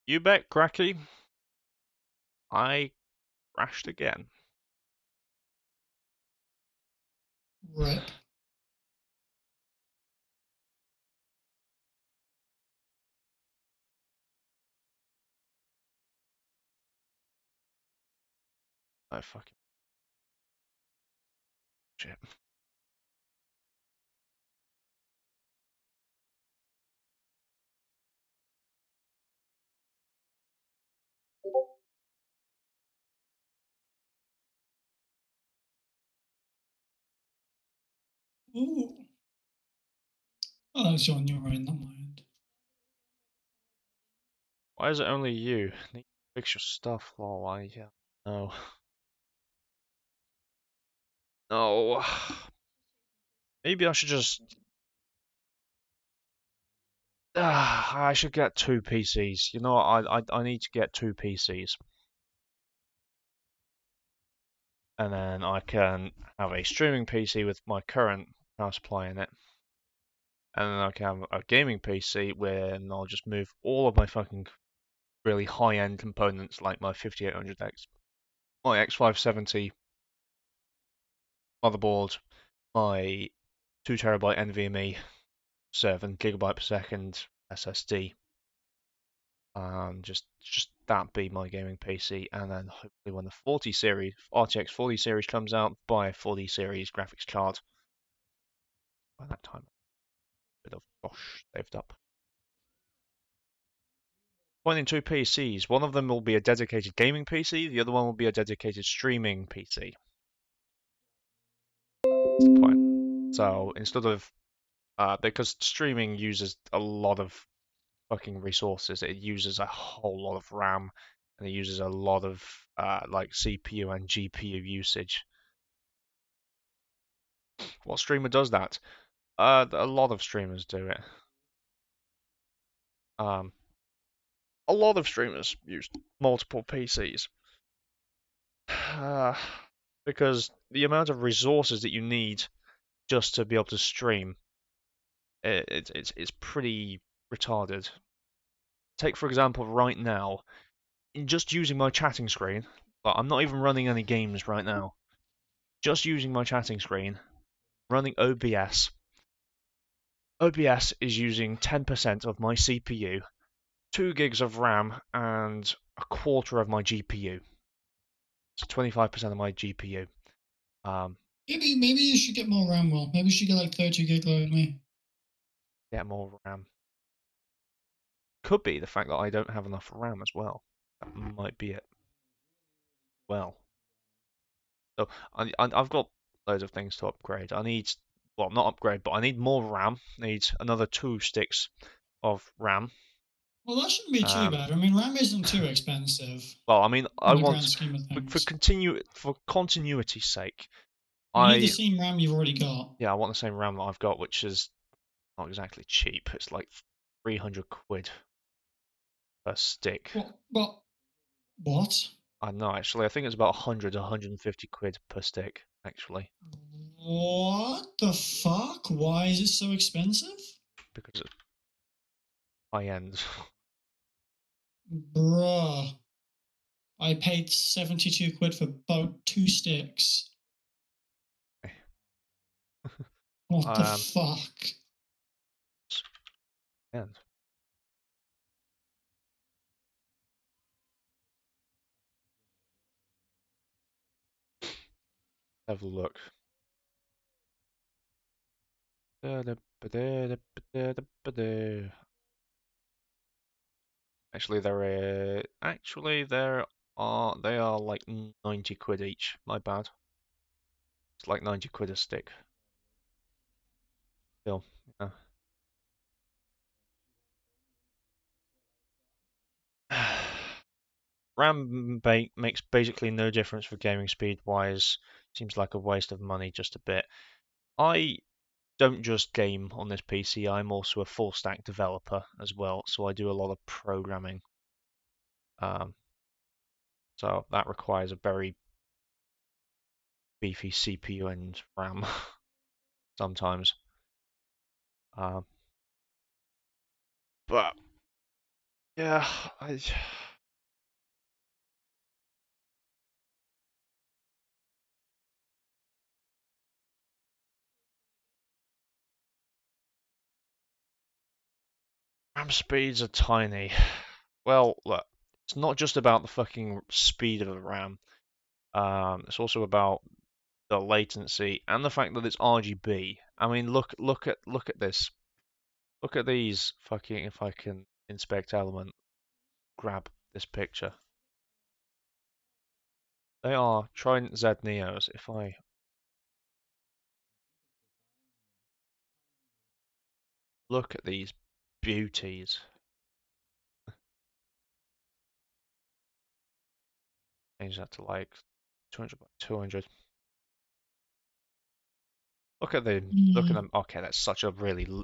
You bet, Cracky. I crashed again. Rip. Oh, fucking shit. Ooh. Oh, that's on your end, not my end. Why is it only you? Need to fix your stuff, lol. Yeah. No. No. Maybe I should just. I should get two PCs. You know what? I need to get two PCs. And then I can have a streaming PC with my current power supply in it. And then I can have a gaming PC where I'll just move all of my fucking really high-end components like my 5800X, my X570 motherboard, my 2 TB NVMe, 7 GB per second SSD, and just that be my gaming PC. And then hopefully when the 40 series RTX 40 series comes out, buy a 40 series graphics card. By that time, a bit of gosh saved up. Pointing two PCs. One of them will be a dedicated gaming PC. The other one will be a dedicated streaming PC. That's the point. So instead of because streaming uses a lot of fucking resources. It uses a whole lot of RAM and it uses a lot of like CPU and GPU usage. What streamer does that? A lot of streamers do it. Um, a lot of streamers use multiple PCs uh, because the amount of resources that you need just to be able to stream it's pretty retarded. Take for example right now, in just using my chatting screen, but I'm not even running any games right now. Just using my chatting screen, running OBS. OBS is using 10% of my CPU, 2 gigs of RAM, and a quarter of my GPU. So 25% of my GPU. Um, Maybe you should get more RAM, Will. Maybe you should get like 32 gig like me. get more RAM. Could be the fact that I don't have enough RAM as well. That might be it. Well, so I've got loads of things to upgrade. I need, well, not upgrade, but I need more RAM. I need another 2 sticks of RAM. Well, that shouldn't be too Um, bad. I mean, RAM isn't too expensive well, I mean, I in the grand want scheme of for things. continuity's sake. You need the I same RAM you've already got. Yeah, I want the same RAM that I've got, which is not exactly cheap. It's like 300 quid per stick. What? I know actually. I think it's about 100 to 150 quid per stick actually, What the fuck? Why is it so expensive? because it's high end. Bruh. I paid 72 quid for both two sticks. What the um, fuck? and have a look. They are like 90 quid each. My bad. It's like 90 quid a stick. Still, yeah. RAM makes basically no difference for gaming speed wise. Seems like a waste of money just a bit. I don't just game on this PC, I'm also a full stack developer as well, so I do a lot of programming. Um, so that requires a very beefy CPU and RAM sometimes. Um, but Yeah, I RAM speeds are tiny. Well, look, it's not just about the fucking speed of the RAM. It's also about the latency and the fact that it's RGB. I mean, look at this. Look at these fucking. If I can inspect element, grab this picture. They are Trident Z Neos. If I look at these beauties, change that to like 200 by 200. Look at Mm. them. Okay, that's such a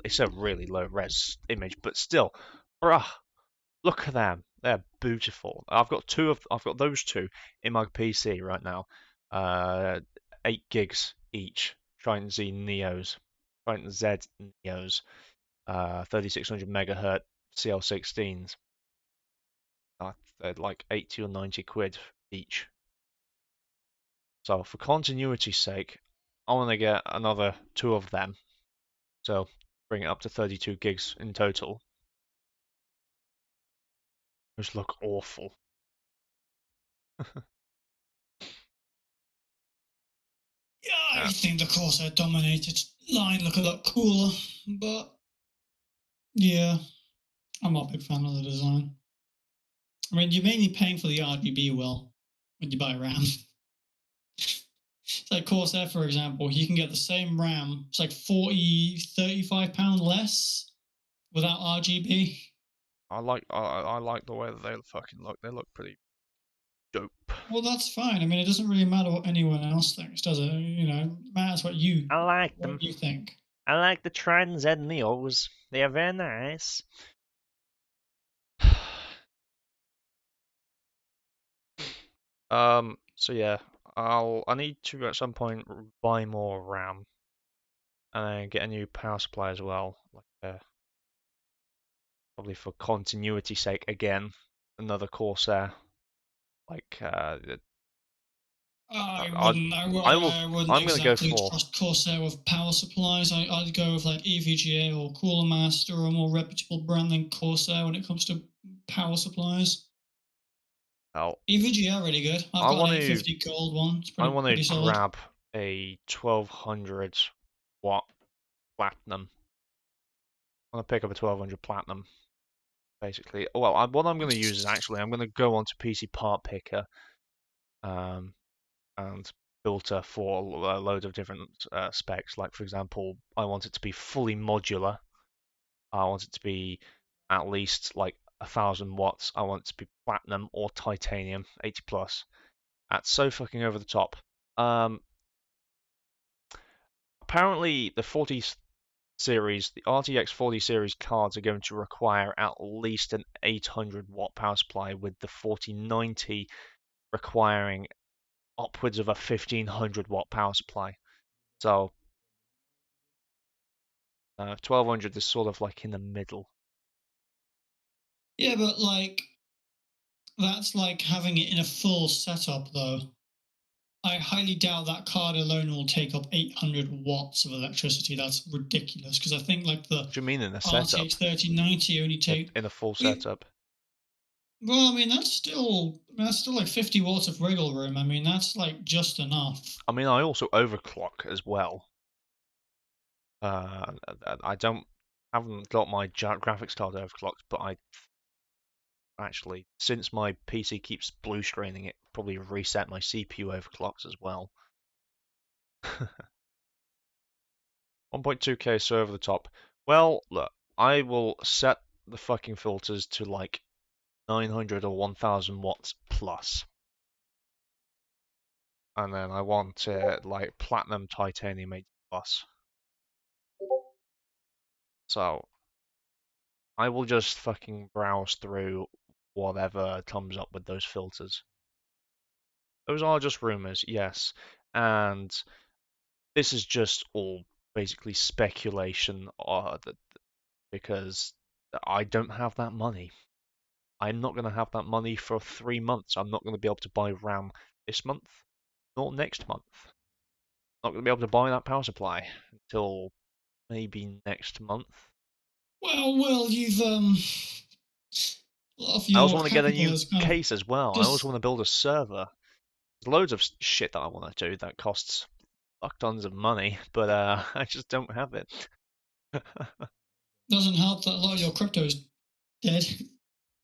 it's a really low res image, but still, bruh, look at them. They're beautiful. I've got those two in my PC right now. Uh, 8 gigs each. Trident Z Neos, Trident Z Neos, 3600 megahertz CL16s. They're like 80 or 90 quid each. So for continuity's sake, I want to get another two of them. So bring it up to 32 gigs in total. Those look awful. Yeah, I Yeah, think the Corsair dominated line look a lot cooler, but yeah, I'm not a big fan of the design. I mean, you're mainly paying for the RGB well when you buy RAM. Like Corsair, for example, you can get the same RAM. It's like 40, £35 less without RGB. I like the way that they fucking look. They look pretty dope. Well, that's fine. I mean, it doesn't really matter what anyone else thinks, does it? You know, it matters I like them. what you think. I like the Trident Z Neos. They are very nice. So yeah, I need to at some point buy more RAM and then get a new power supply as well. Like probably for continuity sake again, another Corsair. Like I I wouldn't. I will. I wouldn't I'm gonna go exactly for. trust Corsair with power supplies. I'd go with like EVGA or Cooler Master or a more reputable brand than Corsair when it comes to power supplies. Well, EVGA are really good. I've I got an want to. 850 gold one. It's I want to pretty solid. grab a 1200 watt platinum. I want to pick up a 1200 platinum, basically. Well, what I'm going to use is actually I'm going to go onto PC Part Picker, um, and filter for a load of different specs. Like for example, I want it to be fully modular. I want it to be at least like 1000 watts. I want it to be platinum or titanium 80 plus. That's so fucking over the top. Um, Apparently the 40 series, the RTX 40 series cards are going to require at least an 800 watt power supply, with the 4090 requiring upwards of a 1500 watt power supply. So 1200 is sort of like in the middle. Yeah, but like that's like having it in a full setup though. I highly doubt that card alone will take up 800 watts of electricity. That's ridiculous because I think like the What do you mean in a setup? RTX 3090 only take. In a full Well, setup? well, I mean that's still like 50 watts of wriggle room. I mean that's like just enough. I mean, I also overclock as well. I don't haven't got my graphics card overclocked, but I actually, since my PC keeps blue screening it, probably reset my CPU overclocks as well. 1.2K so over the top. Well, look, I will set the fucking filters to like 900 or 1000 watts plus. And then I want it like platinum titanium 80 plus. So I will just fucking browse through whatever comes up with those filters. Those are just rumors, yes. And this is just all basically speculation because I don't have that money. I'm not going to have that money for 3 months. I'm not going to be able to buy RAM this month nor next month. Not going to be able to buy that power supply until maybe next month. Well, you've a lot of I also your want to get a capital new is kind of case as well. I also just want to build a server. There's loads of shit that I want to do that costs fuck tons of money, but I just don't have it. doesn't help that a lot of your crypto is dead.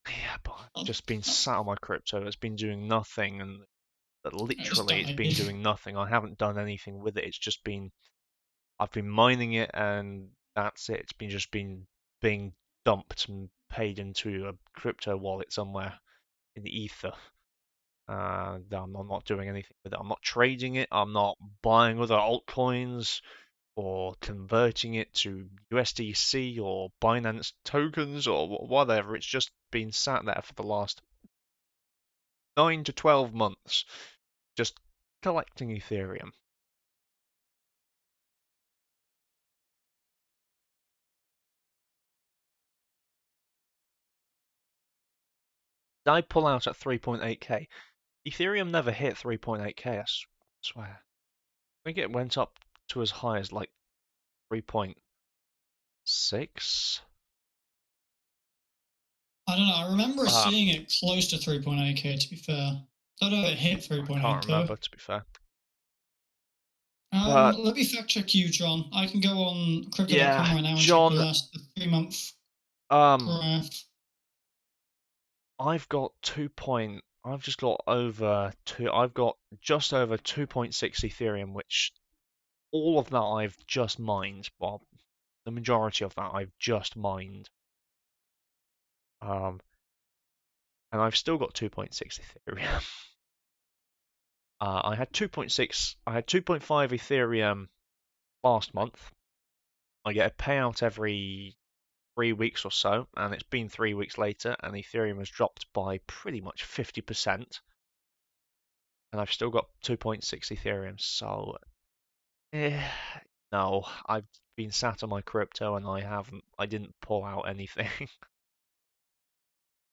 Yeah, but I've just been sat on my crypto. It's been doing nothing, and It's literally it's died. been doing nothing. I haven't done anything with it. It's just been I've been mining it, and that's it. It's been just been being dumped and paid into a crypto wallet somewhere in the ether. I'm not doing anything with it. I'm not trading it. I'm not buying other altcoins or converting it to USDC or Binance tokens or whatever. It's just been sat there for the last 9 to 12 months, just collecting Ethereum. Did I pull out at 3.8k? Ethereum never hit 3.8k, I swear. I think it went up to as high as like 3.6. I don't know. I remember Um, seeing it close to 3.8k. To be fair, I don't know if it hit I can't 3.8 though. remember, to be fair. But Let me fact check you, John. I can go on yeah, crypto.com right now and check John, the 3 month um, graph. I've got I've just got over two. I've got just over 2.6 Ethereum, which all of that I've just mined. Well, the majority of that I've just mined. Um, and I've still got 2.6 Ethereum. I had 2.6. I had 2.5 Ethereum last month. I get a payout every 3 weeks or so, and it's been 3 weeks later, and Ethereum has dropped by pretty much 50%, and I've still got 2.6 Ethereum. So, eh, no, I've been sat on my crypto, and I didn't pull out anything.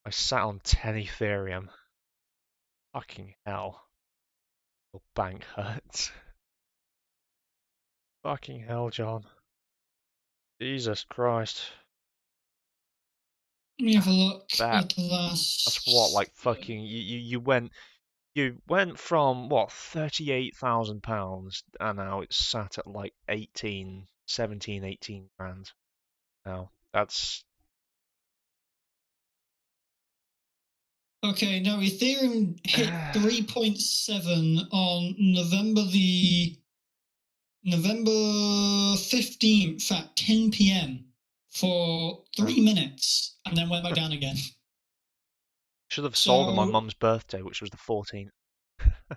I sat on 10 Ethereum. Fucking hell, your bank hurts. Fucking hell, John. Jesus Christ. Let me have a look That at the that's what, last. like fucking you went from what, £38,000, and now it's sat at like 18, 17, 18 grand now. That's Okay, no, Ethereum hit 3.7 on November 15th at 10 p.m. for uh, 3 minutes and then went back down again. should have sold on my So mum's birthday, which was the 14th.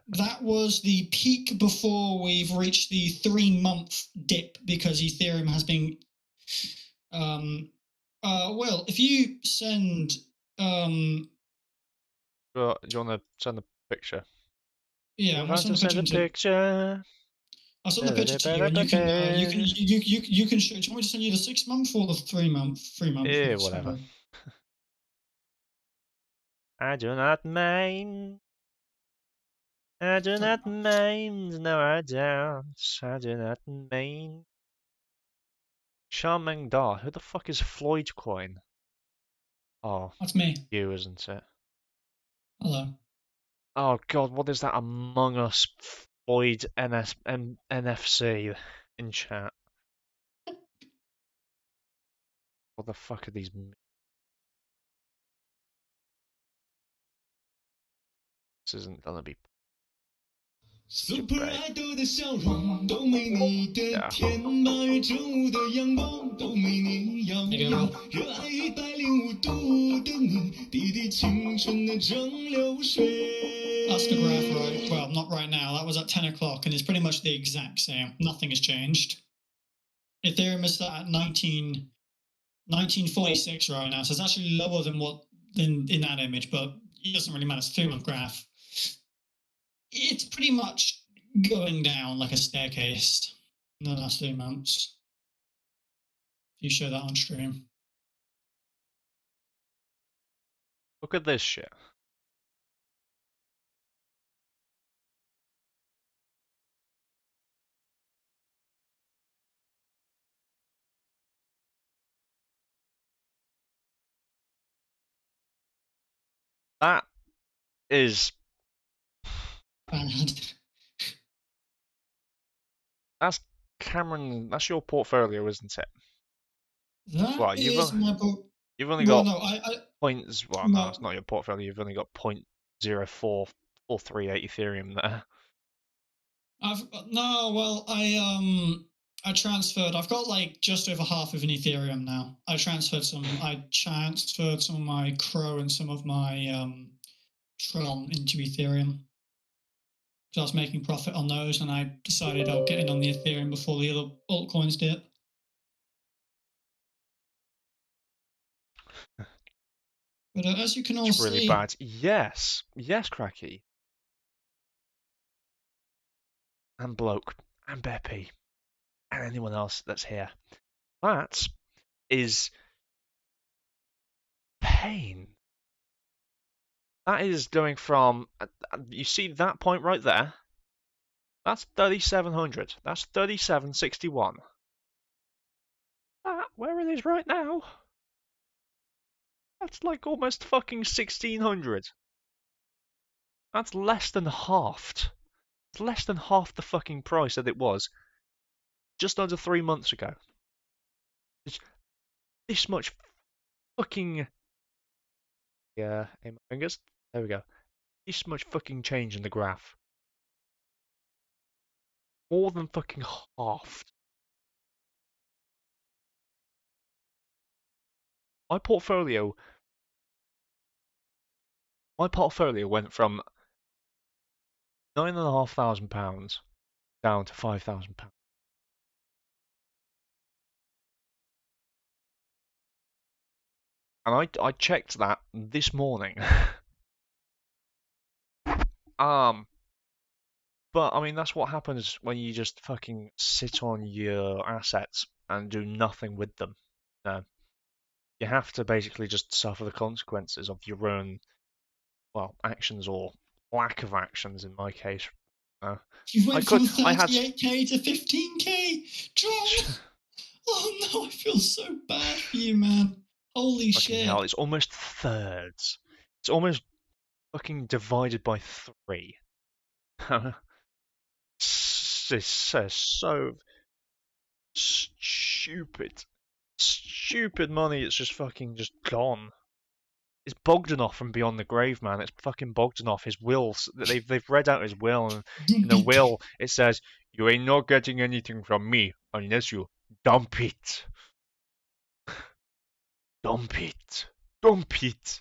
that was the peak before we've reached the 3 month dip because Ethereum has been. Well, if you send. But do you want to send the picture? Yeah, You're I'm going to about send to the picture send a into. picture. I'll send the picture to you, and you can show. Do you want me to send you the 6 month or the 3 month? 3 month. Eh, Let's have whatever. a. I do not mind. I do 3 not months. mind. No, I don't. I do not mind. Charming Dar. Who the fuck is Floyd Coin? Oh, That's me. you, isn't it? Hello. Oh god, what is that Among Us Floyd NFC in chat? What the fuck are these? This isn't gonna be Super right. Idol 的笑容都没你的 Yeah. 甜，8月正午的阳光都没你耀眼，热爱105度的你，滴滴青春的蒸馏水。That's the graph, right? Well, not right now. That was at 10 o'clock, and it's pretty much the exact same. Nothing has changed. Ethereum is at 1946 right now, so it's actually lower than what in that image, but it doesn't really matter. It's a 3 month graph. It's pretty much going down like a staircase in the last 3 months. If you show that on stream. Look at this shit. That is Bad. that's Cameron. That's your portfolio, isn't it? That Well, is my book. you've only Well, got no, I points. Well, no, it's no, not your portfolio. You've only got 0.0438 Ethereum there. I've no. Well, I transferred. I've got like just over half of an Ethereum now. I transferred some. I transferred some of my Crow and some of my Tron into Ethereum. So I was making profit on those, and I decided I'll get in on the Ethereum before the other altcoins did. But as you can all It's really see, bad. Yes, yes, Cracky, and Bloke, and Beppy, and anyone else that's here. That is pain. That is going from. You see that point right there? That's 3,700. That's 3,761. Where it is right now? That's like almost fucking 1,600. That's less than halved. It's less than half the fucking price that it was just under 3 months ago. It's this much fucking. Yeah, aim my fingers. There we go. This much fucking change in the graph. More than fucking halved. My portfolio. My portfolio went from £9,500 down to £5,000. And I checked that this morning. But I mean that's what happens when you just fucking sit on your assets and do nothing with them. No. You have to basically just suffer the consequences of your own, well, actions or lack of actions in my case. you I went could, from I had, 38k to 15k. John! Oh no, I feel so bad for you, man. Holy fucking shit. hell, it's almost thirds. It's almost fucking divided by 3. It's so stupid. Stupid money, it's just fucking just gone. It's Bogdanov from Beyond the Grave, man. It's fucking Bogdanov. His will. They've read out his will, and in Dump the it. will it says, "You ain't not getting anything from me unless you dump it, dump it, dump it."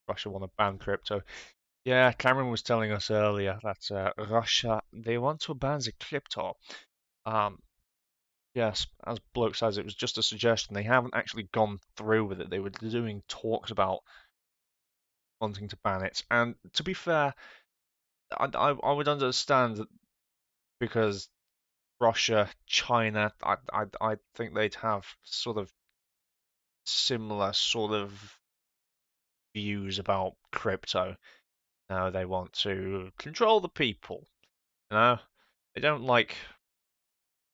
Russia want to ban crypto. Yeah, Cameron was telling us earlier that Russia they want to ban the crypto. Um, yes, as Bloke says, it was just a suggestion. They haven't actually gone through with it. They were doing talks about wanting to ban it. And to be fair, I would understand that because Russia, China, I think they'd have sort of similar sort of views about crypto. Now they want to control the people. You know, they don't like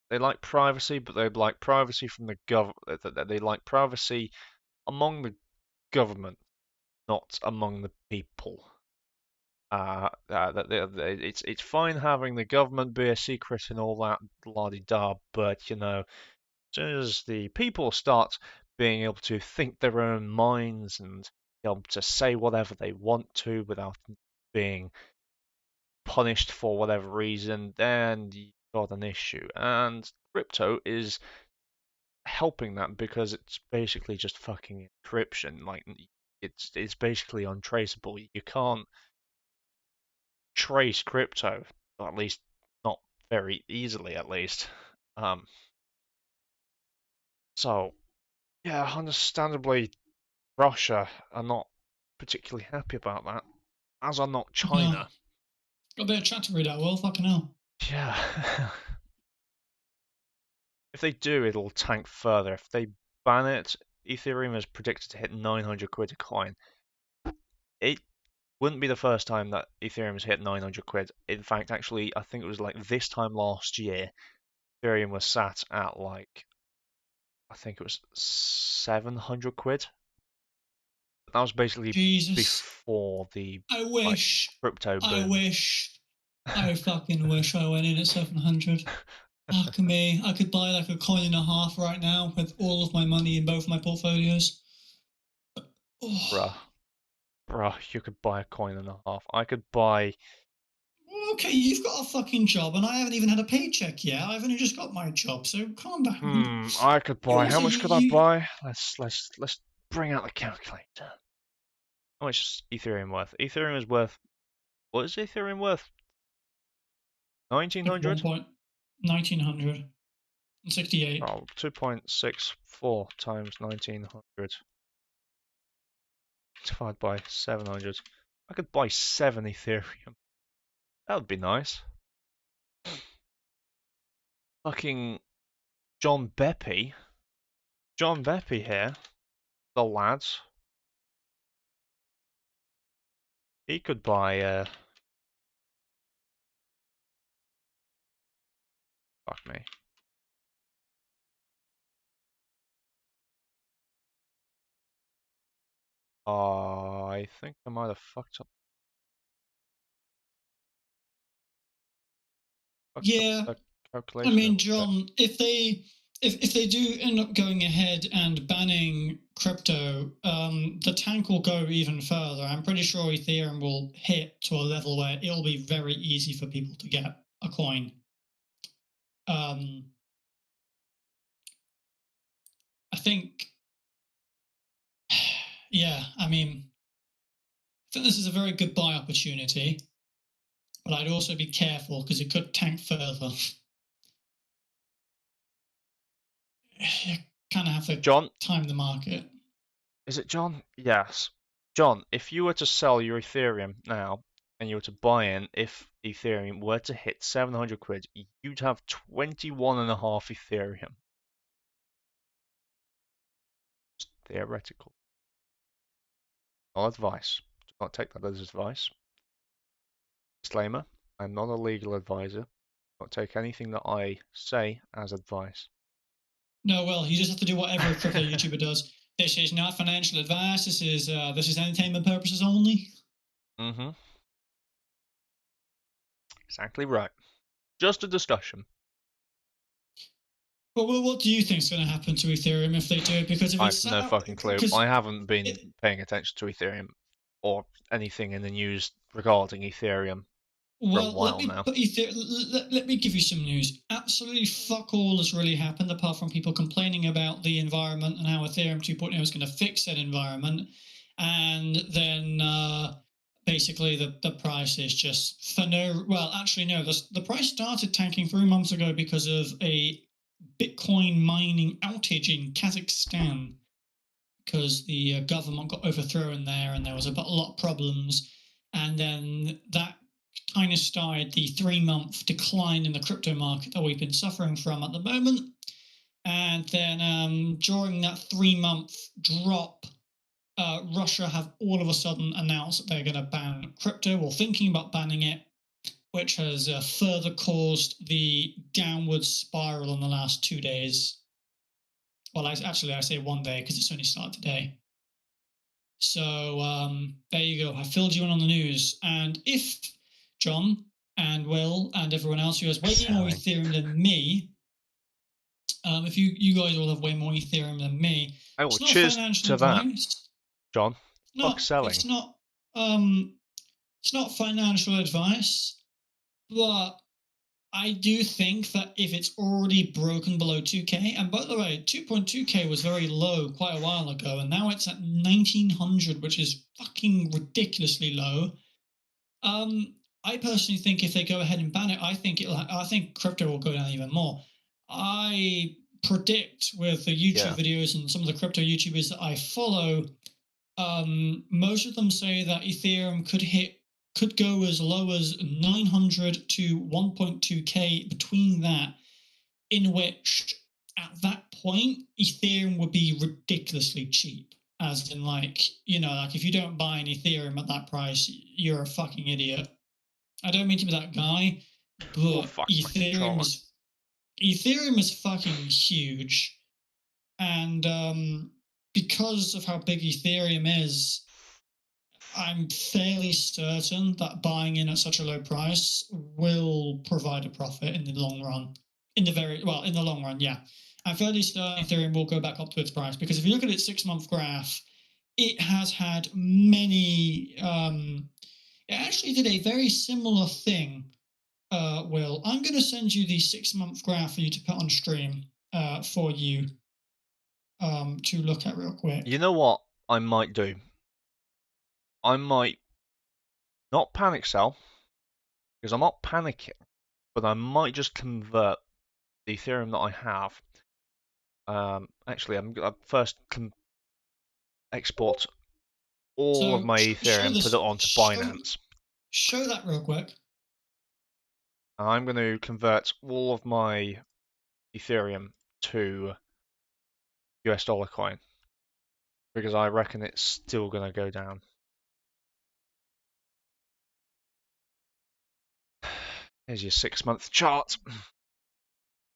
they like privacy, but they like privacy from the They like privacy among the government, not among the people. It's fine having the government be a secret and all that la di da, but you know, as soon as the people start being able to think their own minds and be able to say whatever they want to without being punished for whatever reason, then you've got an issue. And crypto is helping that because it's basically just fucking encryption. Like it's basically untraceable. You can't trace crypto, or at least not very easily, at least. Um, so yeah, understandably, Russia are not particularly happy about that, as are not No. China. Got a bit of chat to read out, well, fucking hell. Yeah. If they do, it'll tank further. If they ban it, Ethereum is predicted to hit 900 quid a coin. it wouldn't be the first time that Ethereum's hit 900 quid. In fact, actually, I think it was like this time last year, Ethereum was sat at like, I think it was 700 quid. That was basically Jesus. before the I like wish. crypto I boom. wish. I fucking wish I went in at 700. Fuck me. I could buy like a coin and a half right now with all of my money in both my portfolios. Oh. Bruh, you could buy a coin and a half. I could buy. Okay, you've got a fucking job, and I haven't even had a paycheck yet. I've only just got my job, so calm down. I could buy. How Also, much could I buy? Let's bring out the calculator. How much is Ethereum worth? Ethereum is worth. What is Ethereum worth? 1900? 1968. Oh, 2.64 times 1900 divided by 700. I could buy 7 Ethereum. That would be nice. Fucking John Beppy. John Beppy here. The lads. He could buy, fuck me. I think I might have fucked up. Yeah, The I calculation a mean, bit. John, if they do end up going ahead and banning crypto, the tank will go even further. I'm pretty sure Ethereum will hit to a level where it'll be very easy for people to get a coin. I think, yeah, I mean, I think this is a very good buy opportunity, but I'd also be careful because it could tank further. You kind of have to John, time the market. is it John? Yes. John, if you were to sell your Ethereum now and you were to buy in, if Ethereum were to hit 700 quid, you'd have 21.5 Ethereum. It's theoretical. Not advice. Do not take that as advice. Disclaimer, I'm not a legal advisor. Do not take anything that I say as advice. No, well, you just have to do what every crypto YouTuber does. This is not financial advice. This is entertainment purposes only. Mm-hmm. Exactly right. Just a discussion. But what do you think is going to happen to Ethereum if they do it? Because if I it's have no fucking clue. I haven't been paying attention to Ethereum or anything in the news regarding Ethereum for a while now. Let me give you some news. Absolutely fuck all has really happened apart from people complaining about the environment and how Ethereum 2.0 is going to fix that environment. And then basically the price is just for no, well, actually no, the price started tanking 3 months ago because of a Bitcoin mining outage in Kazakhstan because the government got overthrown there and there was a lot of problems. And then that kind of started the 3-month decline in the crypto market that we've been suffering from at the moment. And then during that 3-month drop, Russia have all of a sudden announced that they're going to ban crypto or thinking about banning it, which has further caused the downward spiral in the last 2 days. Well, I say 1 day because it's only started today. So there you go. I filled you in on the news. And if John and Will and everyone else who has way more Ethereum than me, if you guys all have way more Ethereum than me, Oh, it's not cheers financial to that, advice. John. Fuck selling. It's not financial advice, but I do think that if it's already broken below 2K, and by the way, 2.2K was very low quite a while ago, and now it's at 1900, which is fucking ridiculously low. I personally think if they go ahead and ban it, I think crypto will go down even more. I predict with the YouTube videos and some of the crypto YouTubers that I follow, most of them say that Ethereum could go as low as 900 to 1.2K, between that, in which at that point Ethereum would be ridiculously cheap. as in like, you know, like if you don't buy an Ethereum at that price, you're a fucking idiot. I don't mean to be that guy, Oh but fuck, fucking Ethereum trolling. is fucking huge, and because of how big Ethereum is, I'm fairly certain that buying in at such a low price will provide a profit in the long run. In the long run, yeah. I'm fairly certain Ethereum will go back up to its price because if you look at its 6-month graph, it has had many. It actually did a very similar thing. Will, I'm going to send you the 6-month graph for you to put on stream for you to look at real quick. You know what I might do? I might not panic sell because I'm not panicking, but I might just convert the Ethereum that I have. Actually, I'm gonna first export all of So my show Ethereum, put this. it onto Binance. Show that real quick. I'm going to convert all of my Ethereum to US dollar coin because I reckon it's still going to go down. Here's your 6-month chart.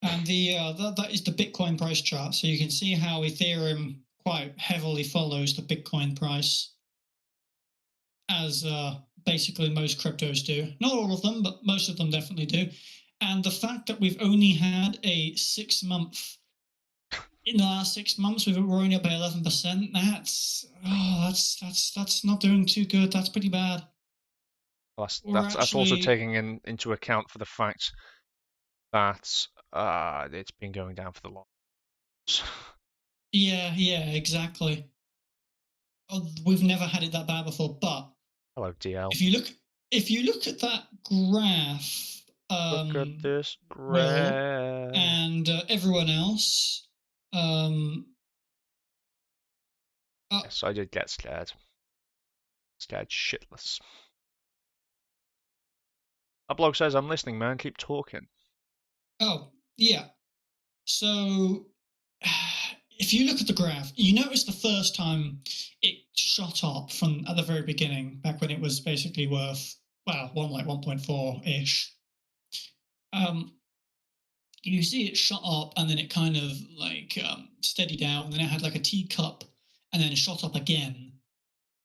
And that is the Bitcoin price chart. So you can see how Ethereum quite heavily follows the Bitcoin price, as basically most cryptos do. Not all of them, but most of them definitely do. And the fact that we've only had a 6-month, in the last 6 months, we're only up by 11%. That's not doing too good. That's pretty bad. That's also taking into account for the fact that it's been going down for the longest. Yeah, exactly. We've never had it that bad before, but Hello, DL. if you look at that graph, Look at this Will graph. and everyone else, yes, I did get scared. Scared shitless. That bloke says, I'm listening, man. Keep talking. oh yeah. So if you look at the graph, you notice the first time it shot up from at the very beginning, back when it was basically worth 1.4 ish. You see it shot up and then it kind of like steadied out, and then it had like a teacup, and then it shot up again,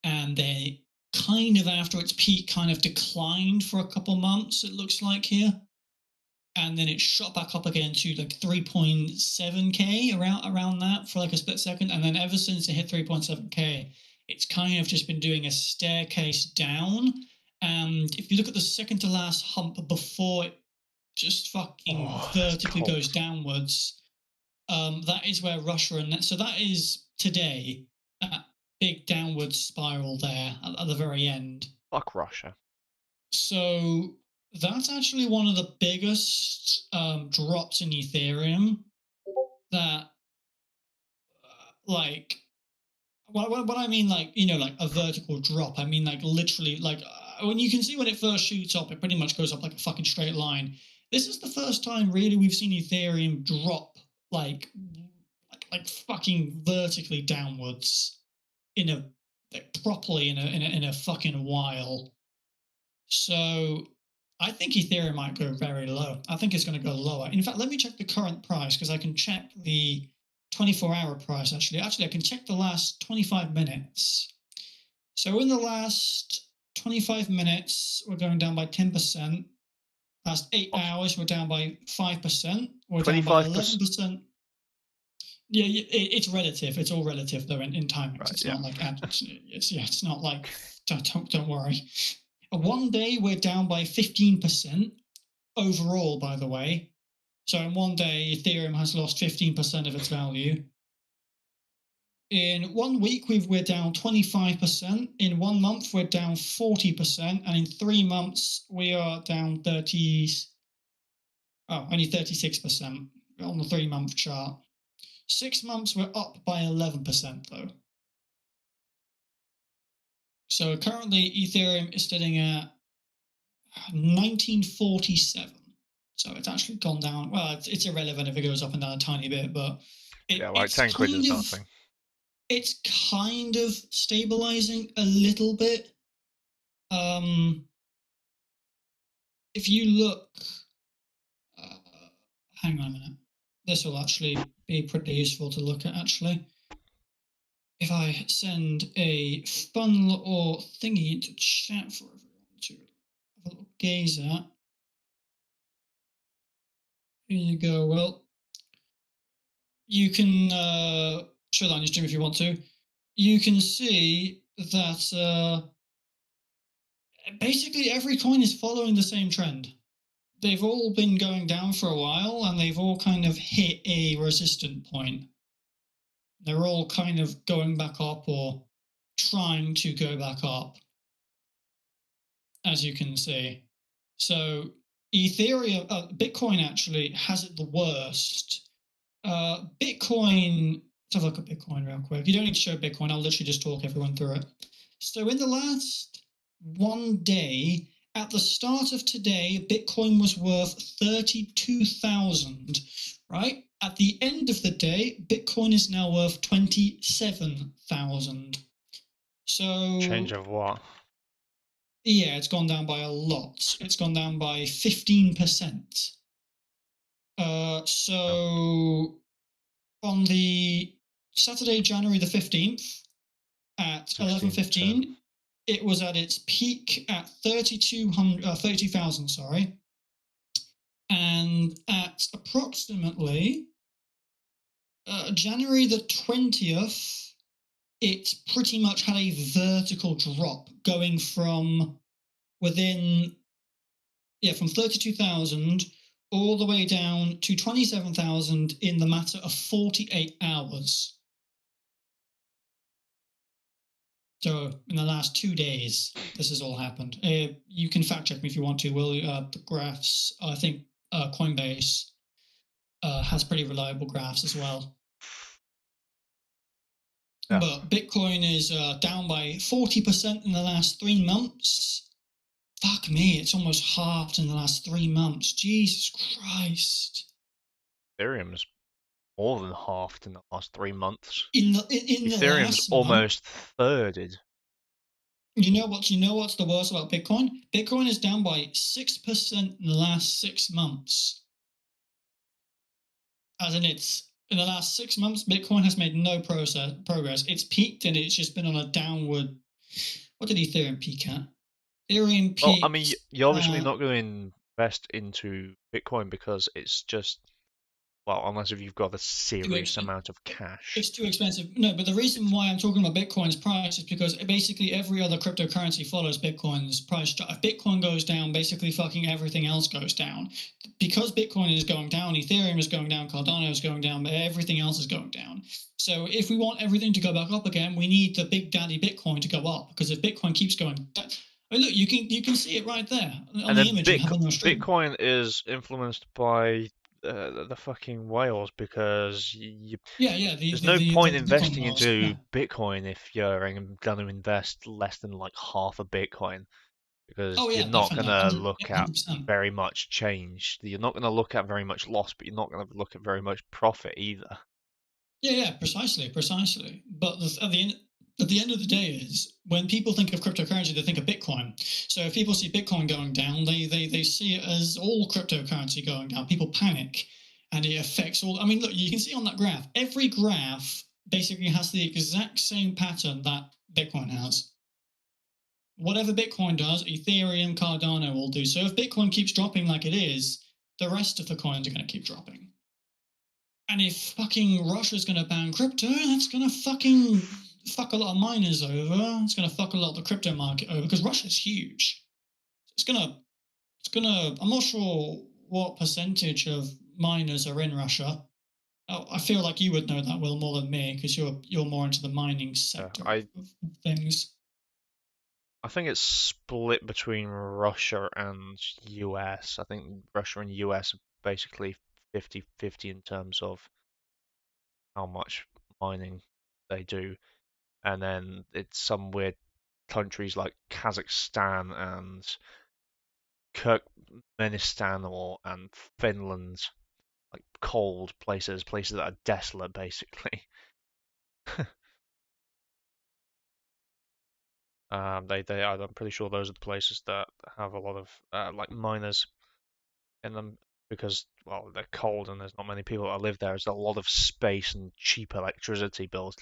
and then kind of after its peak kind of declined for a couple months, it looks like here, and then it shot back up again to like 3.7k around that for like a split second, and then ever since it hit 3.7k, it's kind of just been doing a staircase down. And if you look at the second to last hump before it just fucking vertically goes downwards, that is where Russia and so that is today, that big downward spiral there at the very end. Fuck Russia. So that's actually one of the biggest drops in Ethereum that like what I mean, like, you know, like a vertical drop, I mean like literally like when you can see when it first shoots up, it pretty much goes up like a fucking straight line. This is the first time really we've seen Ethereum drop like fucking vertically downwards in a properly in a fucking while. So I think Ethereum might go very low. I think it's going to go lower. In fact, let me check the current price because I can check the 24-hour price actually. Actually, I can check the last 25 minutes. So in the last 25 minutes, we're going down by 10%. Last 8 hours, we're down by 5%. We're down by 11%. Yeah, it's relative. It's all relative though in timings. Right, it's not like it's not like don't worry. One day we're down by 15% overall, by the way. So in one day, Ethereum has lost 15% of its value. In 1 week, we're down 25%. In 1 month, we're down 40%. And in 3 months, we are down only 36% on the 3-month chart. 6 months, we're up by 11%, though. So currently, Ethereum is sitting at 1947. So it's actually gone down. Well, it's irrelevant if it goes up and down a tiny bit, but like 10 quid is nothing. It's kind of stabilizing a little bit. If you look, hang on a minute. This will actually be pretty useful to look at, actually. If I send a fun little thingy into chat for everyone to have a little gaze at. Here you go. Well, you can show that on your stream if you want to. You can see that basically every coin is following the same trend. They've all been going down for a while, and they've all kind of hit a resistant point. They're all kind of going back up or trying to go back up, as you can see. So Ethereum, Bitcoin actually has it the worst. Bitcoin, let's have a look at Bitcoin real quick. You don't need to show Bitcoin, I'll literally just talk everyone through it. So in the last one day, at the start of today, Bitcoin was worth 32,000, right? At the end of the day, Bitcoin is now worth 27,000. So Change of what? yeah, it's gone down by a lot. It's gone down by 15%. So on the Saturday, January the 15th at 11:15, it was at its peak at 32,000, sorry. And at approximately January the 20th, it pretty much had a vertical drop going from within, from 32,000 all the way down to 27,000 in the matter of 48 hours. So in the last 2 days, this has all happened. You can fact check me if you want to, Will. The graphs, I think Coinbase has pretty reliable graphs as well. Yeah. But Bitcoin is down by 40% in the last 3 months. Fuck me, it's almost halved in the last 3 months. Jesus Christ. Ethereum's more than halved in the last 3 months. Ethereum's almost thirded. You know what's the worst about Bitcoin? Bitcoin is down by 6% in the last 6 months. As in, it's in the last 6 months, Bitcoin has made no progress. It's peaked and it's just been on a downward. What did Ethereum peak at? Ethereum peaked. Well, I mean, you're obviously not going to invest into Bitcoin because it's just, well, unless if you've got a serious amount of cash. It's too expensive. No, but the reason why I'm talking about Bitcoin's price is because basically every other cryptocurrency follows Bitcoin's price. If Bitcoin goes down, basically fucking everything else goes down. Because Bitcoin is going down, Ethereum is going down, Cardano is going down, but everything else is going down. So if we want everything to go back up again, we need the big daddy Bitcoin to go up. Because if Bitcoin keeps going down, I mean, look, you can see it right there on the image you have on your stream. Bitcoin is influenced by the fucking whales because there's no point investing into Bitcoin if you're going to invest less than like half a Bitcoin, because you're not going to look at very much change. You're not going to look at very much loss, but you're not going to look at very much profit either. Yeah, precisely. But at the end of the day is when people think of cryptocurrency, they think of Bitcoin. So if people see Bitcoin going down, they see it as all cryptocurrency going down. People panic, and it affects all. I mean, look, you can see on that graph. Every graph basically has the exact same pattern that Bitcoin has. Whatever Bitcoin does, Ethereum, Cardano will do. So if Bitcoin keeps dropping like it is, the rest of the coins are going to keep dropping. And if fucking Russia's going to ban crypto, that's going to fucking fuck a lot of miners over. It's going to fuck a lot of the crypto market over because Russia's huge. It's going to, I'm not sure what percentage of miners are in Russia. I feel like you would know that, Will, more than me because you're more into the mining sector of things. I think it's split between Russia and US. I think Russia and US are basically 50-50 in terms of how much mining they do. And then it's some weird countries like Kazakhstan and Turkmenistan and Finland, like cold places that are desolate, basically. I'm pretty sure those are the places that have a lot of like miners in them because, well, they're cold and there's not many people that live there. There's a lot of space and cheap electricity bills.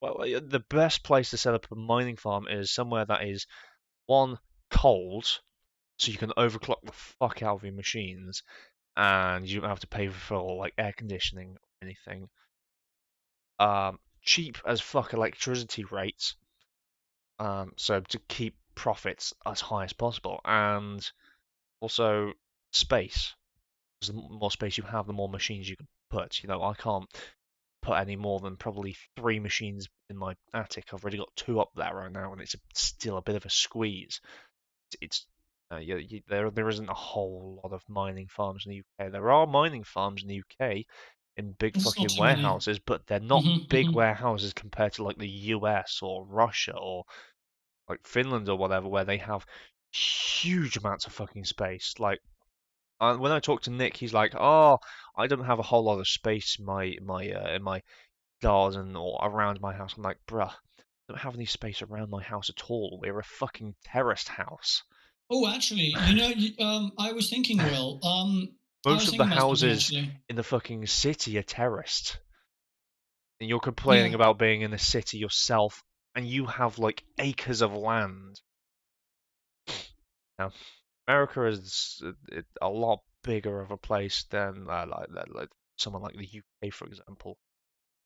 Well, the best place to set up a mining farm is somewhere that is one cold, so you can overclock the fuck out of your machines, and you don't have to pay for like air conditioning or anything. Cheap as fuck electricity rates, so to keep profits as high as possible, and also space. Because the more space you have, the more machines you can put. You know, I can't put any more than probably 3 machines in my attic. I've already got 2 up there right now, and it's still a bit of a squeeze. It's there isn't a whole lot of mining farms in the UK. There are mining farms in the UK in big It's not fucking too many. warehouses, but they're not big Hmm. warehouses compared to like the US or Russia or like Finland or whatever, where they have huge amounts of fucking space. Like when I talk to Nick, he's like, "Oh, I don't have a whole lot of space in my garden or around my house." I'm like, "Bruh, I don't have any space around my house at all. We're a fucking terraced house." Oh, actually, I was thinking, Will. I Most was of the thinking about something houses actually. in the fucking city are terraced, and you're Yeah. complaining about being in the city yourself, and you have like acres of land. Now, America is a lot bigger of a place than like someone like the UK, for example.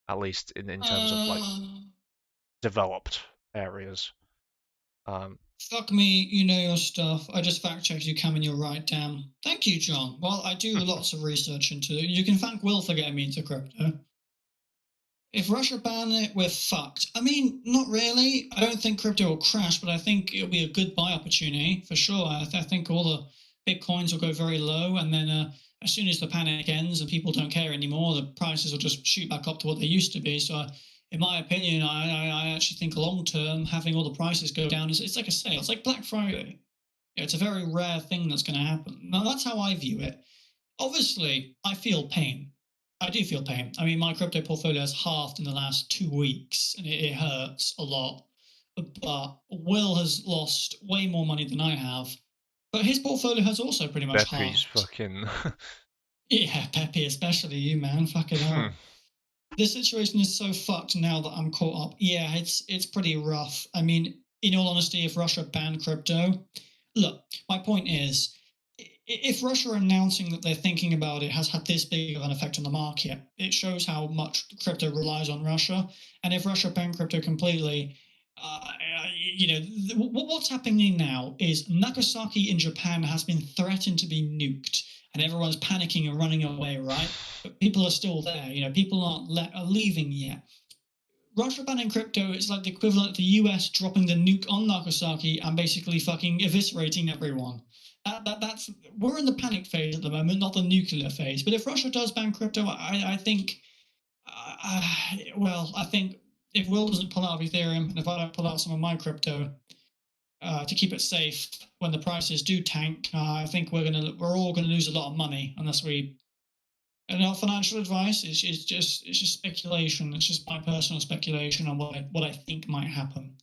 At least in terms of like Uh, developed areas. Um, Fuck me, you know your stuff. I just fact checked you, Cam, and you're right, damn. Thank you, John. Well, I do lots of research into it. You can thank Will for getting me into crypto. If Russia ban it, we're fucked. I mean, not really. I don't think crypto will crash, but I think it'll be a good buy opportunity for sure. I think all the bitcoins will go very low, and then as soon as the panic ends and people don't care anymore, the prices will just shoot back up to what they used to be. So, in my opinion, I actually think long term, having all the prices go down is it's like a sale. It's like Black Friday. Yeah, it's a very rare thing that's going to happen. Now, that's how I view it. Obviously, I feel pain. I do feel pain. I mean, my crypto portfolio has halved in the last 2 weeks, and it hurts a lot. But Will has lost way more money than I have. But his portfolio has also pretty much Beppy's halved. fucking. Yeah, Pepe, especially you, man. Fucking hell. This situation is so fucked now that I'm caught up. Yeah, it's pretty rough. I mean, in all honesty, if Russia banned crypto, look, my point is, if Russia announcing that they're thinking about it has had this big of an effect on the market, it shows how much crypto relies on Russia. And if Russia banned crypto completely, what's happening now is Nagasaki in Japan has been threatened to be nuked, and everyone's panicking and running away, right? But people are still there. People aren't leaving yet. Russia banning crypto is like the equivalent of the US dropping the nuke on Nagasaki and basically fucking eviscerating everyone. That's we're in the panic phase at the moment, not the nuclear phase. But if Russia does ban crypto, I think, I think if Will doesn't pull out of Ethereum and if I don't pull out some of my crypto to keep it safe when the prices do tank, I think we're all gonna lose a lot of money unless we and our financial advice is just it's just speculation. It's just my personal speculation on what I think might happen.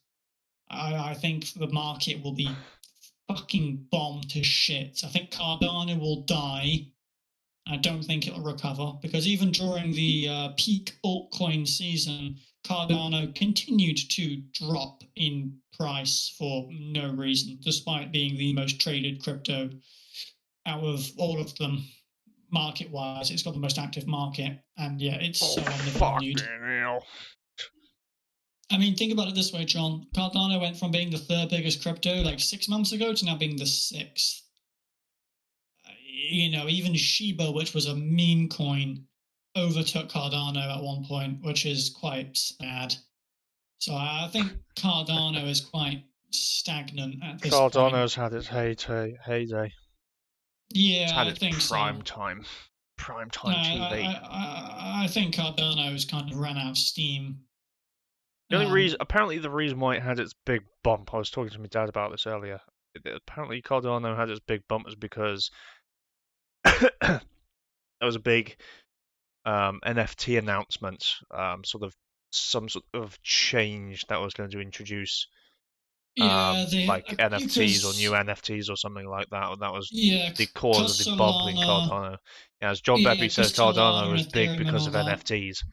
I think the market will be fucking bombed to shit. I think Cardano will die. I don't think it'll recover because even during the peak altcoin season, Cardano continued to drop in price for no reason, despite being the most traded crypto out of all of them market wise. It's got the most active market, and yeah, it's Oh, so undervalued. fucking hell. I mean, think about it this way, John. Cardano went from being the third biggest crypto like 6 months ago to now being the sixth. Even Shiba, which was a meme coin, overtook Cardano at one point, which is quite sad. So I think Cardano is quite stagnant at this point. Cardano's had its heyday. It's Yeah, had I its think so. prime time TV. I think Cardano's kind of ran out of steam. The only reason, apparently, the reason why it had its big bump, I was talking to my dad about this earlier. Apparently, Cardano had its big bump is because there was a big NFT announcement, some sort of change that was going to introduce Yeah, they like NFTs or new because NFTs or something like that. That was yeah, the cause of the bump in Solana. Cardano. Yeah, as John Yeah, Beppe says, because Cardano Solana was and big Ethereum and because all of that. NFTs.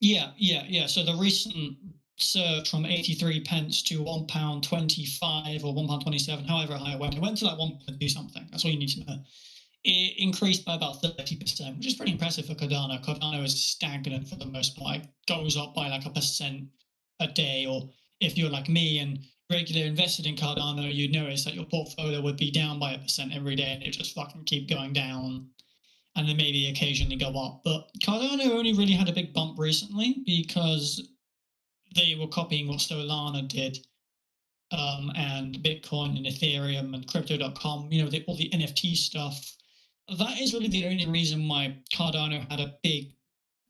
Yeah. So the recent surge from 83 pence to £1.25 or £1.27, however high it went to like 1.2 something. That's all you need to know. It increased by about 30%, which is pretty impressive for Cardano. Cardano is stagnant for the most part. It goes up by like 1% a day, or if you're like me and regularly invested in Cardano, you'd notice that your portfolio would be down by 1% every day and it just fucking keep going down and then maybe occasionally go up. But Cardano only really had a big bump recently because they were copying what Solana did, and Bitcoin and Ethereum and Crypto.com, all the NFT stuff. That is really the only reason why Cardano had a big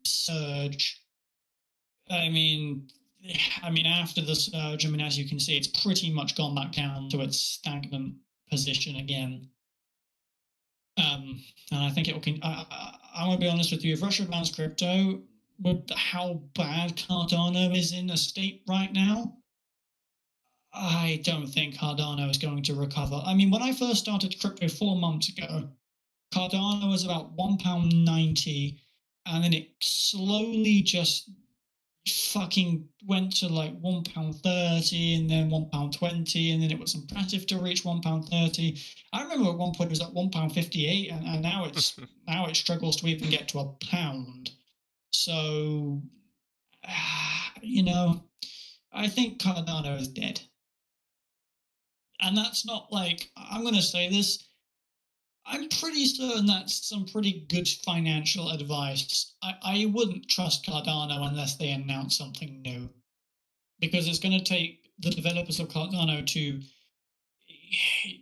surge. I mean, after the surge, as you can see, it's pretty much gone back down to its stagnant position again. And I think it will. I want to be honest with you. If Russia bans crypto, with how bad Cardano is in a state right now, I don't think Cardano is going to recover. I mean, when I first started crypto 4 months ago, Cardano was about £1.90, and then it slowly just fucking went to like £1.30 and then £1.20, and then it was impressive to reach £1.30. I remember at one point it was at £1.58, and now it struggles to even get to a pound. So, I think Cardano is dead. And that's not like, I'm going to say this, I'm pretty certain that's some pretty good financial advice. I wouldn't trust Cardano unless they announce something new, because it's going to take the developers of Cardano to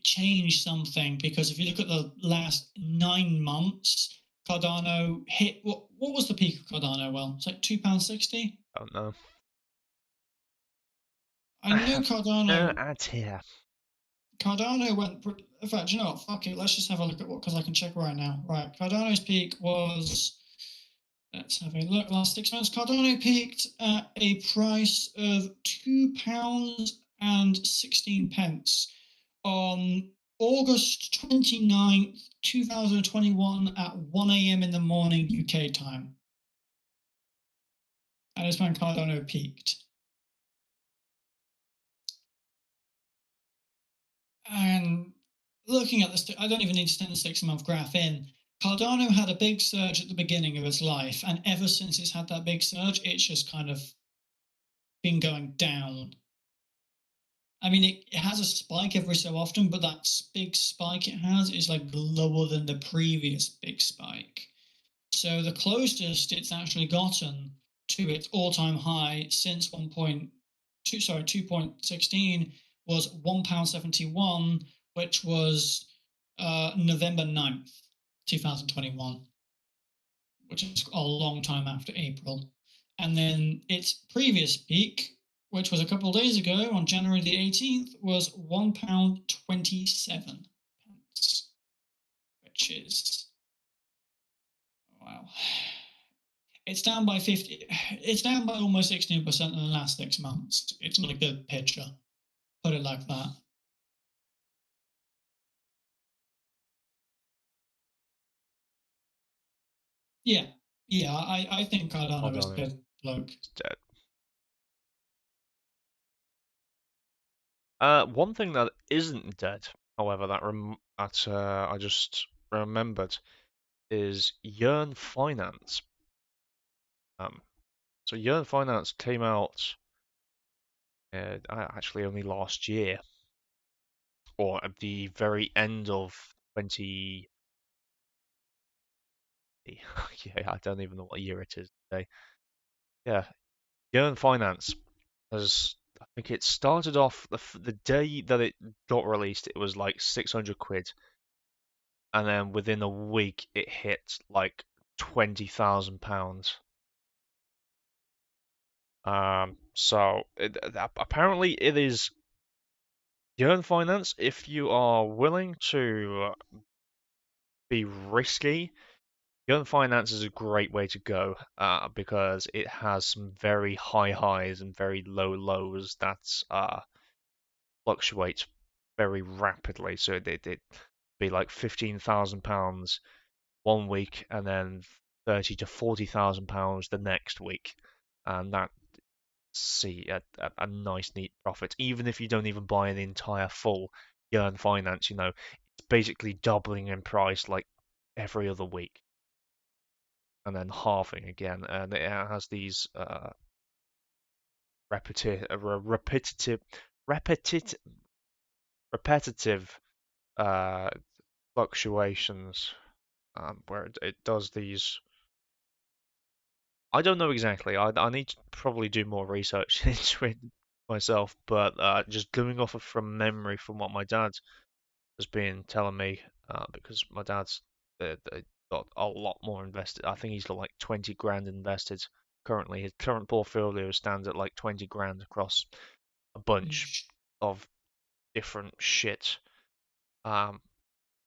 change something. Because if you look at the last 9 months, Cardano hit, what was the peak of Cardano? Well, it's like £2.60. I don't know. I know No Cardano. ads here. Cardano went. In fact, you know what? Fuck it. Let's just have a look at what, because I can check right now. Right, Cardano's peak was. Let's have a look. Last 6 months, Cardano peaked at a price of £2.16 on August 29th, 2021 at 1 a.m. in the morning UK time. That is when Cardano peaked. And looking at this, I don't even need to send the 6-month graph in. Cardano had a big surge at the beginning of its life, and ever since it's had that big surge, it's just kind of been going down. I mean, it has a spike every so often, but that big spike it has is like lower than the previous big spike. So the closest it's actually gotten to its all-time high since 2.16 was £1.71, which was November 9th, 2021, which is a long time after April. And then its previous peak, which was a couple of days ago on January the 18th, was £1.27, which is, wow. It's down by 50. It's down by almost 16% in the last 6 months. It's not a good picture. Put it like that. Yeah, I think Cardano is dead, bloke. It's dead. One thing that isn't dead, however, that I just remembered is Yearn Finance. So Yearn Finance came out actually only last year, or at the very end of 20. Yeah, I don't even know what year it is today. Yeah, Yearn Finance has. I think it started off the day that it got released. It was like 600 quid, and then within a week it hit like £20,000. So apparently it is Yearn Finance. If you are willing to be risky, Yearn Finance is a great way to go, because it has some very high highs and very low lows. That's fluctuate very rapidly. So it'd be like £15,000 one week, and then 30 to £40,000 the next week, and that see a nice neat profit. Even if you don't even buy the entire full Yearn Finance, it's basically doubling in price like every other week, and then halving again. And it has these repetitive repetitive uh, fluctuations, where it does these. I don't know exactly. I need to probably do more research into it myself, but just going off of from memory from what my dad has been telling me, because my dad's got a lot more invested. I think he's got like 20 grand invested currently. His current portfolio stands at like 20 grand across a bunch of different shit. Um,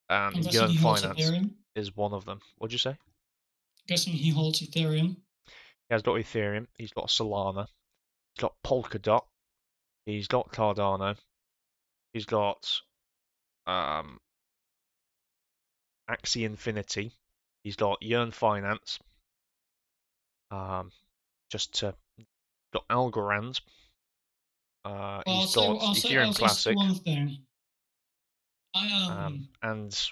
and I'm guessing Yearn he holds Finance Ethereum. is one of them. What'd you say? Guessing he holds Ethereum. He has got Ethereum. He's got Solana. He's got Polkadot. He's got Cardano. He's got um, Axie Infinity. He's got Yearn Finance. Um, just to got Algorand. Well, He's got I'll Ethereum say Classic, one thing. I and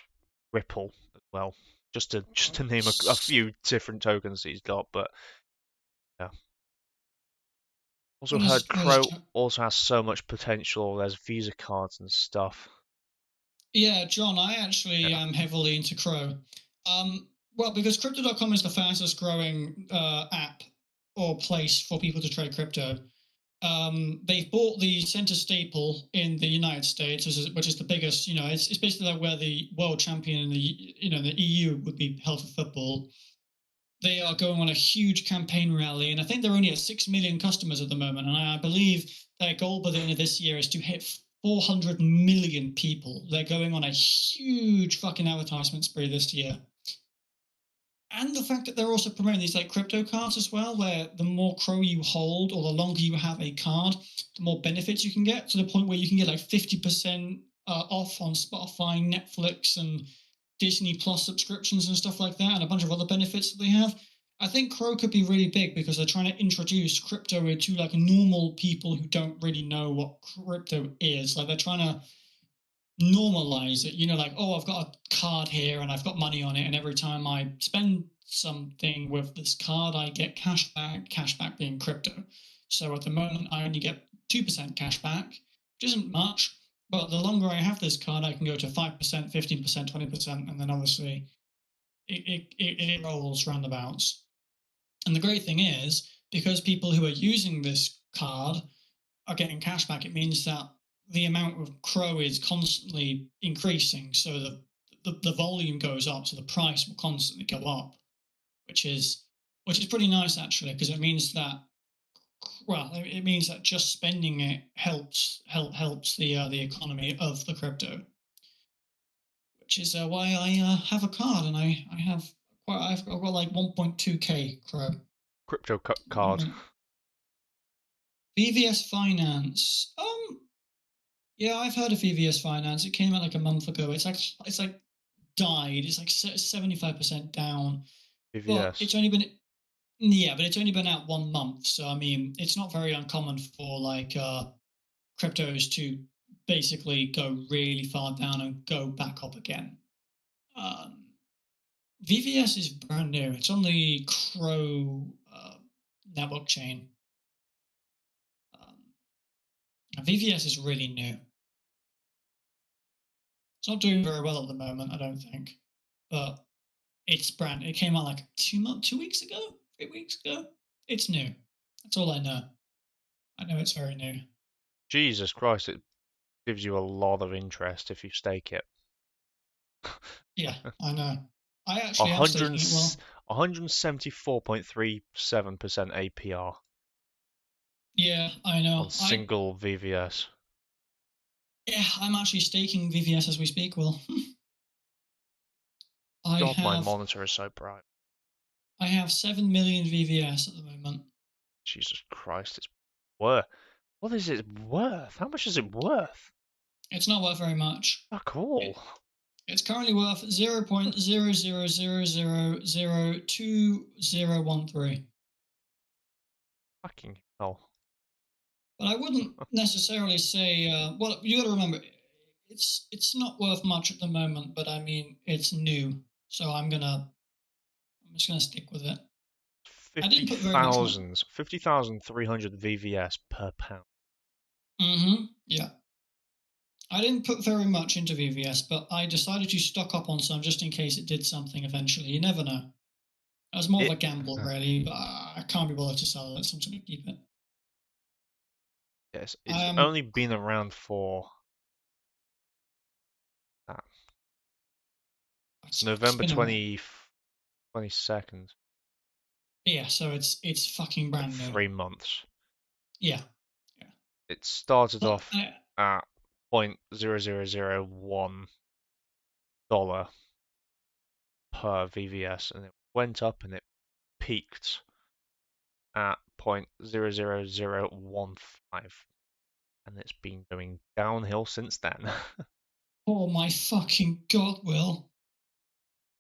Ripple as well. Just to name a few different tokens he's got, but yeah. Also heard what is Crow also has so much potential. There's Visa cards and stuff. Yeah, John, I actually Yeah. am heavily into Crow. Well, because Crypto.com is the fastest growing app or place for people to trade crypto. They've bought the Center Staple in the United States, which is the biggest. It's basically like where the world champion in the EU would be held for football. They are going on a huge campaign rally, and I think they're only at 6 million customers at the moment. And I believe their goal by the end of this year is to hit 400 million people. They're going on a huge fucking advertisement spree this year. And the fact that they're also promoting these like crypto cards as well, where the more Crow you hold or the longer you have a card, the more benefits you can get, to the point where you can get like 50% off on Spotify, Netflix, and Disney Plus subscriptions and stuff like that, and a bunch of other benefits that they have. I think Crow could be really big because they're trying to introduce crypto into like normal people who don't really know what crypto is. Like they're trying to normalize it. Like, oh, I've got a card here and I've got money on it, and every time I spend something with this card, I get cash back being crypto. So at the moment, I only get 2% cash back, which isn't much. But the longer I have this card, I can go to 5%, 15%, 20%, and then obviously it rolls roundabouts. And the great thing is, because people who are using this card are getting cash back, it means that the amount of Crow is constantly increasing. So the volume goes up, so the price will constantly go up, which is pretty nice actually, because it means that just spending it helps the economy of the crypto, which is why I have a card, and I've got like 1.2k Crow. Crypto card. VVS Finance. Yeah, I've heard of VVS Finance. It came out like a month ago. It's like died. It's like 75% down. But VVS. it's only been out 1 month. So I mean, it's not very uncommon for like cryptos to basically go really far down and go back up again. VVS is brand new. It's on the Crow network chain. VVS is really new. It's not doing very well at the moment, I don't think. But it came out like 2 weeks ago, 3 weeks ago. It's new. That's all I know. I know it's very new. Jesus Christ, it gives you a lot of interest if you stake it. Yeah, I know. I actually am staking it well. 174.37% APR Yeah, I know. on single VVS. Yeah, I'm actually staking VVS as we speak, Will. God, my monitor is so bright. I have 7 million VVS at the moment. Jesus Christ, it's worth. What is it worth? How much is it worth? It's not worth very much. Oh, cool. It's currently worth 0.0000002013. Fucking hell. But I wouldn't necessarily say. Well, you got to remember, it's not worth much at the moment. But I mean, it's new, so I'm just gonna stick with it. I didn't put very much more. 50,300 VVS per pound. Yeah. I didn't put very much into VVS, but I decided to stock up on some just in case it did something eventually. You never know. It was more of a gamble, really, but I can't be bothered to sell it, so I'm just going to keep it. Yes, it's only been around for November 22nd. Yeah, so it's fucking brand new. 3 months. Yeah. It started off at $0.0001 per VVS, and it went up and it peaked at $0.00015, and it's been going downhill since then. Oh my fucking god, Will.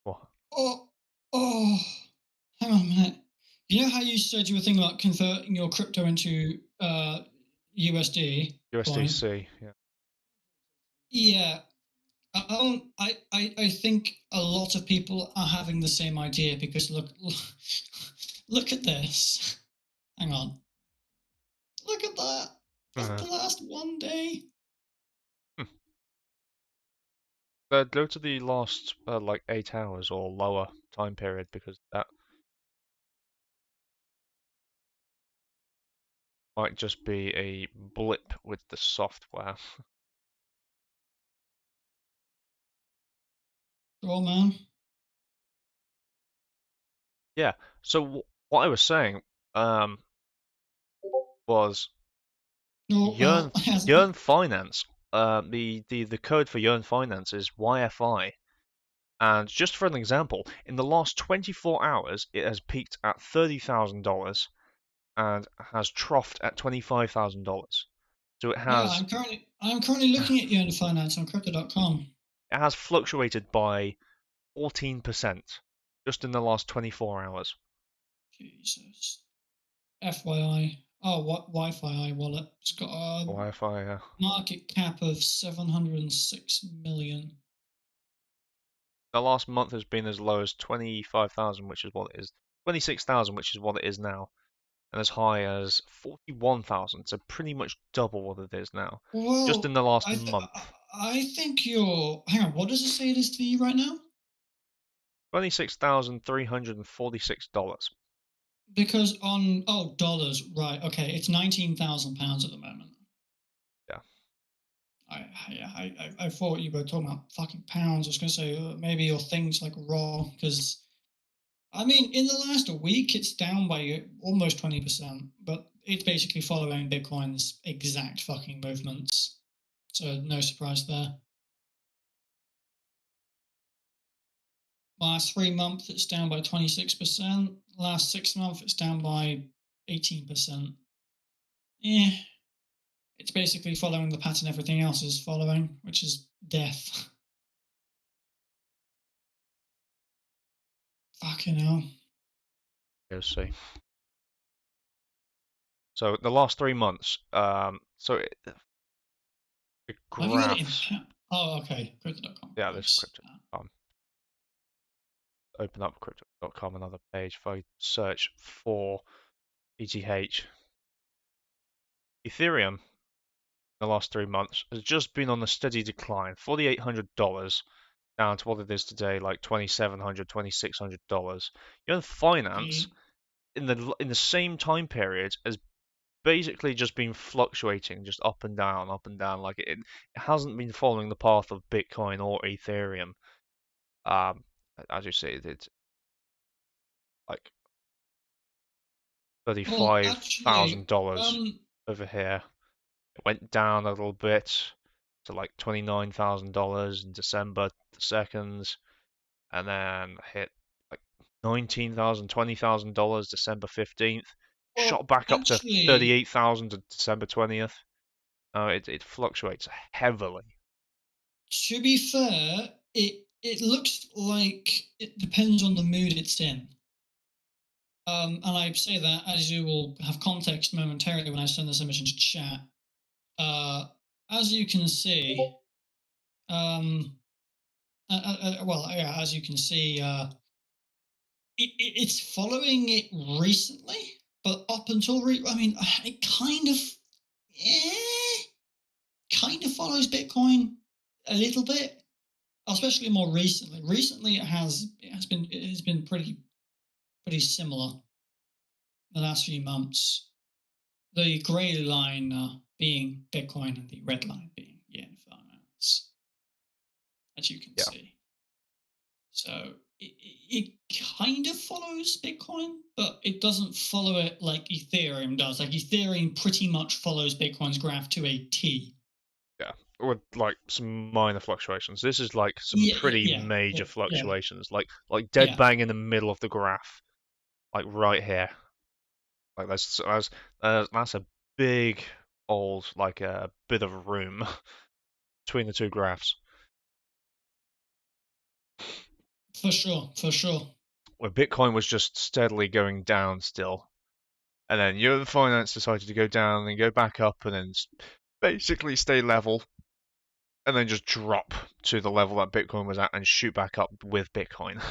What? Oh, hang on a minute. You know how you said you were thinking about converting your crypto into USD? USDC, yeah. Yeah. I think a lot of people are having the same idea because look at this. Hang on. Look at that. That's the last one day. Go to the last like 8 hours or lower time period, because that might just be a blip with the software. Oh man. Yeah. So what I was saying was Yearn Finance. The code for Yearn Finance is YFI. And just for an example, in the last 24 hours, it has peaked at $30,000 and has troughed at $25,000. So it has. Yeah, I'm currently looking at Yearn Finance on crypto.com. It has fluctuated by 14% just in the last 24 hours. Jesus. FYI. Oh, what Wi-Fi wallet? It's got a Wi-Fi, market cap of 706 million. The last month has been as low as 25,000, which is what it is. 26,000, which is what it is now. And as high as 41,000, so pretty much double what it is now. Well, just in the last month. I think you're. Hang on, what does it say it is for you right now? $26,346. Because on dollars, right? Okay, it's £19,000 at the moment. Yeah. I thought you were talking about fucking pounds. I was gonna say maybe your thing's like wrong because, I mean, in the last week it's down by almost 20%, but it's basically following Bitcoin's exact fucking movements. So no surprise there. Last 3 months it's down by 26%. Last 6 months it's down by 18%. Yeah. It's basically following the pattern everything else is following, which is death. Fucking hell. Let's see. So the last 3 months, the graphs. Oh, okay. Crypto.com. Yeah, this crypto.com. Open up crypto.com, another page. If I search for ETH, Ethereum, in the last 3 months has just been on a steady decline. $4,800 down to what it is today, like $2,700, $2,600. Yearn Finance in the same time period has basically just been fluctuating, just up and down. Like it hasn't been following the path of Bitcoin or Ethereum. As you say, it's like $35,000 over here. It went down a little bit to like $29,000 in December the 2nd, and then hit like $19,000, $20,000 December 15th. Shot back up to 38,000 on December 20th. It fluctuates heavily. To be fair, it looks like it depends on the mood it's in. And I say that as you will have context momentarily when I send this image into chat. Uh, as you can see, um, well, yeah, as you can see, it's following it recently, but up until I mean, it kind of follows Bitcoin a little bit, especially more recently. Recently, it has been pretty similar the last few months. The grey line being Bitcoin and the red line being yen finance, as you can Yeah. see. So it kind of follows Bitcoin, but it doesn't follow it like Ethereum does. Like Ethereum pretty much follows Bitcoin's graph to a T. Yeah, with like some minor fluctuations. This is like some Yeah, pretty yeah, major yeah, yeah, fluctuations, like dead yeah. bang in the middle of the graph, like right here. Like that's a big old like a bit of room between the two graphs. For sure, for sure. Where Bitcoin was just steadily going down still, and then Euro Finance decided to go down and go back up, and then basically stay level, and then just drop to the level that Bitcoin was at and shoot back up with Bitcoin.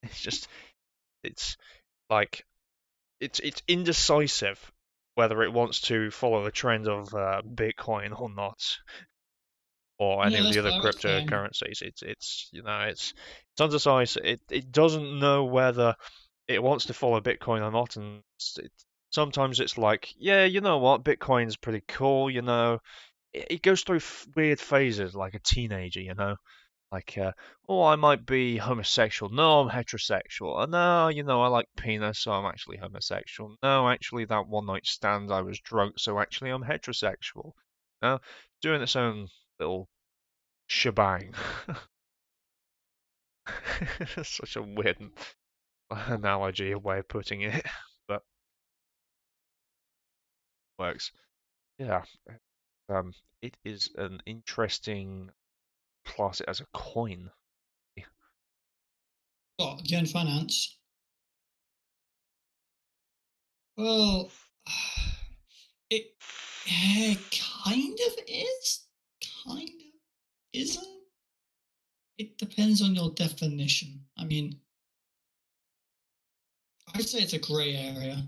It's just it's like it's indecisive whether it wants to follow the trend of Bitcoin or not, or any Yeah, of the that's other what I was saying. cryptocurrencies. It's it's undecisive. It doesn't know whether it wants to follow Bitcoin or not, and sometimes it's like, yeah, you know what, Bitcoin's pretty cool. It goes through weird phases like a teenager. Like, oh, I might be homosexual. No, I'm heterosexual. No, I like penis, so I'm actually homosexual. No, actually, that one night stand, I was drunk, so actually, I'm heterosexual. No, doing its own little shebang. Such a weird analogy, a way of putting it, but works. Yeah, um, it is an interesting class as a coin. What, yen finance? Well, it kind of is, kind of isn't. It depends on your definition. I mean, I'd say it's a grey area.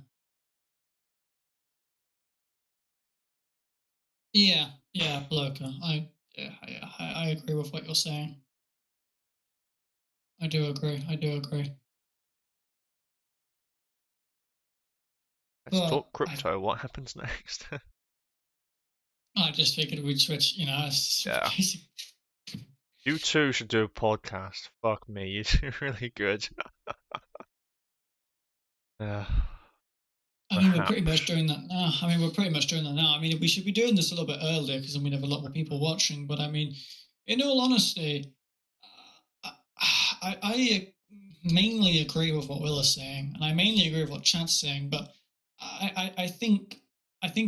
Yeah, yeah, Bloker. I agree with what you're saying. I do agree. I do agree. Let's But talk crypto. What happens next? I just figured we'd switch. It's Yeah. basic. You two should do a podcast. Fuck me, you two really good. Uh, I mean, we're pretty much perhaps. doing that now. I mean, we should be doing this a little bit earlier because then we'd have a lot more people watching. But I mean, in all honesty, I mainly agree with what Will is saying, and I mainly agree with what Chad's saying. But I think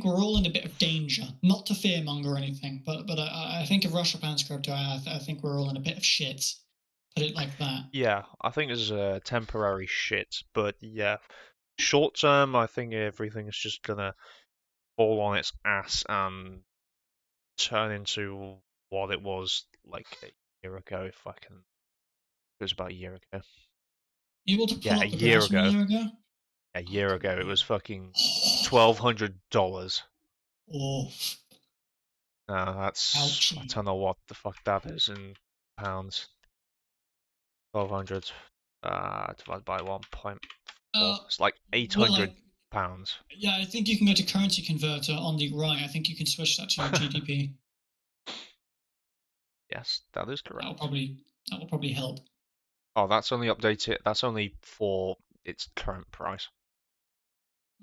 we're all in a bit of danger. Not to fearmonger or anything, but I think if Russia bans crypto, I think we're all in a bit of shit. Put it like that. Yeah, I think this is a temporary shit, but yeah, short term, I think everything's just gonna fall on its ass and turn into what it was like a year ago, if I can. It was about a year ago. You able to pull Yeah, a up the year graphs from a ago. year ago? A Oh, year come ago, it was on. fucking $1,200. Oh, I ouchie. don't know what the fuck that is in pounds. 1,200 divided by 1.4. Uh, It's like well, £800. yeah, I think you can go to currency converter on the right. I think you can switch that to your GDP. Yes, that is That will correct. probably that will probably help. Oh, that's only updated. That's only for its current price.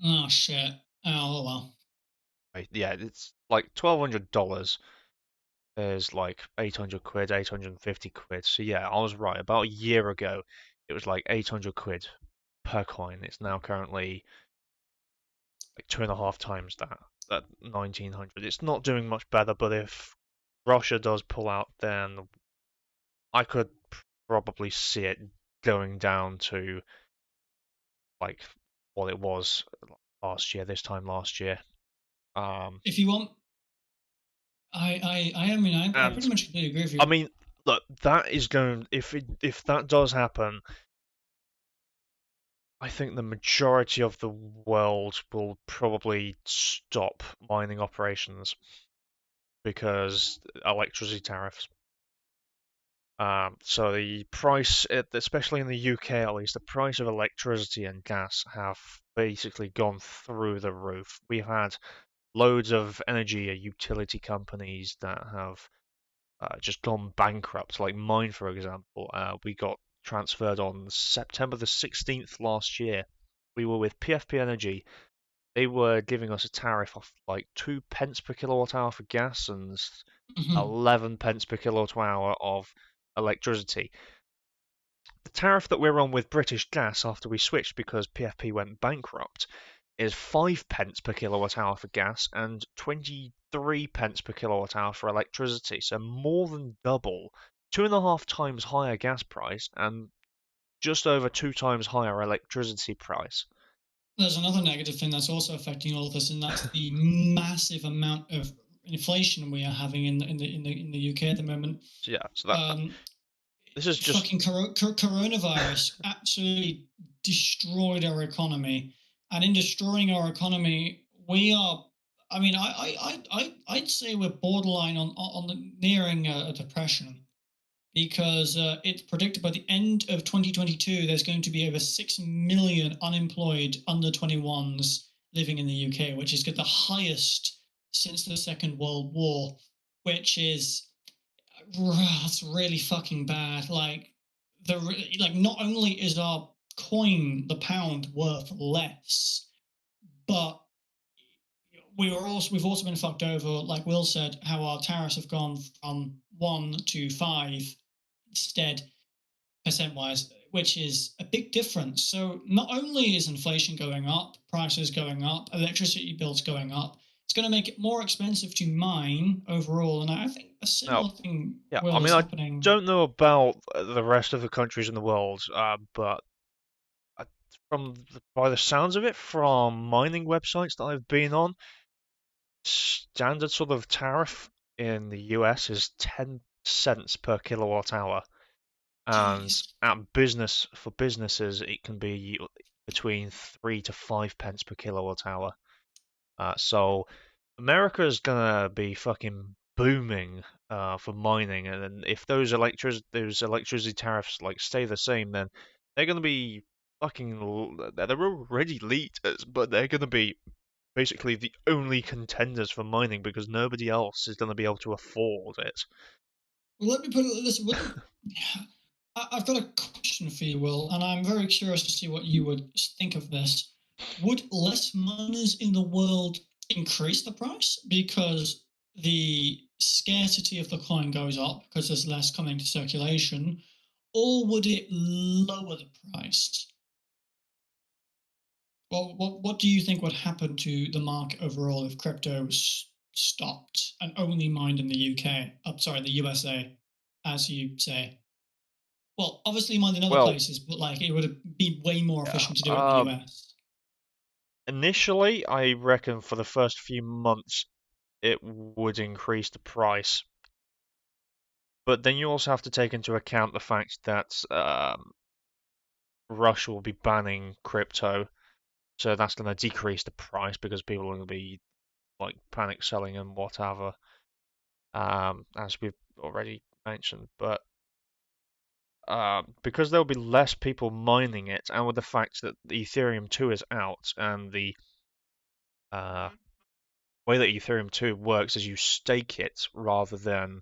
Oh shit. Oh well. Yeah, it's like $1,200 is like 800 quid, 850 quid. So yeah, I was right. About a year ago, it was like 800 quid per coin. It's now currently like two and a half times that 1900. It's not doing much better, but if Russia does pull out, then I could probably see it going down to like what it was last year, this time last year. If you want, I mean, I And pretty much completely agree with I you. mean, look, that is going. If that does happen, I think the majority of the world will probably stop mining operations because electricity tariffs. So the price, especially in the UK at least, the price of electricity and gas have basically gone through the roof. We've had loads of energy utility companies that have just gone bankrupt, like mine, for example. We got transferred on September the 16th last year. We were with PFP Energy. They were giving us a tariff of like 2 pence per kilowatt hour for gas and Mhm. 11 pence per kilowatt hour of electricity. The tariff that we're on with British Gas after we switched because PFP went bankrupt is 5 pence per kilowatt hour for gas and 23 pence per kilowatt hour for electricity. So more than double, 2.5 times higher gas price and just over 2 times higher electricity price. There's another negative thing that's also affecting all of this, and that's the massive amount of inflation we are having in the UK at the moment. So yeah, so that Um, this is just Fucking coronavirus absolutely destroyed our economy, and in destroying our economy, we are. I mean, I'd say we're borderline on the nearing a depression, because it's predicted by the end of 2022 there's going to be over 6 million unemployed under 21s living in the UK, which is the highest since the Second World War, which is that's really fucking bad. Like not only is our coin, the pound, worth less, but we've also been fucked over. Like Will said, how our tariffs have gone from 1 to 5 instead, percent wise, which is a big difference. So not only is inflation going up, prices going up, electricity bills going up, it's going to make it more expensive to mine overall. And I think a now. similar thing, Yeah, I Will, mean, is I happening. don't know about the rest of the countries in the world, but I- by the sounds of it, from mining websites that I've been on, standard sort of tariff in the US is 10 cents per kilowatt hour, and Jeez. at for businesses it can be between 3 to 5 pence per kilowatt hour. So America is gonna be fucking booming for mining, and then if those electricity tariffs like stay the same, then they're gonna be they're already leaders, but they're gonna be basically the only contenders for mining because nobody else is gonna be able to afford it. Well, let me put it like this: wouldn't I've got a question for you, Will, and I'm very curious to see what you would think of this. Would less miners in the world increase the price because the scarcity of the coin goes up because there's less coming to circulation, or would it lower the price? Well, what do you think would happen to the market overall if crypto was stopped and only mined in the UK? I'm sorry, the USA, as you say. Well, obviously mined in other Well, places, but like it would be way more yeah. efficient to do it in the US. Initially, I reckon for the first few months it would increase the price, but then you also have to take into account the fact that Russia will be banning crypto, so that's going to decrease the price because people are going to be like panic selling and whatever, as we've already mentioned. But because there'll be less people mining it, and with the fact that the Ethereum 2 is out, and the uh, way that Ethereum 2 works is you stake it rather than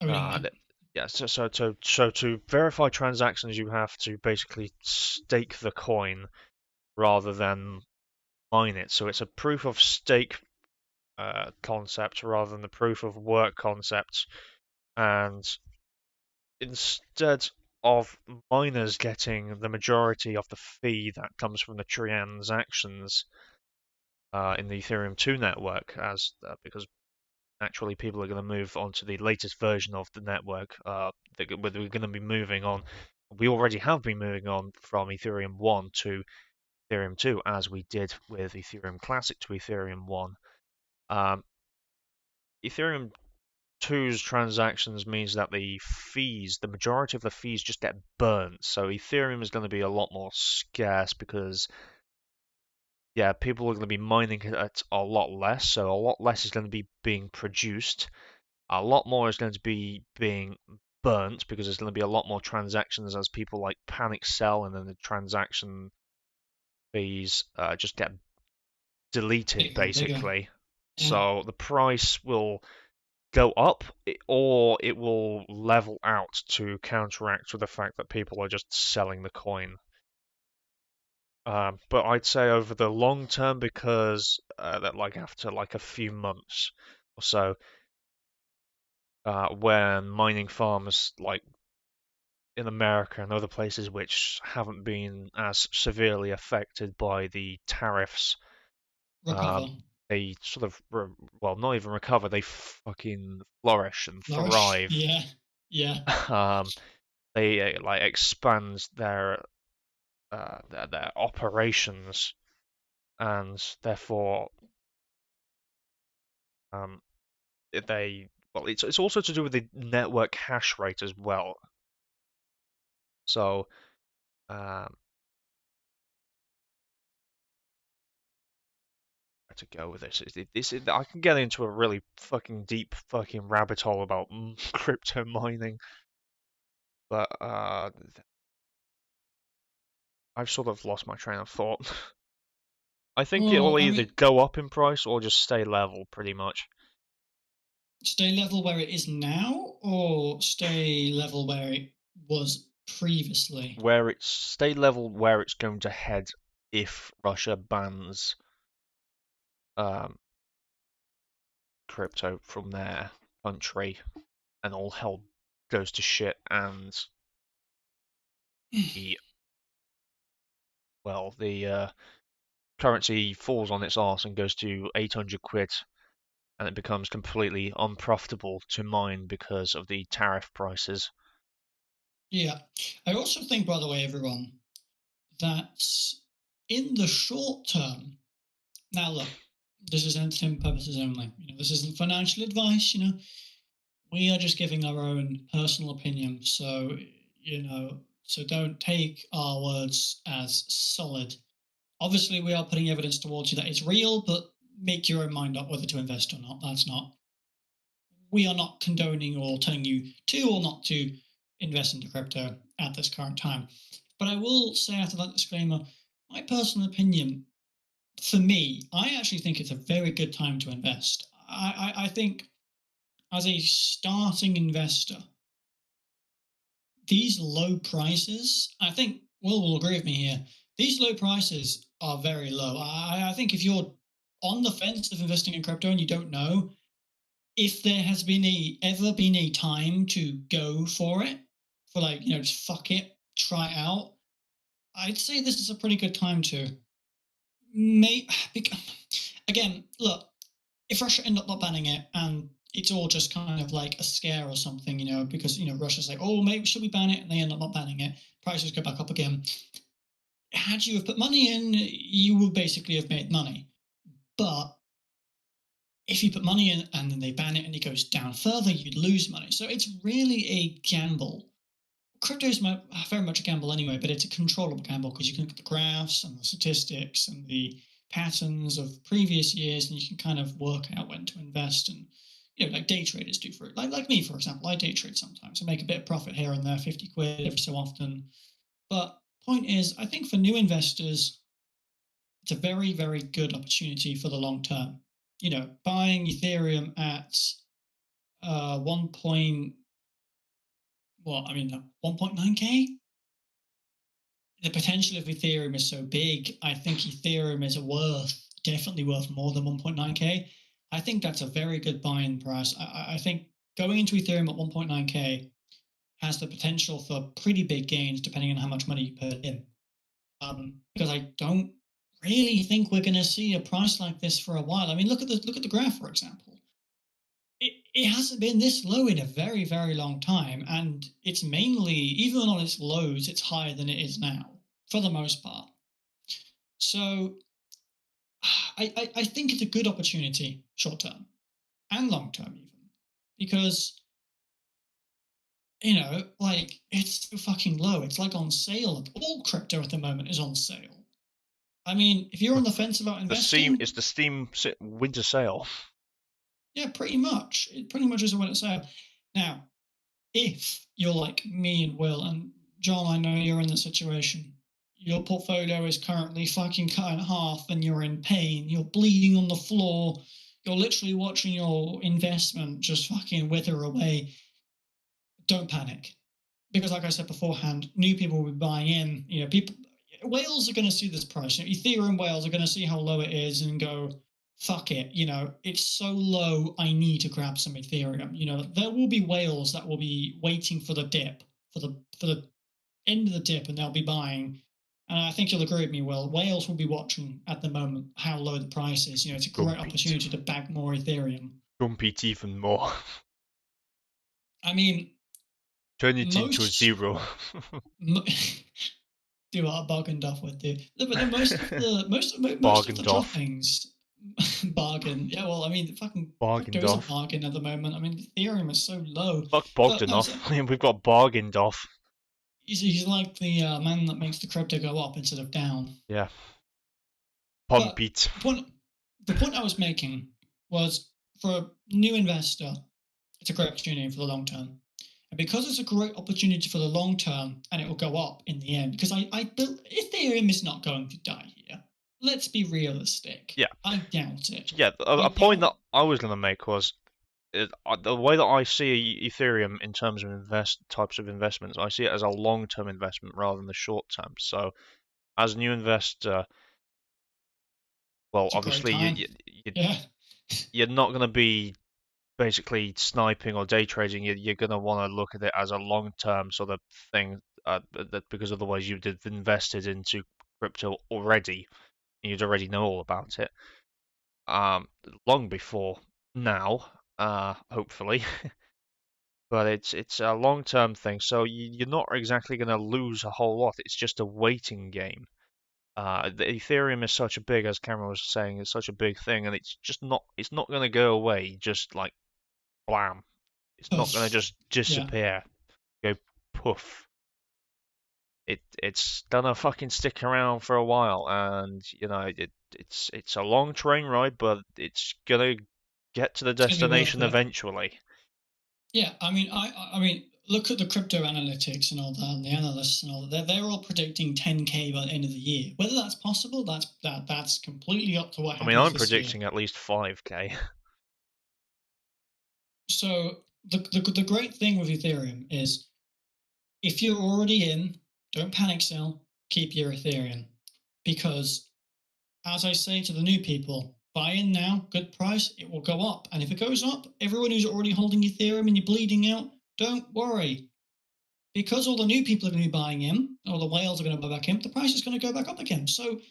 Owning it. yeah. So to verify transactions, you have to basically stake the coin rather than mine it. So it's a proof of stake concept rather than the proof of work concept. And instead of miners getting the majority of the fee that comes from the transactions in the Ethereum 2 network, as because naturally people are going to move on to the latest version of the network. We're going to be moving on. We already have been moving on from Ethereum 1 to Ethereum 2, as we did with Ethereum Classic to Ethereum 1. Ethereum 2's transactions means that the majority of the fees just get burnt. So Ethereum is going to be a lot more scarce because, yeah, people are going to be mining it a lot less. So a lot less is going to be being produced. A lot more is going to be being burnt because there's going to be a lot more transactions as people like panic sell, and then the transaction fees just get deleted Bigger and bigger. basically. Yeah. So the price will go up, or it will level out to counteract with the fact that people are just selling the coin. But I'd say over the long term, because that like after like a few months or so, when mining farms like in America and other places which haven't been as severely affected by the tariffs, Recover. they sort of, well, not even recover, they fucking flourish and Flourish. thrive. Yeah. Yeah. They like expand their operations, and therefore um, it's also to do with the network hash rate as well. So where to go with this? I can get into a really fucking deep fucking rabbit hole about crypto mining, but I've sort of lost my train of thought. I think it Well, will I either mean, go up in price or just stay level, pretty much. stay level where it is now, or stay level where it was previously? Where it's stay level where it's going to head if Russia bans um, crypto from their country and all hell goes to shit, and the currency falls on its arse and goes to 800 quid, and it becomes completely unprofitable to mine because of the tariff prices. Yeah. I also think, by the way, everyone, that in the short term, now look, this is entertainment purposes only. This isn't financial advice. We are just giving our own personal opinion. So, so don't take our words as solid. Obviously, we are putting evidence towards you that it's real, but make your own mind up whether to invest or not. We are not condoning or telling you to or not to invest into crypto at this current time. But I will say, after that disclaimer, my personal opinion, for me, I actually think it's a very good time to invest. I think as a starting investor, these low prices, I think Will agree with me here. These low prices are very low. I think if you're on the fence of investing in crypto and you don't know, if there has ever been a time to go for it, for just fuck it, try it out, I'd say this is a pretty good time to. May again, look, if Russia end up not banning it and it's all just kind of like a scare or something, because Russia's like, oh, maybe should we ban it, and they end up not banning it, prices go back up again. Had you have put money in, you would basically have made money. But if you put money in and then they ban it and it goes down further, you'd lose money. So it's really a gamble. Crypto is very much a gamble anyway, but it's a controllable gamble because you can look at the graphs and the statistics and the patterns of previous years, and you can kind of work out when to invest. And like day traders do for it. Like me, for example, I day trade sometimes. I make a bit of profit here and there, 50 quid every so often. But point is, I think for new investors, it's a very, very good opportunity for the long term. Buying Ethereum at 1 point, well, I mean, 1.9K? The potential of Ethereum is so big. I think Ethereum is definitely worth more than 1.9K. I think that's a very good buying price. I think going into Ethereum at 1.9K has the potential for pretty big gains depending on how much money you put in. Because I don't really think we're going to see a price like this for a while. I mean, look at the graph, for example. it hasn't been this low in a very, very long time, and it's mainly, even on its lows, it's higher than it is now for the most part. So I think it's a good opportunity, short term and long term, even because like it's so fucking low. It's like on sale. All crypto at the moment is on sale. I mean, if you're on the fence about investing, It's the Steam winter sale. yeah, pretty much. It pretty much is a winter sale. Now, if you're like me and Will and John, I know you're in the situation. Your portfolio is currently fucking cut in half and you're in pain. You're bleeding on the floor. You're literally watching your investment just fucking wither away. Don't panic. Because like I said beforehand, new people will be buying in. People, whales are going to see this price. Ethereum whales are going to see how low it is and go, fuck it. It's so low. I need to grab some Ethereum. There will be whales that will be waiting for the dip, for the end of the dip, and they'll be buying. And I think you'll agree with me, Will. Whales will be watching at the moment how low the price is. It's a great opportunity to bag more Ethereum. Compete even more. I mean, turn it into a zero. Do what I bargained off with, dude. No, but most of the droppings bargain. Yeah, well, I mean, fucking crypto is a bargain at the moment. I mean, Ethereum is so low. Fuck Bogdanov. We've got bargained off. He's like the man that makes the crypto go up instead of down. Yeah. Pump it. The point I was making was, for a new investor, it's a great opportunity for the long term. And because it's a great opportunity for the long term, and it will go up in the end, because I built Ethereum is not going to die here. Let's be realistic. Yeah. I doubt it. Yeah, a point that I was going to make was the way that I see Ethereum in terms of types of investments. I see it as a long-term investment rather than the short-term. So, as a new investor, well, obviously you're not going to be basically sniping or day trading. You're going to want to look at it as a long-term sort of thing, because otherwise you'd have invested into crypto already. You'd already know all about it. Long before now, hopefully. But it's a long-term thing, so you're not exactly going to lose a whole lot. It's just a waiting game. The Ethereum is such a big, as Cameron was saying, it's such a big thing, and it's not going to go away just like blam. It's not going to just disappear, go poof. It's gonna fucking stick around for a while, and it's a long train ride, but it's gonna get to the destination eventually. Yeah, I mean, look at the crypto analytics and all that, and the analysts and all that. They're all predicting 10K by the end of the year. Whether that's possible, that's completely up to what happens. I mean, I'm predicting at least 5K. So the great thing with Ethereum is, if you're already in, don't panic sell, keep your Ethereum. Because, as I say to the new people, buy in now, good price, it will go up. And if it goes up, everyone who's already holding Ethereum and you're bleeding out, don't worry. Because all the new people are going to be buying in, or the whales are going to buy back in, the price is going to go back up again. So,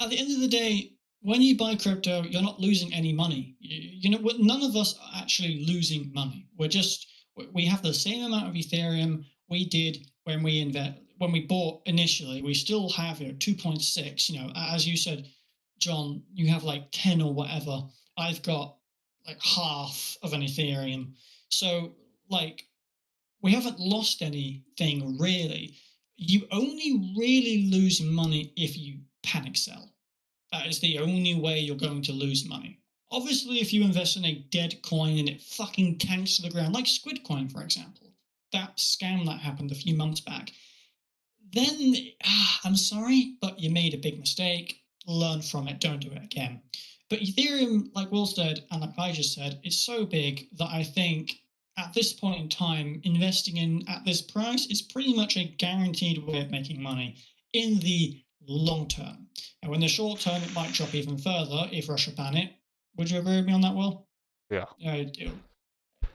at the end of the day, when you buy crypto, you're not losing any money. None of us are actually losing money. We have the same amount of Ethereum we did when we bought initially. We still have 2.6. As you said, John, you have like 10 or whatever. I've got like half of an Ethereum. So like, we haven't lost anything really. You only really lose money if you panic sell. That is the only way you're going to lose money. Obviously, if you invest in a dead coin and it fucking tanks to the ground, like Squid Coin, for example, that scam that happened a few months back, then I'm sorry, but you made a big mistake. Learn from it. Don't do it again. But Ethereum, like Will said, and like I just said, is so big that I think at this point in time, investing in at this price is pretty much a guaranteed way of making money in the long term. And in the short term, it might drop even further if Russia ban it. Would you agree with me on that, Will? Yeah. I do.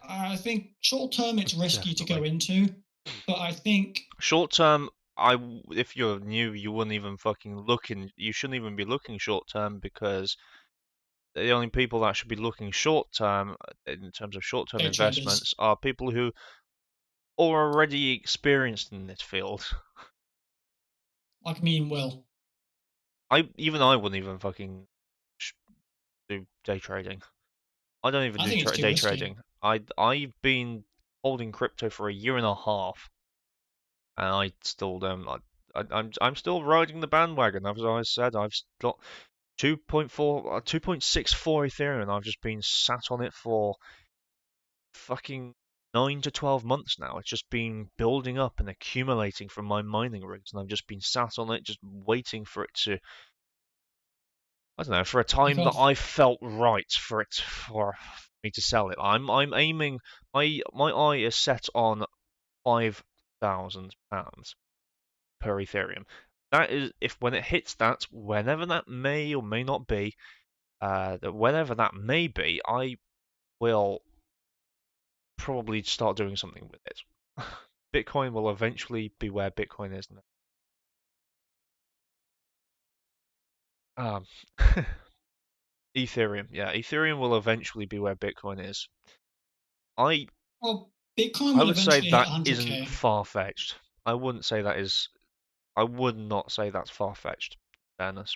I think short term it's risky to go into, but I think short term, if you're new, you wouldn't even fucking you shouldn't even be looking short term, because the only people that should be looking short term in terms of short term Day traders. investments are people who are already experienced in this field. Like me and Will. I wouldn't even fucking do day trading. I don't even I do think it's too day risky. trading. I've been holding crypto for a year and a half, and I still don't. I'm still riding the bandwagon. As I said, I've got 2.64 Ethereum, and I've just been sat on it for fucking 9 to 12 months now. It's just been building up and accumulating from my mining rigs, and I've just been sat on it, just waiting for it to, I don't know, for a Take time that off. I felt right for me to sell it. I'm aiming. My eye is set on £5,000 per Ethereum. That is, if when it hits that, whenever that may or may not be, whenever that may be, I will probably start doing something with it. Bitcoin will eventually be where Bitcoin is now. Ethereum, yeah, Ethereum will eventually be where Bitcoin is. I Well, Bitcoin I will would say eventually hit that isn't 100k. far-fetched. I wouldn't say that is. I would not say that's far-fetched. Fairness.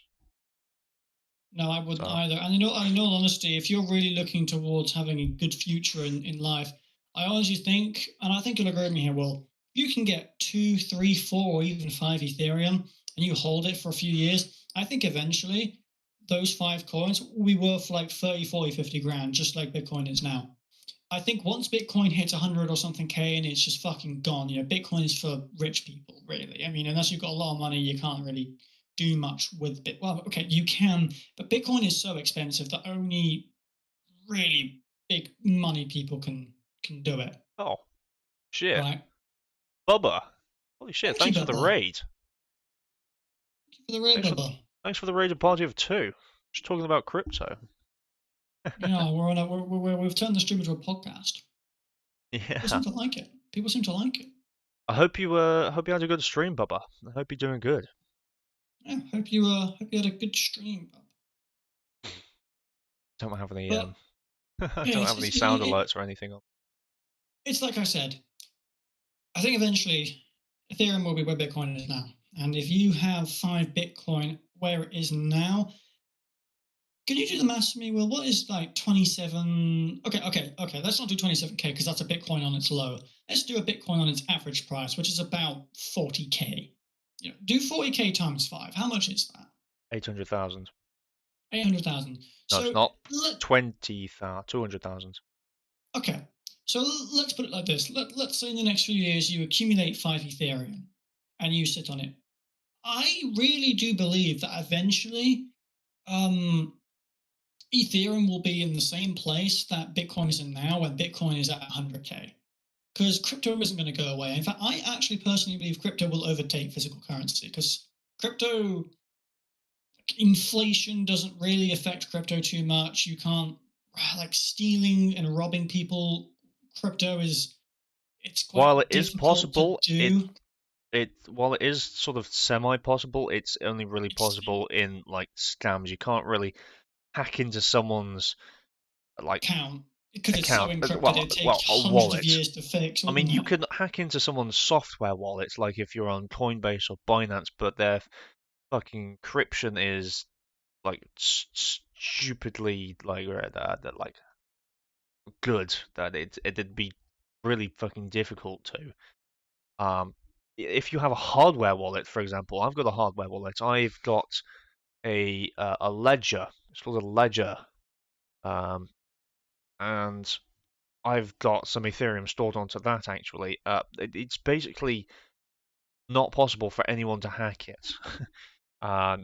No, I wouldn't So, either. And in all honesty, if you're really looking towards having a good future in life, I honestly think, and I think you'll agree with me here, Will, you can get 2, 3, 4, or even 5 Ethereum and you hold it for a few years, I think eventually those 5 coins will be worth like 30, 40, 50 grand, just like Bitcoin is now. I think once Bitcoin hits 100 or something K and it's just fucking gone, Bitcoin is for rich people, really. I mean, unless you've got a lot of money, you can't really do much with Bitcoin. Well, okay, you can, but Bitcoin is so expensive that only really big money people can do it, oh shit, right? Bubba, holy shit! Thank you, Thanks for the Bubba. raid. Thank you for the raid, Thanks for Bubba. thanks for the raid of party of two. Just talking about crypto. We've turned the stream into a podcast. People Yeah. seem to like it. People seem to like it. I hope you had a good stream, Bubba. I hope you're doing good. Yeah, hope you had a good stream, Bubba. Don't have any But I yeah, don't have any sound alerts or anything on. it's like I said. I think eventually Ethereum will be where Bitcoin is now. And if you have 5 Bitcoin where it is now, can you do the maths for me? Well, what is like 27? Okay. Let's not do 27K because that's a Bitcoin on its low. Let's do a Bitcoin on its average price, which is about 40K. Do 40K times 5. How much is that? 800,000. 800,000. No, it's So, not. let, 20,000. 200,000. okay. So let's put it like this. Let's say in the next few years you accumulate 5 Ethereum and you sit on it. I really do believe that eventually um, Ethereum will be in the same place that Bitcoin is in now when Bitcoin is at 100K. Because crypto isn't going to go away. In fact, I actually personally believe crypto will overtake physical currency because crypto inflation doesn't really affect crypto too much. You can't, like, stealing and robbing people. Crypto is, it's While quite it is difficult to possible, do. while it is sort of semi-possible, it's only really possible in like scams. You can't really hack into someone's like Count because it's so account. encrypted. It Well, takes a hundreds of wallet. years to fix, I mean, wouldn't you it? can hack into someone's software wallets, like if you're on Coinbase or Binance, but their fucking encryption is like stupidly like like good that it'd be really fucking difficult to. If you have a hardware wallet, for example, I've got a hardware wallet. I've got a ledger. It's called a ledger, um, and I've got some Ethereum stored onto that. Actually, it's basically not possible for anyone to hack it. No.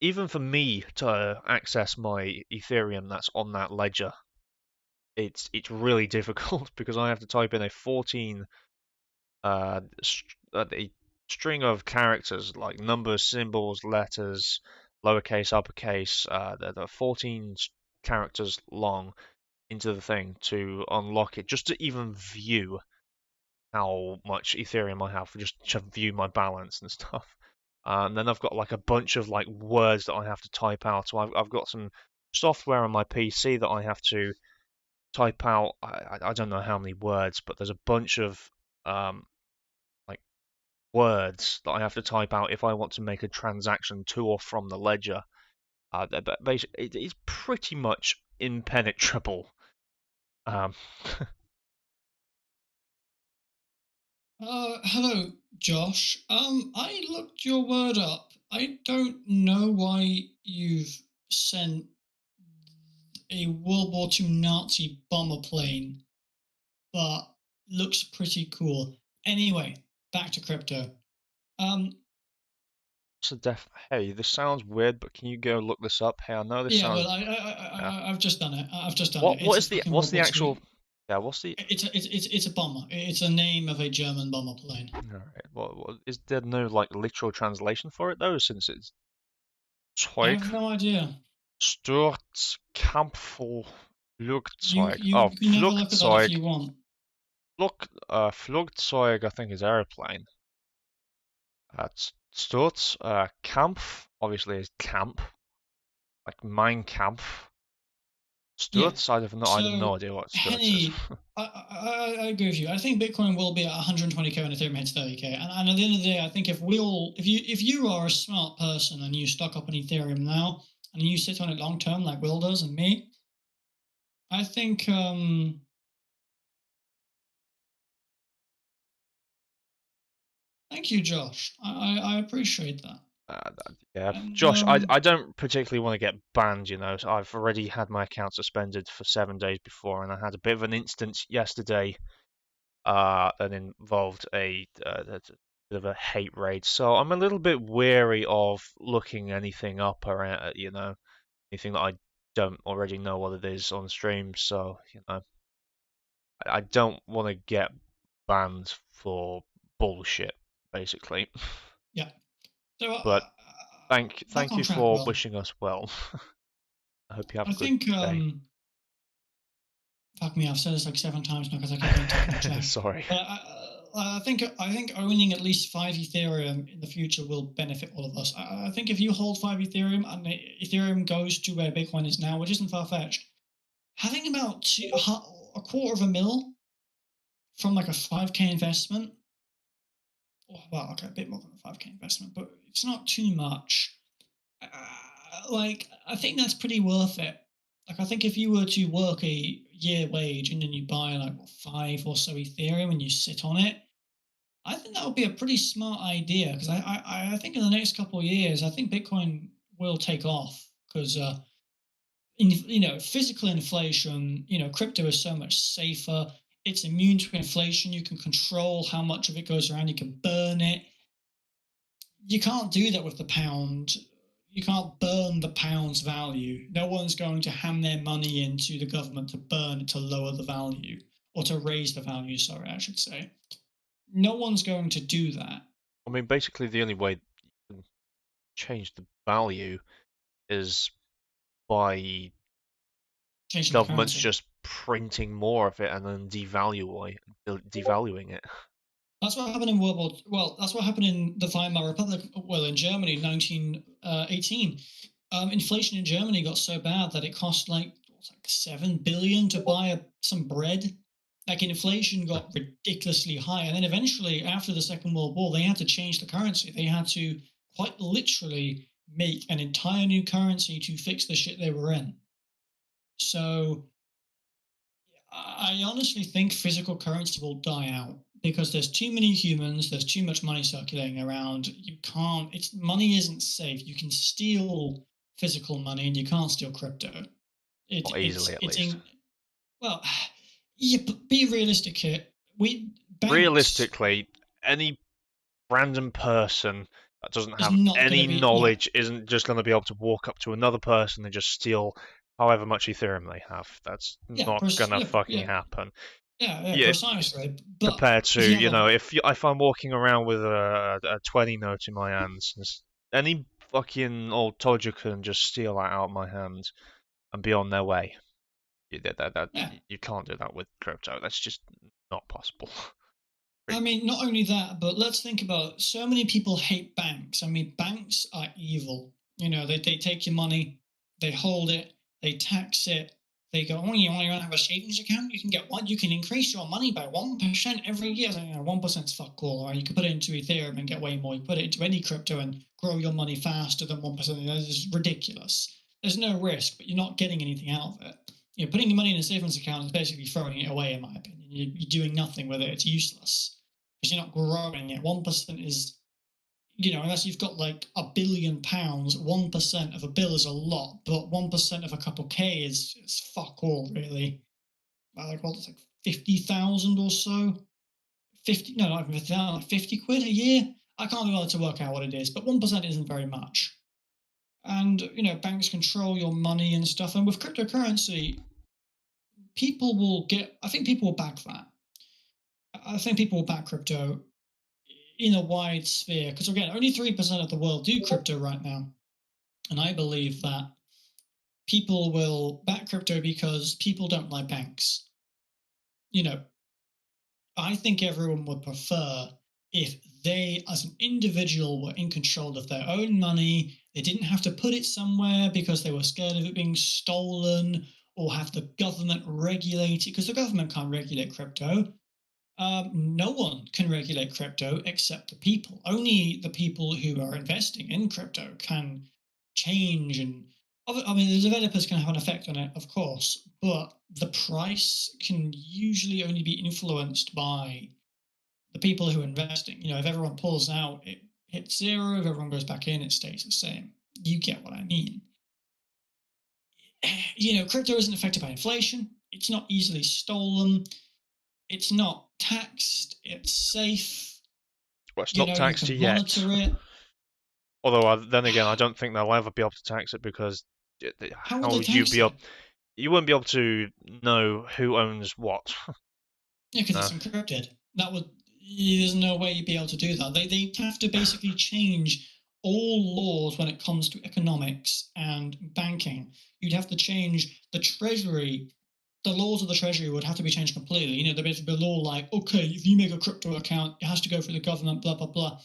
Even for me to access my Ethereum that's on that ledger, it's really difficult because I have to type in a string of characters like numbers, symbols, letters, lowercase, uppercase. They're 14 characters long into the thing to unlock it, just to even view how much Ethereum I have, just to view my balance and stuff. and then I've got like a bunch of like words that I have to type out. So I've got some software on my PC that I have to type out. I don't know how many words, but there's a bunch of um, like words that I have to type out if I want to make a transaction to or from the ledger. But basically, it's pretty much impenetrable. Um, Hello, Josh. I looked your word up. I don't know why you've sent a World War II Nazi bomber plane, but looks pretty cool. Anyway, back to crypto. Um, so hey, this sounds weird, but can you go look this up? Hey, I know this yeah, sounds. well, Yeah. I've just done it. I've just done it. What It's a is the fucking what's World the War II. actual? Yeah, what's the? It's a bomber. It's the name of a German bomber plane. All right. What is there no like literal translation for it though, since it's I Zeug, have no idea. Sturzkampfflugzeug. Oh, You can never look at that if Flugzeug. you want. Flugzeug, I think is airplane. Sturz, Kampf, obviously is camp, like Mein Kampf. Yeah. Sturz, I have no So, idea what Sturz is. Henny, I agree with you. I think Bitcoin will be at 120k when Ethereum hits 30k. And at the end of the day, I think if you are a smart person and you stock up on Ethereum now and you sit on it long term like Will does and me, I think thank you, Josh. I appreciate that. Yeah, And Josh, I don't particularly want to get banned, you know. I've already had my account suspended for 7 days before, and I had a bit of an instance yesterday that involved a bit of a hate raid. So I'm a little bit wary of looking anything up or you know, anything that I don't already know what it is on stream. So you know, I don't want to get banned for bullshit, basically. yeah. So But back thank on you track, for Will. wishing us well. I hope you have I a good think day. fuck me, I've said this like 7 times now because I keep getting taken off track. Sorry. But I think owning at least 5 Ethereum in the future will benefit all of us. I think if you hold 5 Ethereum and Ethereum goes to where Bitcoin is now, which isn't far fetched, having about a quarter of a mil from like a 5k investment, oh, well, okay, a bit more than a 5k investment, but it's not too much. Like, I think that's pretty worth it. Like, I think if you were to work a year wage and then you buy like 5 or so Ethereum and you sit on it, I think that would be a pretty smart idea because I think in the next couple of years, I think Bitcoin will take off because physical inflation, crypto is so much safer. It's immune to inflation. You can control how much of it goes around. You can burn it. You can't do that with the pound. You can't burn the pound's value. No one's going to hand their money into the government to burn it to lower the value or to raise the value, sorry, I should say. No one's going to do that. I mean, basically, the only way you can change the value is by Changing the governments currency. just printing more of it and then devaluing it. That's what happened in World War. Well, that's what happened in the Weimar Republic. Well, in Germany, 1918. Inflation in Germany got so bad that it cost like 7 billion to buy some bread. Like inflation got ridiculously high, and then eventually, after the Second World War, they had to change the currency. They had to quite literally make an entire new currency to fix the shit they were in. So I honestly think physical currency will die out because there's too many humans, there's too much money circulating around. You can't, it's money isn't safe. You can steal physical money and you can't steal crypto. Not easily, at It's least. in, well, yeah, but be realistic here. Banks Realistically, any random person that doesn't is have not going to any be, yeah, knowledge isn't just going to be able to walk up to another person and just steal however much Ethereum they have. That's not going to fucking happen. Yeah, precisely. But compared to, if you have a, if I'm walking around with a 20 note in my hands, any fucking old todger can just steal that out of my hands and be on their way. yeah, You can't do that with crypto. That's just not possible. I mean, not only that, but let's think about so many people hate banks. I mean, banks are evil. You know, they take your money, they hold it, they tax it. They go, oh, you want to have a savings account? You can get one. You can increase your money by 1% every year. So, 1% is fuck all, right? You can put it into Ethereum and get way more. You put it into any crypto and grow your money faster than 1%. That is ridiculous. There's no risk, but you're not getting anything out of it. You know, putting your money in a savings account is basically throwing it away, in my opinion. You're doing nothing with it. It's useless because you're not growing it. 1% is, unless you've got like £1 billion, 1% of a bill is a lot, but 1% of a couple K is fuck all, really. It's like 50,000 or so. 50, no, not 50,000, like 50 quid a year. I can't be bothered to work out what it is, but 1% isn't very much. And, banks control your money and stuff. And with cryptocurrency, I think people will back that. I think people will back crypto in a wide sphere, because again, only 3% of the world do crypto right now. And I believe that people will back crypto because people don't like banks. I think everyone would prefer if they, as an individual, were in control of their own money. They didn't have to put it somewhere because they were scared of it being stolen, or have the government regulate it, because the government can't regulate crypto. No one can regulate crypto except the people. Only the people who are investing in crypto can change, and I mean, the developers can have an effect on it, of course, but the price can usually only be influenced by the people who are investing. If everyone pulls out, it hits zero. If everyone goes back in, it stays the same. You get what I mean. Crypto isn't affected by inflation. It's not easily stolen. It's not taxed. It's safe. Well, it's not taxed you can yet. monitor it. Although, then again, I don't think they'll ever be able to tax it, because How how would they would you tax be able? it? You wouldn't be able to know who owns what. Yeah, because No. it's encrypted. There's no way you'd be able to do that. They have to basically change all laws when it comes to economics and banking. You'd have to change the treasury. The laws of the treasury would have to be changed completely. There'd be a law like, okay, if you make a crypto account, it has to go through the government, blah, blah, blah.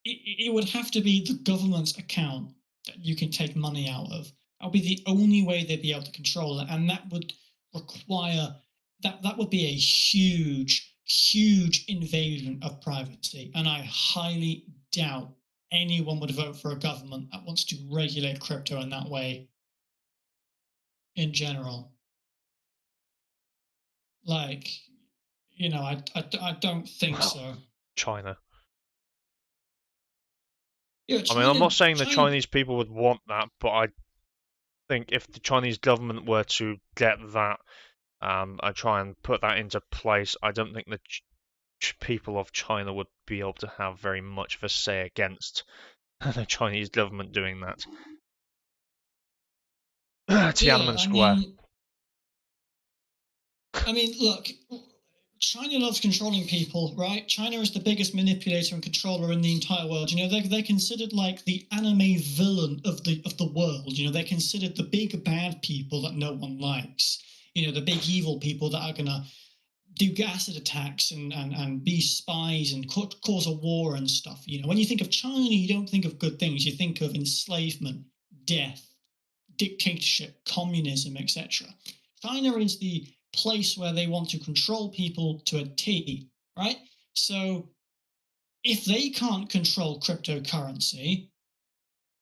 It would have to be the government's account that you can take money out of. That would be the only way they'd be able to control it, and that would require that would be a huge invasion of privacy. And I highly doubt anyone would vote for a government that wants to regulate crypto in that way in general. I don't think so. China. Yeah, I mean, I'm not saying the China, Chinese people would want that, but I think if the Chinese government were to get that, and try and put that into place, I don't think the people of China would be able to have very much of a say against the Chinese government doing that. Tiananmen Square. I mean, look, China loves controlling people, right? China is the biggest manipulator and controller in the entire world. They're considered like the anime villain of the world. They're considered the big bad people that no one likes. The big evil people that are gonna do acid attacks and be spies and cause a war and stuff. When you think of China, you don't think of good things. You think of enslavement, death, dictatorship, communism, etc. China is the place where they want to control people to a T, right? So if they can't control cryptocurrency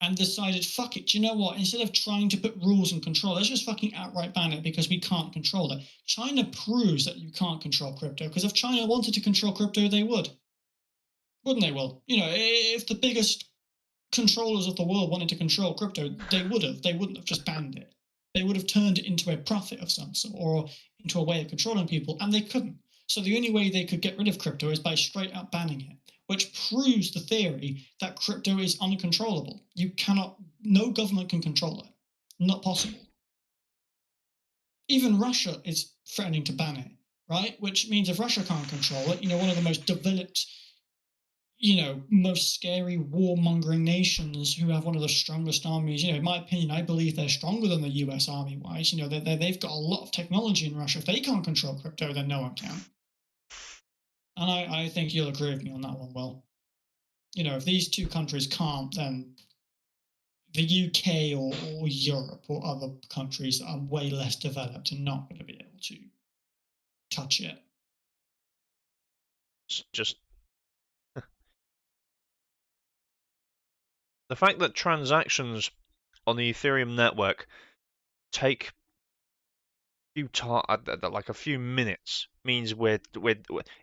and decided, fuck it, do you know what? Instead of trying to put rules and control, let's just fucking outright ban it because we can't control it. China proves that you can't control crypto, because if China wanted to control crypto, they would. Wouldn't they, Will? If the biggest controllers of the world wanted to control crypto, they would have. They wouldn't have just banned it. They would have turned it into a profit of some sort, or into a way of controlling people, and they couldn't. So the only way they could get rid of crypto is by straight up banning it, which proves the theory that crypto is uncontrollable. No government can control it. Not possible. Even Russia is threatening to ban it, right? Which means if Russia can't control it, one of the most developed, most scary warmongering nations who have one of the strongest armies. In my opinion, I believe they're stronger than the US Army wise. They've got a lot of technology in Russia. If they can't control crypto, then no one can. And I think you'll agree with me on that one, Will. If these two countries can't, then the UK or Europe or other countries that are way less developed are not going to be able to touch it. It's just the fact that transactions on the Ethereum network take like a few minutes means we're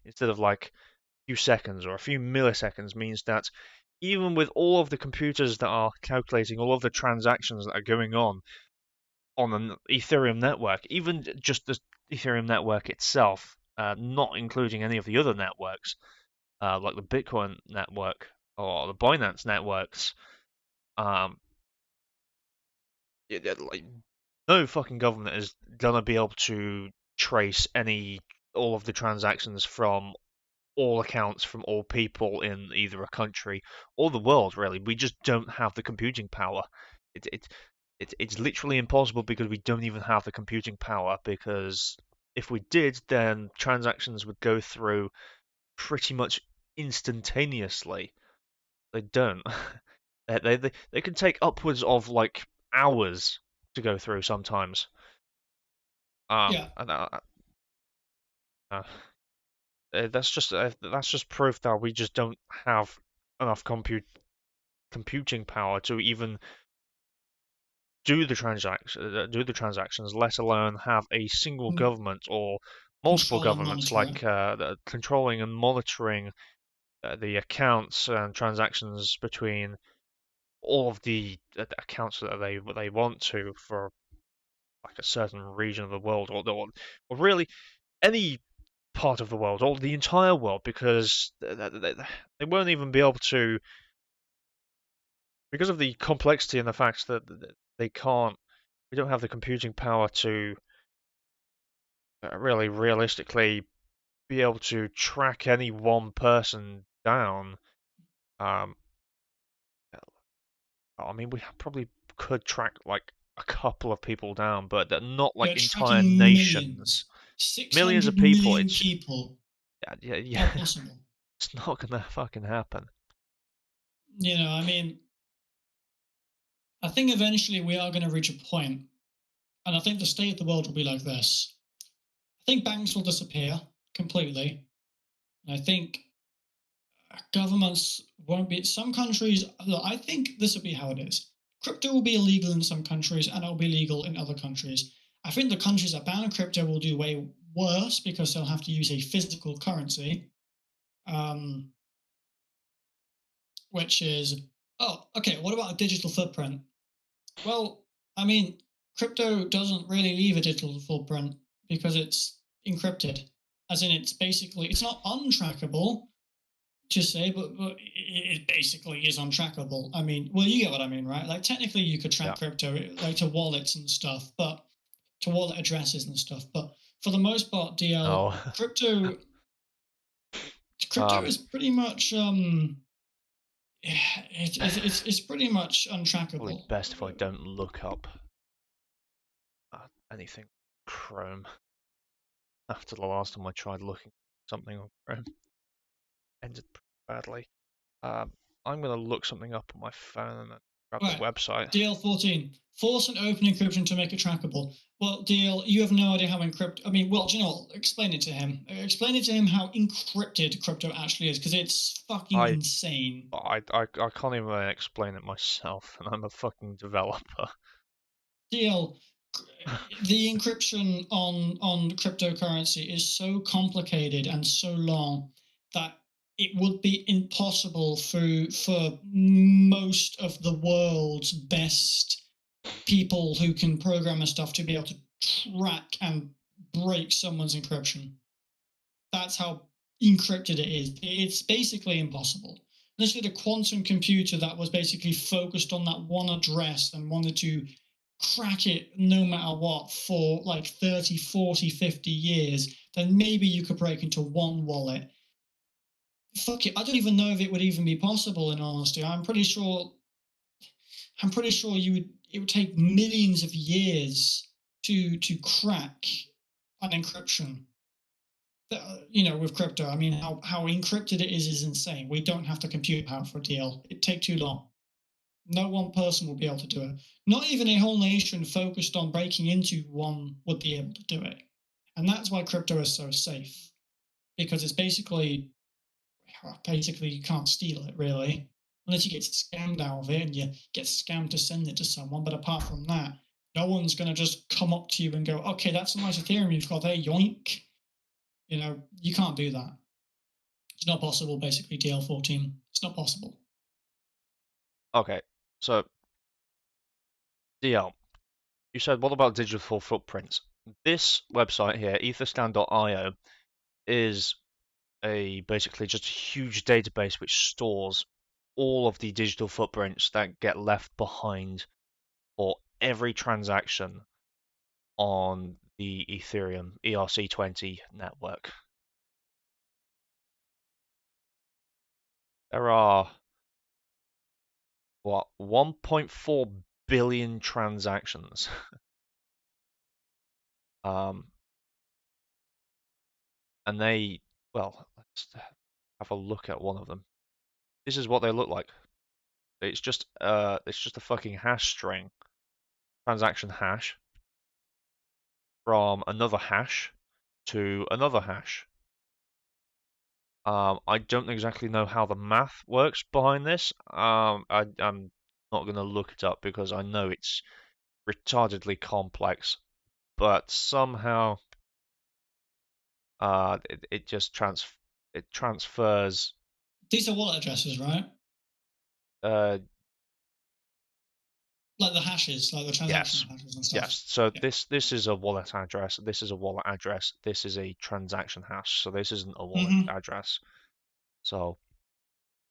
instead of like a few seconds or a few milliseconds means that even with all of the computers that are calculating all of the transactions that are going on an Ethereum network, even just the Ethereum network itself, not including any of the other networks, like the Bitcoin network or the Binance networks, um, like no fucking government is gonna be able to trace all of the transactions from all accounts from all people in either a country or the world. Really, we just don't have the computing power. It, it, it's literally impossible because we don't even have the computing power. Because if we did, then transactions would go through pretty much instantaneously. They don't. They can take upwards of like hours to go through sometimes. Yeah. And that's just proof that we just don't have enough computing power to even do the transactions, let alone have a single Mm, government or multiple control and governments monitor like it. controlling and monitoring the accounts and transactions between all of the accounts that they want to for like a certain region of the world or really any part of the world or the entire world because they won't even be able to because of the complexity and the fact that they can't we don't have the computing power to really realistically be able to track any one person down. Um, I mean, we probably could track like a couple of people down, but they're not like They're entire tracking nations, millions. millions of 600 people. million It's people. yeah, Not possible. it's not gonna fucking happen. I mean, I think eventually we are going to reach a point, and I think the state of the world will be like this. I think banks will disappear completely. I think governments won't be. Some countries, look, I think this will be how it is. Crypto will be illegal in some countries and it'll be legal in other countries. I think the countries that ban crypto will do way worse because they'll have to use a physical currency, um, which is, oh, okay, what about a digital footprint? Well, I mean, crypto doesn't really leave a digital footprint because it's encrypted. As in, it's not untrackable, to say, but it basically is untrackable. I mean, well, you get what I mean, right? Like technically, you could track Yeah. crypto like to wallets and stuff, but to wallet addresses and stuff. But for the most part, DL Oh. crypto is pretty much it's pretty much Probably untrackable. best if I don't look up anything Chrome after the last time I tried looking something on Chrome. Ended pretty badly. Um, I'm gonna look something up on my phone and then grab the Right. website. DL14. Force an open encryption to make it trackable. Well, DL, you have no idea how encrypted. I mean, well, do you know what? Explain it to him. Explain it to him how encrypted crypto actually is, because it's fucking I insane. I can't even explain it myself, and I'm a fucking developer. DL, the encryption on cryptocurrency is so complicated and so long that it would be impossible for most of the world's best people who can program and stuff to be able to track and break someone's encryption. That's how encrypted it is. It's basically impossible. Unless you had a quantum computer that was basically focused on that one address and wanted to crack it no matter what for like 30, 40, 50 years, then maybe you could break into one wallet. Fuck it, I don't even know if it would even be possible, in honesty. I'm pretty sure it would take millions of years to crack an encryption. with crypto, I mean, how encrypted it is insane. We don't have the compute power for a DL. It'd take too long. No one person will be able to do it. Not even a whole nation focused on breaking into one would be able to do it. And that's why crypto is so safe, because it's basically you can't steal it really, unless you get scammed out of it and you get scammed to send it to someone. But apart from that, no one's going to just come up to you and go, okay, that's a nice Ethereum you've got there, yoink. You can't do that. It's not possible, basically, DL14. It's not possible. Okay, so DL, you said, what about digital footprints? This website here, etherscan.io, is basically just a huge database which stores all of the digital footprints that get left behind for every transaction on the Ethereum ERC20 network. There are, 1.4 billion transactions. And let's have a look at one of them. This is what they look like. It's just a fucking hash string, transaction hash, from another hash to another hash. I don't exactly know how the math works behind this. I'm not going to look it up because I know it's retardedly complex, but somehow it just transfers. These are wallet addresses, right? Like the hashes, like the transaction hashes and stuff. Yes. So yeah. This is a wallet address. This is a wallet address. This is a transaction hash. So this isn't a wallet address. So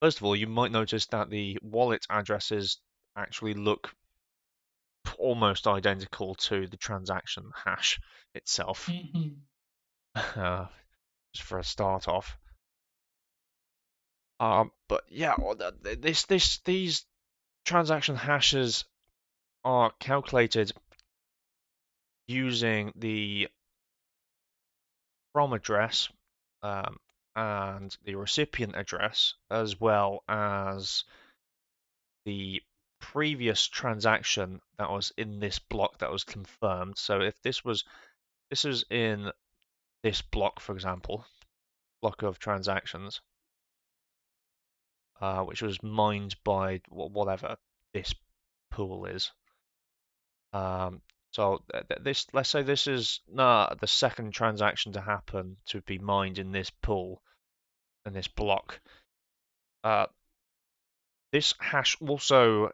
first of all, you might notice that the wallet addresses actually look almost identical to the transaction hash itself. Just for a start off. But yeah, these transaction hashes are calculated using the from address and the recipient address, as well as the previous transaction that was in this block that was confirmed. So if this is in this block, for example, block of transactions, which was mined by whatever this pool is. So let's say this is the second transaction to happen to be mined in this pool, in this block. This hash also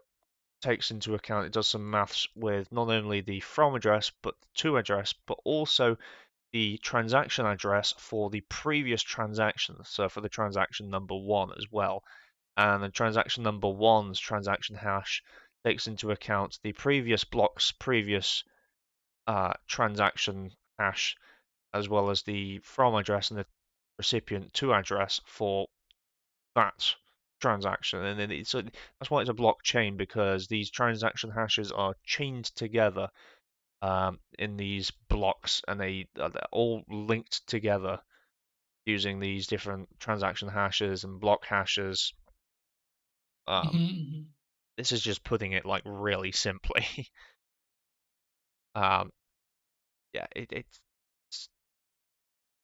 takes into account, it does some maths with not only the from address, but the to address, but also the transaction address for the previous transaction. So for the transaction number 1 as well. And the transaction number 1's transaction hash takes into account the previous block's previous transaction hash, as well as the from address and the recipient to address for that transaction. And then so that's why it's a blockchain, because these transaction hashes are chained together in these blocks, and they're all linked together using these different transaction hashes and block hashes. This is just putting it like really simply. Yeah,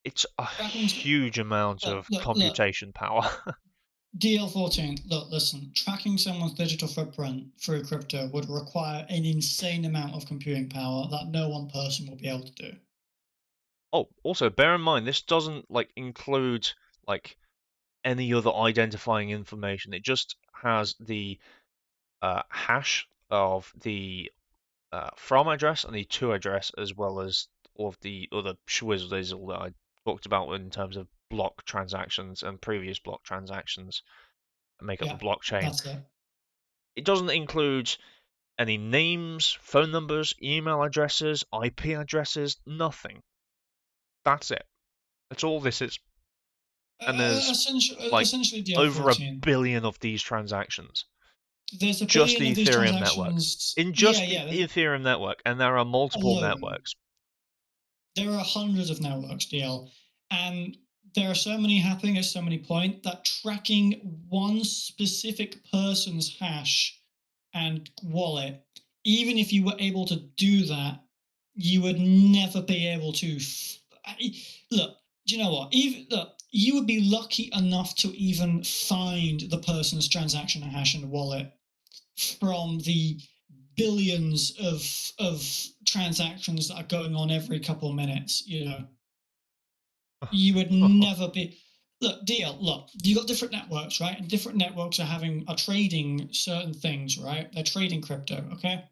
it's a huge amount of computation power. DL14, look, listen, tracking someone's digital footprint through crypto would require an insane amount of computing power that no one person will be able to do. Oh, also bear in mind, this doesn't include any other identifying information. It just has the hash of the from address and the to address, as well as all of the other schwizzle that I talked about in terms of block transactions and previous block transactions that make up the blockchain. That's it. It doesn't include any names, phone numbers, email addresses, IP addresses, nothing. That's it. That's all this is. And there's essentially over 1 billion of these transactions. There's a just the billion of these Ethereum network. In just the Ethereum network, and there are multiple networks. There are hundreds of networks, DL, And there are so many happening at so many points that tracking one specific person's hash and wallet, even if you were able to do that, you would never be able to. Look, do you know what? Look, you would be lucky enough to even find the person's transaction hash and wallet from the billions of transactions that are going on every couple of minutes. You know, you would never be. Look, look, you got different networks, right? And different networks are trading certain things, right? They're trading crypto, okay?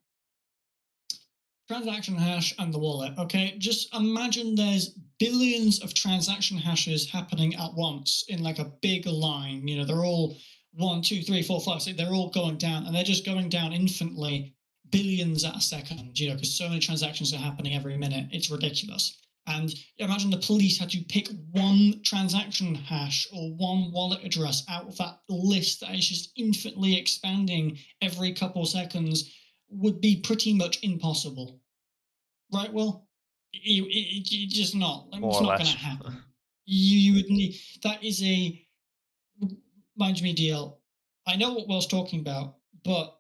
Transaction hash and the wallet, okay? Just imagine there's billions of transaction hashes happening at once in like a big line. You know, they're all 1, 2, 3, 4, 5, 6, they're all going down, and they're just going down infinitely, billions at a second, you know, because so many transactions are happening every minute. It's ridiculous. And imagine the police had to pick one transaction hash or one wallet address out of that list that is just infinitely expanding every couple of seconds. Would be pretty much impossible. Right, Will? It's just not. More It's or not going less. to happen. You would need. That is a. Mind me, deal. I know what Will's talking about, but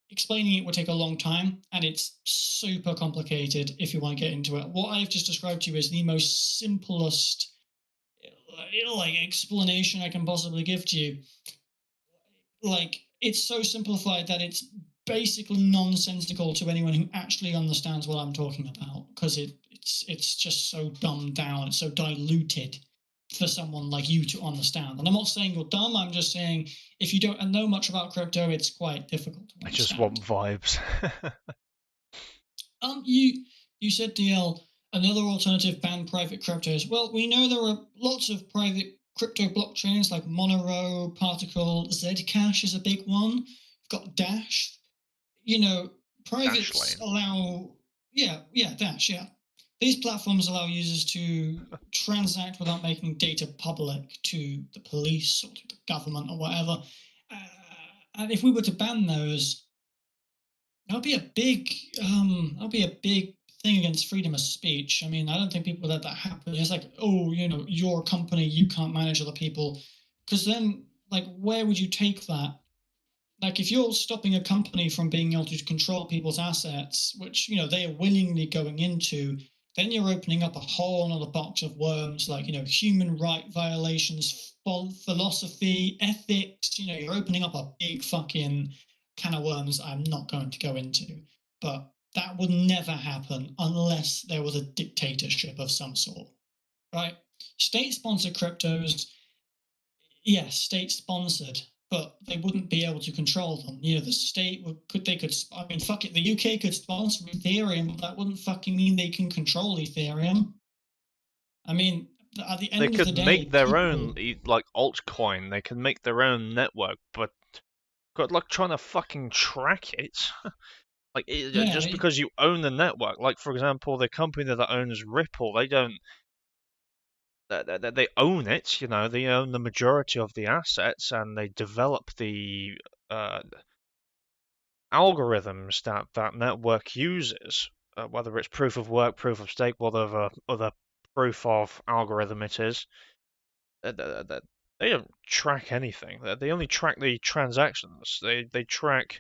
explaining it would take a long time, and it's super complicated if you want to get into it. What I've just described to you is the most simplest, like, explanation I can possibly give to you. Like, it's so simplified that it's basically nonsensical to anyone who actually understands what I'm talking about, because it's just so dumbed down, it's so diluted for someone like you to understand. And I'm not saying you're dumb, I'm just saying if you don't know much about crypto, it's quite difficult to I understand. just want vibes. You said, DL, another alternative ban private cryptos. Well, we know there are lots of private crypto blockchains like Monero, Particle, Zcash is a big one. You've got Dash. You know, privates Dashlane. allow, Dash, yeah. These platforms allow users to transact without making data public to the police or to the government or whatever. And if we were to ban those, that'd be a big thing against freedom of speech. I mean, I don't think people would let that happen. It's like, oh, you know, your company, you can't manage other people. Because then, like, where would you take that? Like, if you're stopping a company from being able to control people's assets, which, you know, they are willingly going into, then you're opening up a whole other box of worms, like, you know, human right violations, philosophy, ethics. You know, you're opening up a big fucking can of worms I'm not going to go into. But that would never happen unless there was a dictatorship of some sort, right? State-sponsored cryptos, yes, state-sponsored, but they wouldn't be able to control them. You know, the state could. I mean, fuck it. The UK could sponsor Ethereum, but that wouldn't fucking mean they can control Ethereum. I mean, at the end They of the could day, make their own, like, altcoin. They can make their own network, but good luck trying to fucking track it. Like, just because you own the network. Like, for example, the company that owns Ripple, they don't. They own it, you know. They own the majority of the assets, and they develop the algorithms that network uses, whether it's proof of work, proof of stake, whatever other proof of algorithm it is. They don't track anything. They only track the transactions. They track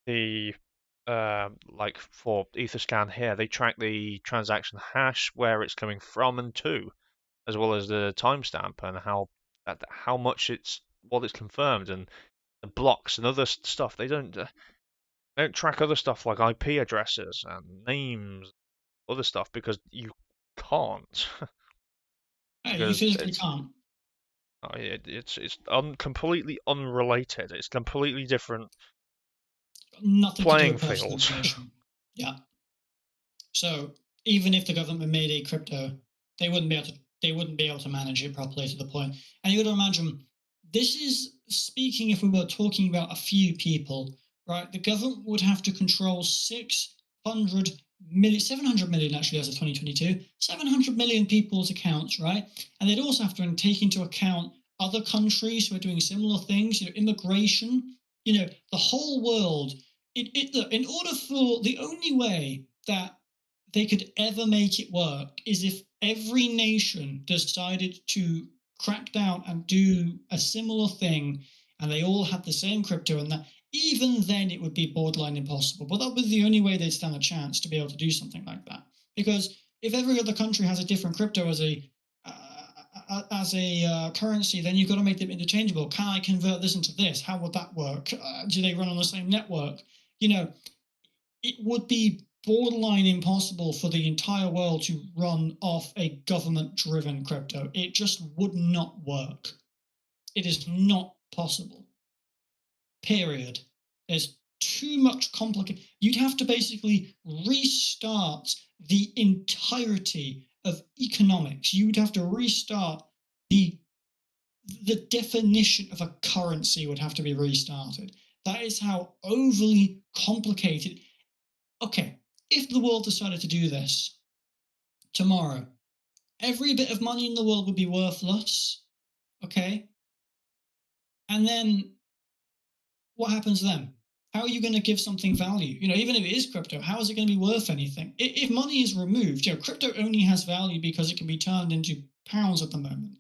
the like for Etherscan here, they track the transaction hash, where it's coming from and to, as well as the timestamp and how much what it's confirmed, and the blocks and other stuff. They don't track other stuff like IP addresses and names, other stuff, because you can't. you physically can't. It's completely unrelated. It's completely different Nothing to do playing with personal fields. information. Yeah. So even if the government made a crypto, they wouldn't be able to manage it properly to the point. And you got to imagine, this is speaking if we were talking about a few people, right? The government would have to control 700 million actually as of 2022, 700 million people's accounts, right? And they'd also have to take into account other countries who are doing similar things, you know, immigration, you know, the whole world. In order for the only way that they could ever make it work is if every nation decided to crack down and do a similar thing, and they all had the same crypto, and that even then it would be borderline impossible. But that was the only way they'd stand a chance to be able to do something like that. Because if every other country has a different crypto as a currency, then you've got to make them interchangeable. Can I convert this into this? How would that work? Do they run on the same network? It would be borderline impossible for the entire world to run off a government-driven crypto. It just would not work. It is not possible. Period. There's too much complicated. You'd have to basically restart the entirety of economics. You would have to restart the definition of a currency would have to be restarted. That is how overly complicated. Okay, if the world decided to do this tomorrow, every bit of money in the world would be worthless. Okay, and then what happens then? How are you going to give something value? Even if it is crypto, how is it going to be worth anything? If money is removed, crypto only has value because it can be turned into pounds at the moment.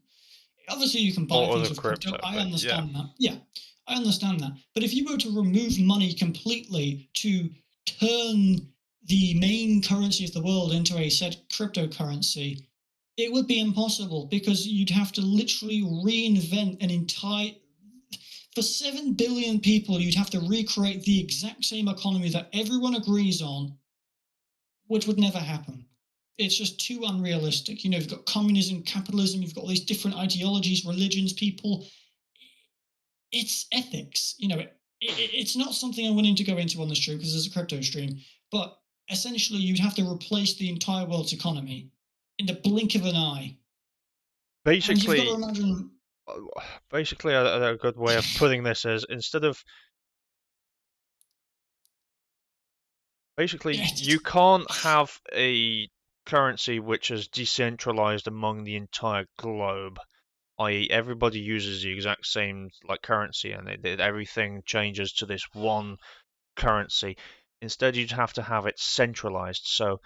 Obviously, you can buy Or things other with crypto. I but understand that. Yeah, I understand that. But if you were to remove money completely to turn the main currency of the world into a said cryptocurrency, it would be impossible because you'd have to literally reinvent an entire. For 7 billion people, you'd have to recreate the exact same economy that everyone agrees on, which would never happen. It's just too unrealistic. You've got communism, capitalism, you've got all these different ideologies, religions, people. It's ethics. It's not something I'm willing to go into on the stream because there's a crypto stream. But essentially, you'd have to replace the entire world's economy in the blink of an eye. And you've got to imagine. Basically, a good way of putting this is you can't have a currency which is decentralized among the entire globe, i.e., everybody uses the exact same currency, and everything changes to this one currency. Instead, you'd have to have it centralized. So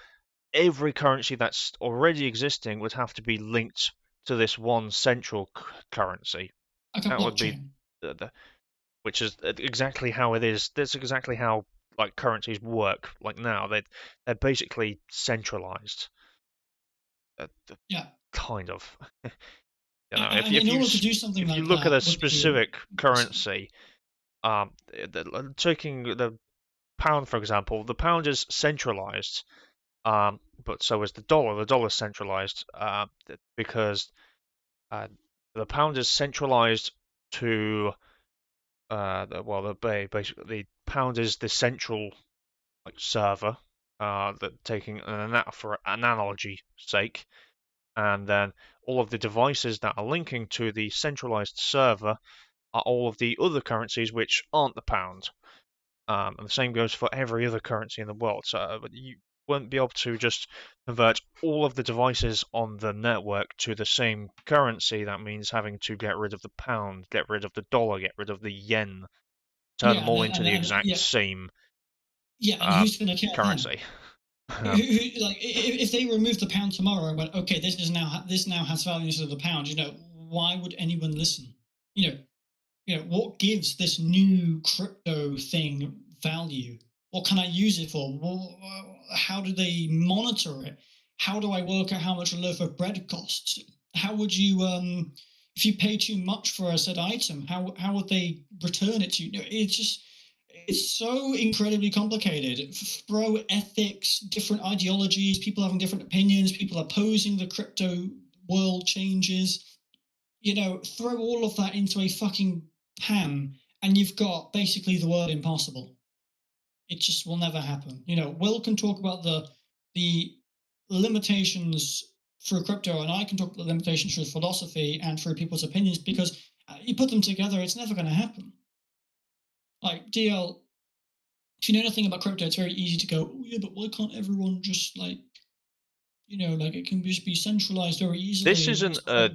every currency that's already existing would have to be linked to this one central currency. Like a that would be blockchain. which is exactly how it is. That's exactly how currencies work. Now they're basically centralized. Yeah. Kind of. And in order to do something like that, if you look at a specific currency, taking the pound for example, the pound is centralized, but so is the dollar. The dollar is centralized because the pound is centralized to basically the pound is the central server that taking for an analogy sake, and then all of the devices that are linking to the centralized server are all of the other currencies which aren't the pound. And the same goes for every other currency in the world. So you won't be able to just convert all of the devices on the network to the same currency. That means having to get rid of the pound, get rid of the dollar, get rid of the yen, turn them all into the exact same and who's going to care currency. If they remove the pound tomorrow and went, okay, this now has value instead of the pound, why would anyone listen? What gives this new crypto thing value? What can I use it for? How do they monitor it? How do I work out how much a loaf of bread costs? How would you, if you pay too much for a said item, how would they return it to you? It's so incredibly complicated. Throw ethics, different ideologies, people having different opinions, people opposing the crypto world changes. Throw all of that into a fucking pan, and you've got basically the word impossible. It just will never happen. Will can talk about the limitations through crypto, and I can talk about the limitations through philosophy and through people's opinions, because you put them together, it's never going to happen. Like, DL, if you know nothing about crypto, it's very easy to go, oh, yeah, but why can't everyone just, it can just be centralized very easily. This isn't a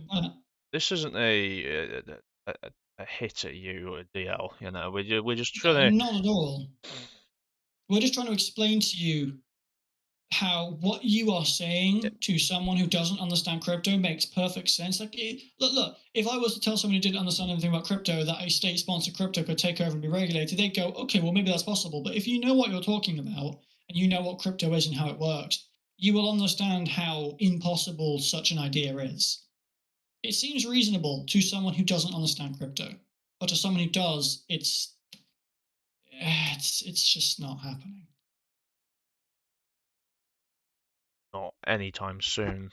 hit at you, DL. We're just trying to. Not at all. We're just trying to explain to you how what you are saying to someone who doesn't understand crypto makes perfect sense. Like, look, if I was to tell someone who didn't understand anything about crypto that a state-sponsored crypto could take over and be regulated, they'd go, okay, well, maybe that's possible. But if you know what you're talking about and you know what crypto is and how it works, you will understand how impossible such an idea is. It seems reasonable to someone who doesn't understand crypto, but to someone who does, it's just not happening. Not anytime soon,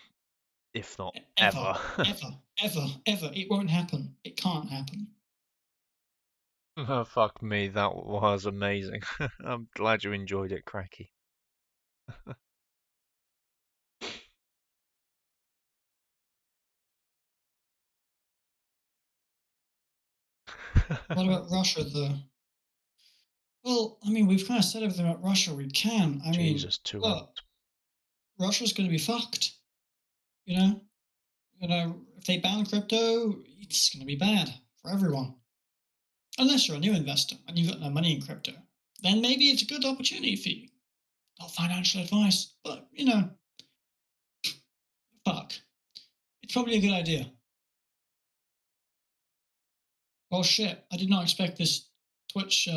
if not Ever, ever. ever. It won't happen. It can't happen. Oh, fuck me, that was amazing. I'm glad you enjoyed it, Cracky. What about Russia, though? Well, I mean, we've kind of said everything about Russia we can. I mean, Jesus, too old. look, Russia's going to be fucked. You know, if they ban crypto, it's going to be bad for everyone. Unless you're a new investor and you've got no money in crypto, then maybe it's a good opportunity for you. Not financial advice, but fuck, it's probably a good idea. Well, shit, I did not expect this Twitch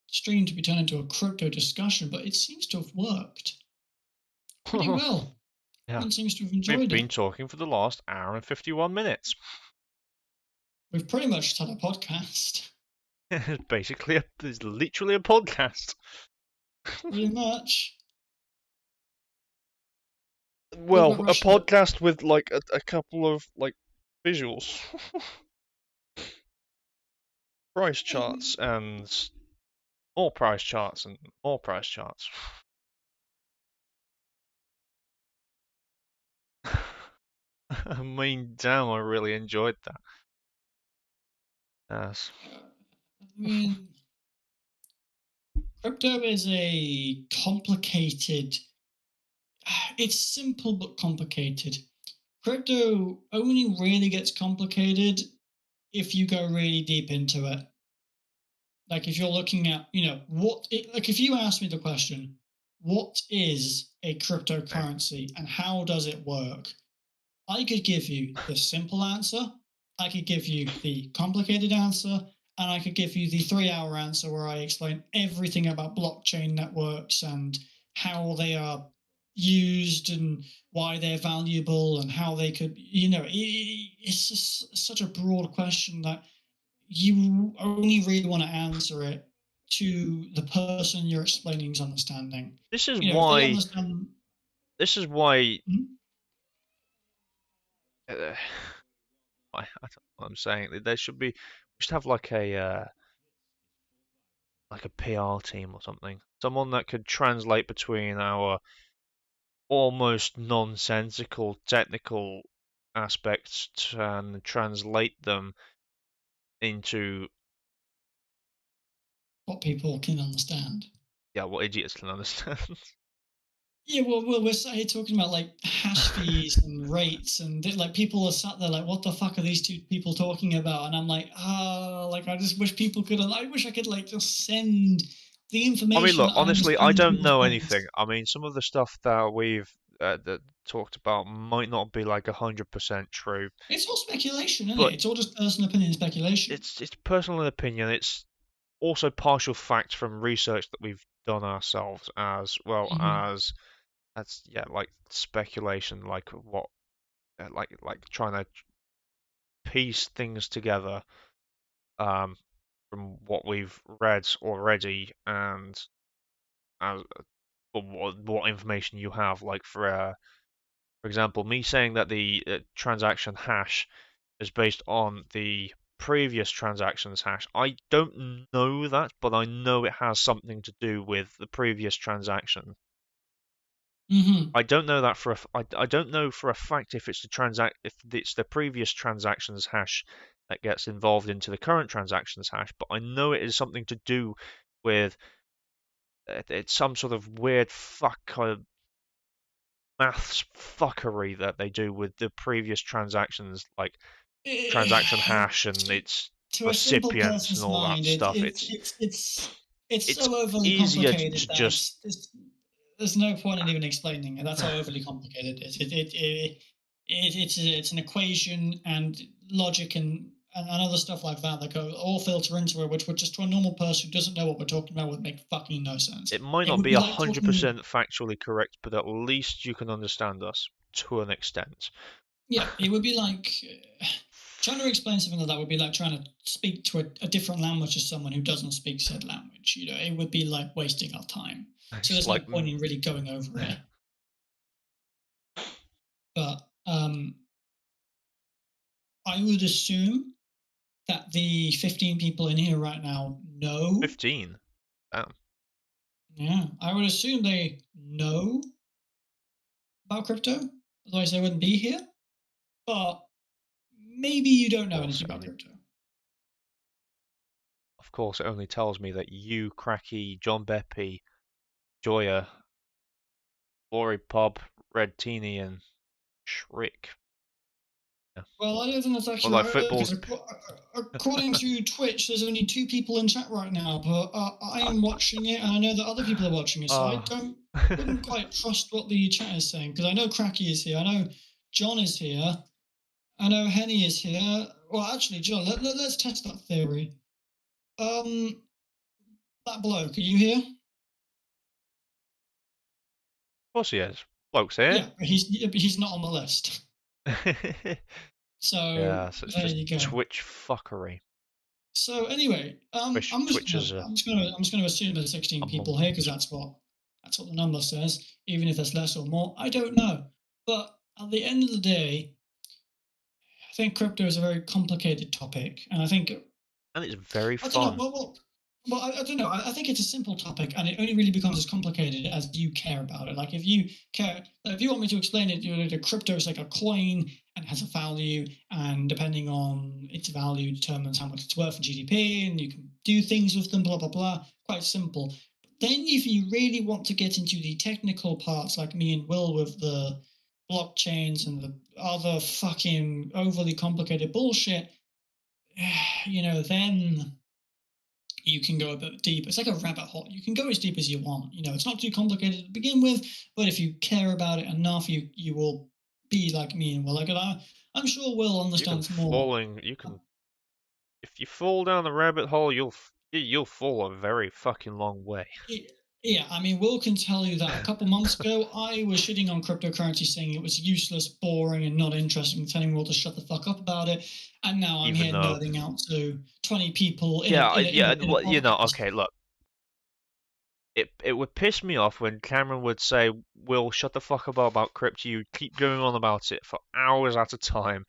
stream to be turned into a crypto discussion, but it seems to have worked pretty well. Yeah. Everyone seems to have We've enjoyed been it. talking for the last hour and 51 minutes. We've pretty much had a podcast. It's literally a podcast. Pretty much. Well, a Russia? podcast with like a couple of like visuals, price charts, and more price charts and more price charts. I mean, damn, I really enjoyed that. Yes. I mean, crypto is a complicated. It's simple but complicated. Crypto only really gets complicated if you go really deep into it. Like if you're looking at, like if you ask me the question, what is a cryptocurrency and how does it work? I could give you the simple answer, I could give you the complicated answer, and I could give you the 3-hour answer where I explain everything about blockchain networks and how they are used and why they're valuable and how they could, it's just such a broad question that you only really want to answer it to the person you're explaining is understanding. This is If they why. understand. This is why. Hmm? I don't know what I'm saying. There should be. We should have like a PR team or something. Someone that could translate between our almost nonsensical technical aspects and translate them into What people can understand. what idiots can understand. Yeah, well, we're sat here talking about like hash fees and rates, and like people are sat there like, what the fuck are these two people talking about? And I'm like, like I just wish people could. I wish I could like just send the I information. mean, look, that honestly, I understand don't people's know brains. anything. I mean, some of the stuff that we've that talked about might not be like 100% true, It's all speculation, isn't but it? It's all just personal opinion and speculation. it's personal opinion. It's also partial fact from research that we've done ourselves, as well Mm-hmm. as like speculation, like what, like trying to piece things together, um, from what we've read already, and as what information you have. Like for example, me saying that the transaction hash is based on the previous transaction's hash. I don't know that, but I know it has something to do with the previous transaction. Mm-hmm. I don't know that for I don't know for a fact if it's the previous transaction's hash that gets involved into the current transaction's hash, but I know it is something to do with it's some sort of weird kind of maths fuckery that they do with the previous transactions, like transaction hash and its To a simple recipients and person's all that mind, stuff. it's It's so overly easier complicated to that just it's there's no point in even explaining it. That's how overly complicated it is. It's an equation and logic and other stuff like that that go all filter into it, which would just to a normal person who doesn't know what we're talking about would make fucking no sense. It might It not would be be like 100% talking. factually correct, but at least you can understand us to an extent. Yeah, it would be like trying to explain something like that would be like trying to speak to a different language to someone who doesn't speak said language. You know, it would be like wasting our time. So It's there's no like, point in really going over it. But I would assume that the 15 people in here right now know. 15. Damn. Yeah, I would assume they know about crypto. Otherwise, they wouldn't be here. But maybe you don't know anything about crypto. Of course, it only tells me that you, Cracky, John Beppy, Joya, Glory Pub, Red Teeny, and Shriek. Yeah. Well, I don't think that's actually Well, like right footballs. because according to Twitch, there's only 2 people in chat right now, but I am watching it, and I know that other people are watching it, so I wouldn't quite trust what the chat is saying because I know Cracky is here, I know John is here, I know Henny is here. Well, actually, John, let's test that theory. That bloke, are you here? Of course he is. Bloke's here. Yeah, but he's not on the list. So yeah, so it's there just you go. Twitch fuckery. So anyway, I'm just gonna assume there's 16 people here because that's what the number says. Even if there's less or more, I don't know. But at the end of the day, I think crypto is a very complicated topic, and I think And it's very I don't fun. know. Well, I don't know. I think it's a simple topic, and it only really becomes as complicated as you care about it. Like if you care, if you want me to explain it, you know, the crypto is like a coin and has a value, and depending on its value determines how much it's worth in GDP, and you can do things with them. Blah blah blah. Quite simple. But then, if you really want to get into the technical parts, like me and Will with the blockchains and the other fucking overly complicated bullshit, you know, then you can go a bit deep. It's like a rabbit hole. You can go as deep as you want. You know, it's not too complicated to begin with, but if you care about it enough, you will be like me and Will. Like I'm sure Will understands more. If you fall down the rabbit hole, you'll fall a very fucking long way. Yeah, I mean, Will can tell you that a couple months ago, I was shitting on cryptocurrency, saying it was useless, boring, and not interesting, telling Will to shut the fuck up about it. And now I'm here nerding out to 20 people in a well, you know, podcast. okay, look. It would piss me off when Cameron would say, "Will, shut the fuck up about crypto." You keep going on about it for hours at a time,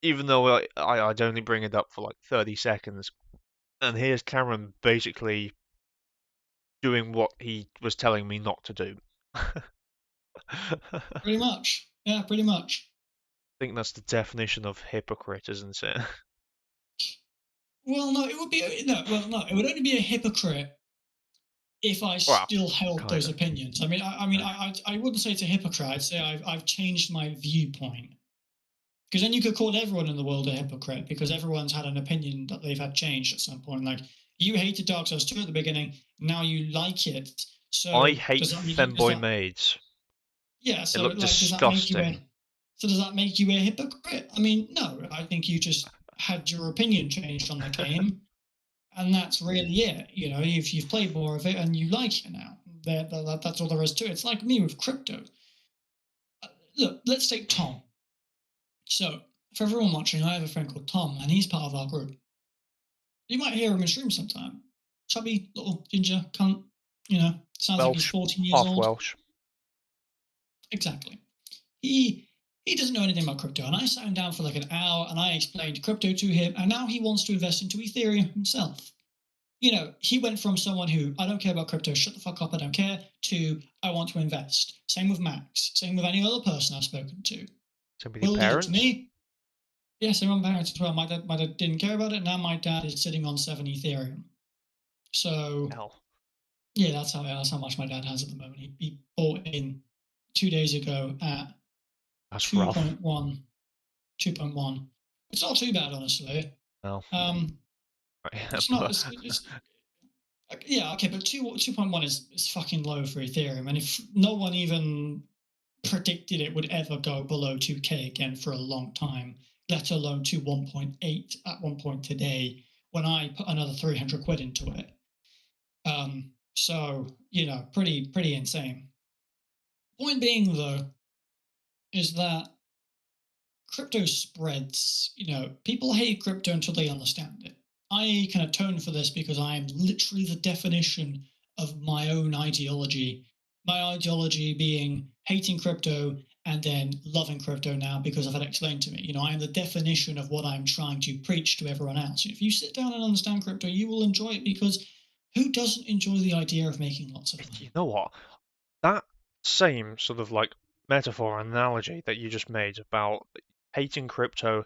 even though I'd only bring it up for like 30 seconds. And here's Cameron basically doing what he was telling me not to do. Pretty much. Yeah, pretty much. I think that's the definition of hypocrite, isn't it? Well, no, it would be no. Well, no, it would only be a hypocrite if I still held those opinions. I mean, I wouldn't say it's a hypocrite. I'd say I've changed my viewpoint. Because then you could call everyone in the world a hypocrite because everyone's had an opinion that they've had changed at some point. Like you hated Dark Souls 2 at the beginning, now you like it. So I hate FEMBOY maids. Yeah, so it looked like, disgusting. Does that make you a hypocrite? I mean, no. I think you just had your opinion changed on the game, and that's really it. You know, if you've played more of it and you like it now, that's all there is to it. It's like me with crypto. Look, let's take Tom. So, for everyone watching, I have a friend called Tom, and he's part of our group. You might hear him in stream sometime. Chubby, little ginger cunt. You know, sounds like he's 14 years old. Welsh. Exactly. He doesn't know anything about crypto, and I sat him down for like an hour, and I explained crypto to him, and now he wants to invest into Ethereum himself. You know, he went from someone who, I don't care about crypto, shut the fuck up, I don't care, to I want to invest. Same with Max. Same with any other person I've spoken to. Same with your parents? To me. Yeah, same with my parents as well. My dad didn't care about it. Now my dad is sitting on 7 Ethereum. So, yeah, that's how much my dad has at the moment. He bought in 2 days ago at 2.1. 2.1. It's not too bad, honestly. No. It's not. Yeah, okay, but 2.1 is fucking low for Ethereum, and if no one even predicted it would ever go below 2K again for a long time, let alone to 1.8 at one point today when I put another 300 quid into it. So, pretty insane. Point being, though, is that crypto spreads. People hate crypto until they understand it. I can atone for this because I am literally the definition of my own ideology. My ideology being hating crypto and then loving crypto now because I've had it explained to me. I am the definition of what I'm trying to preach to everyone else. If you sit down and understand crypto, you will enjoy it because who doesn't enjoy the idea of making lots of You money? know what? That same sort of like metaphor analogy that you just made about hating crypto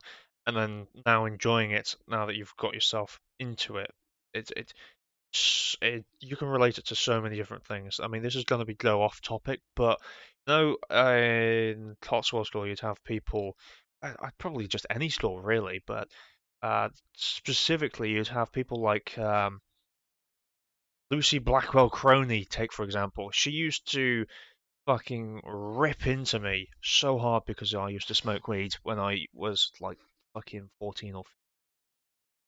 and then now enjoying it now that you've got yourself into it, it you can relate it to so many different things. I mean, this is going to go off topic, but in Cotswold School, you'd have people, probably just any school really, but specifically, you'd have people like Lucy Blackwell Croney, take for example. She used to fucking rip into me so hard because I used to smoke weed when I was like fucking 14 or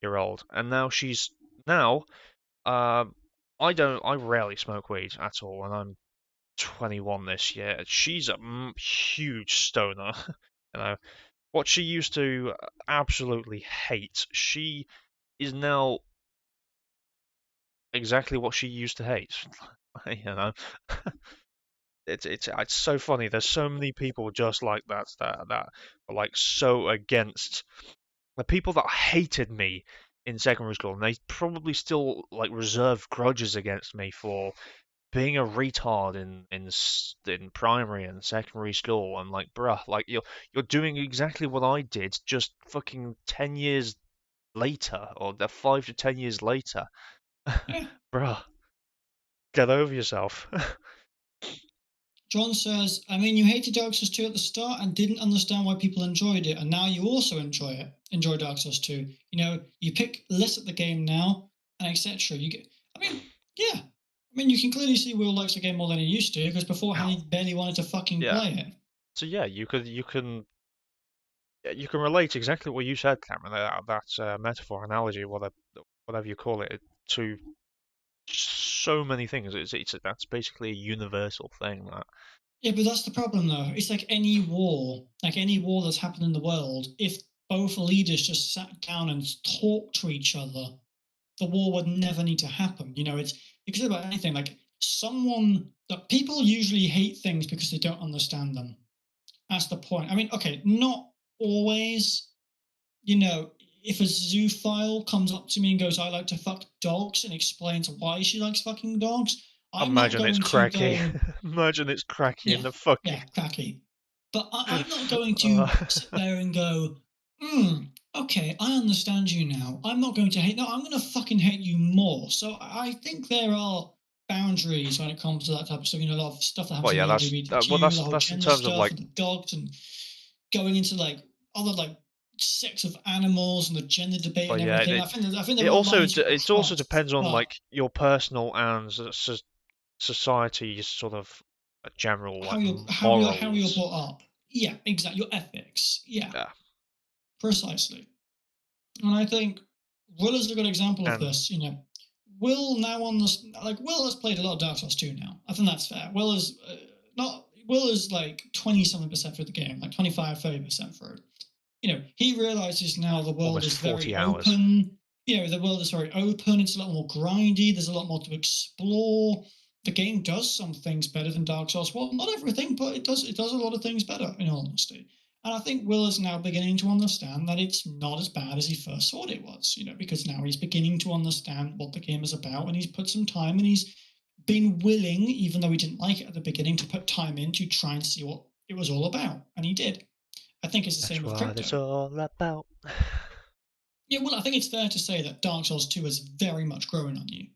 15-year old, and now uh, I rarely smoke weed at all, and I'm 21 this year. She's a huge stoner. you know what she used to absolutely hate. She is now exactly what she used to hate. you know, it's so funny. There's so many people just like that are like so against the people that hated me in secondary school, and they probably still like reserve grudges against me for being a retard in primary and secondary school. I'm like, bruh, like you're doing exactly what I did, just fucking 10 years later, or the 5 to 10 years later, Yeah. bruh. Get over yourself. John says, I mean, you hated Dark Souls 2 at the start and didn't understand why people enjoyed it, and now you also enjoy Dark Souls 2. You pick less at the game now, and etc. I mean, yeah. I mean, you can clearly see Will likes the game more than he used to, because beforehand he barely wanted to fucking Yeah. play it. So yeah, you can relate exactly what you said, Cameron. That metaphor, analogy, whatever you call it, to so many things. That's basically a universal thing. That Yeah, but that's the problem, though. It's like any war that's happened in the world, if both leaders just sat down and talked to each other, the war would never need to happen. It's you can say about anything. Like someone that people usually hate things because they don't understand them. That's the point. I mean, okay, not always. If a zoophile comes up to me and goes, "I like to fuck dogs," and explains why she likes fucking dogs, I'm not imagine it's going to cracky. go, Imagine it's cracky in yeah, the fucking. yeah, cracky. But I'm not going to Uh, sit there and go, okay, I understand you now. I'm not going to hate. No, I'm going to fucking hate you more. So I think there are boundaries when it comes to that type of stuff. A lot of stuff that well, happens in yeah, the LGBTQ, the whole that's in gender terms of stuff, like. and the dogs, and going into like other like sex of animals and the gender debate Well, and yeah, everything. I think there are lines you it also cross, depends on but like your personal and society's sort of general like how you're morals. brought up. Yeah, exactly. Your ethics. Yeah, Yeah, precisely. And I think Will is a good example of and this. Will now on this like Will has played a lot of Dark Souls 2 now. I think that's fair. Will is not Will is like 20 something percent through the game, like 25-30% through. He realizes now the world almost is very 40 hours. open. The world is very open. It's a lot more grindy. There's a lot more to explore. The game does some things better than Dark Souls. Well, not everything, but it does. It does a lot of things better, in all honesty. And I think Will is now beginning to understand that it's not as bad as he first thought it was. Because now he's beginning to understand what the game is about, and he's put some time, and he's been willing, even though he didn't like it at the beginning, to put time in to try and see what it was all about, and he did. I think it's the That's same with what crypto. it's all about. Yeah, well, I think it's fair to say that Dark Souls 2 has very much grown on you.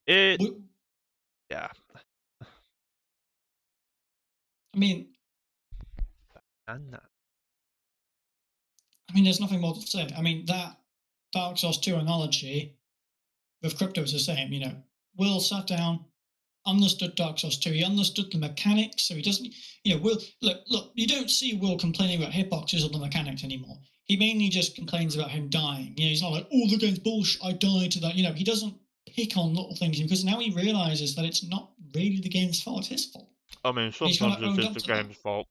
It, I yeah, mean, and that. there's nothing more to say. I mean, that Dark Souls 2 analogy with crypto, it's the same. Will sat down, understood Dark Souls 2. He understood the mechanics, so he doesn't. Will look. You don't see Will complaining about hitboxes or the mechanics anymore. He mainly just complains about him dying. He's not like, oh, the game's bullshit, I died to that. He doesn't pick on little things because now he realizes that it's not really the game's fault, it's his fault. I mean, sometimes it's just the game's fault.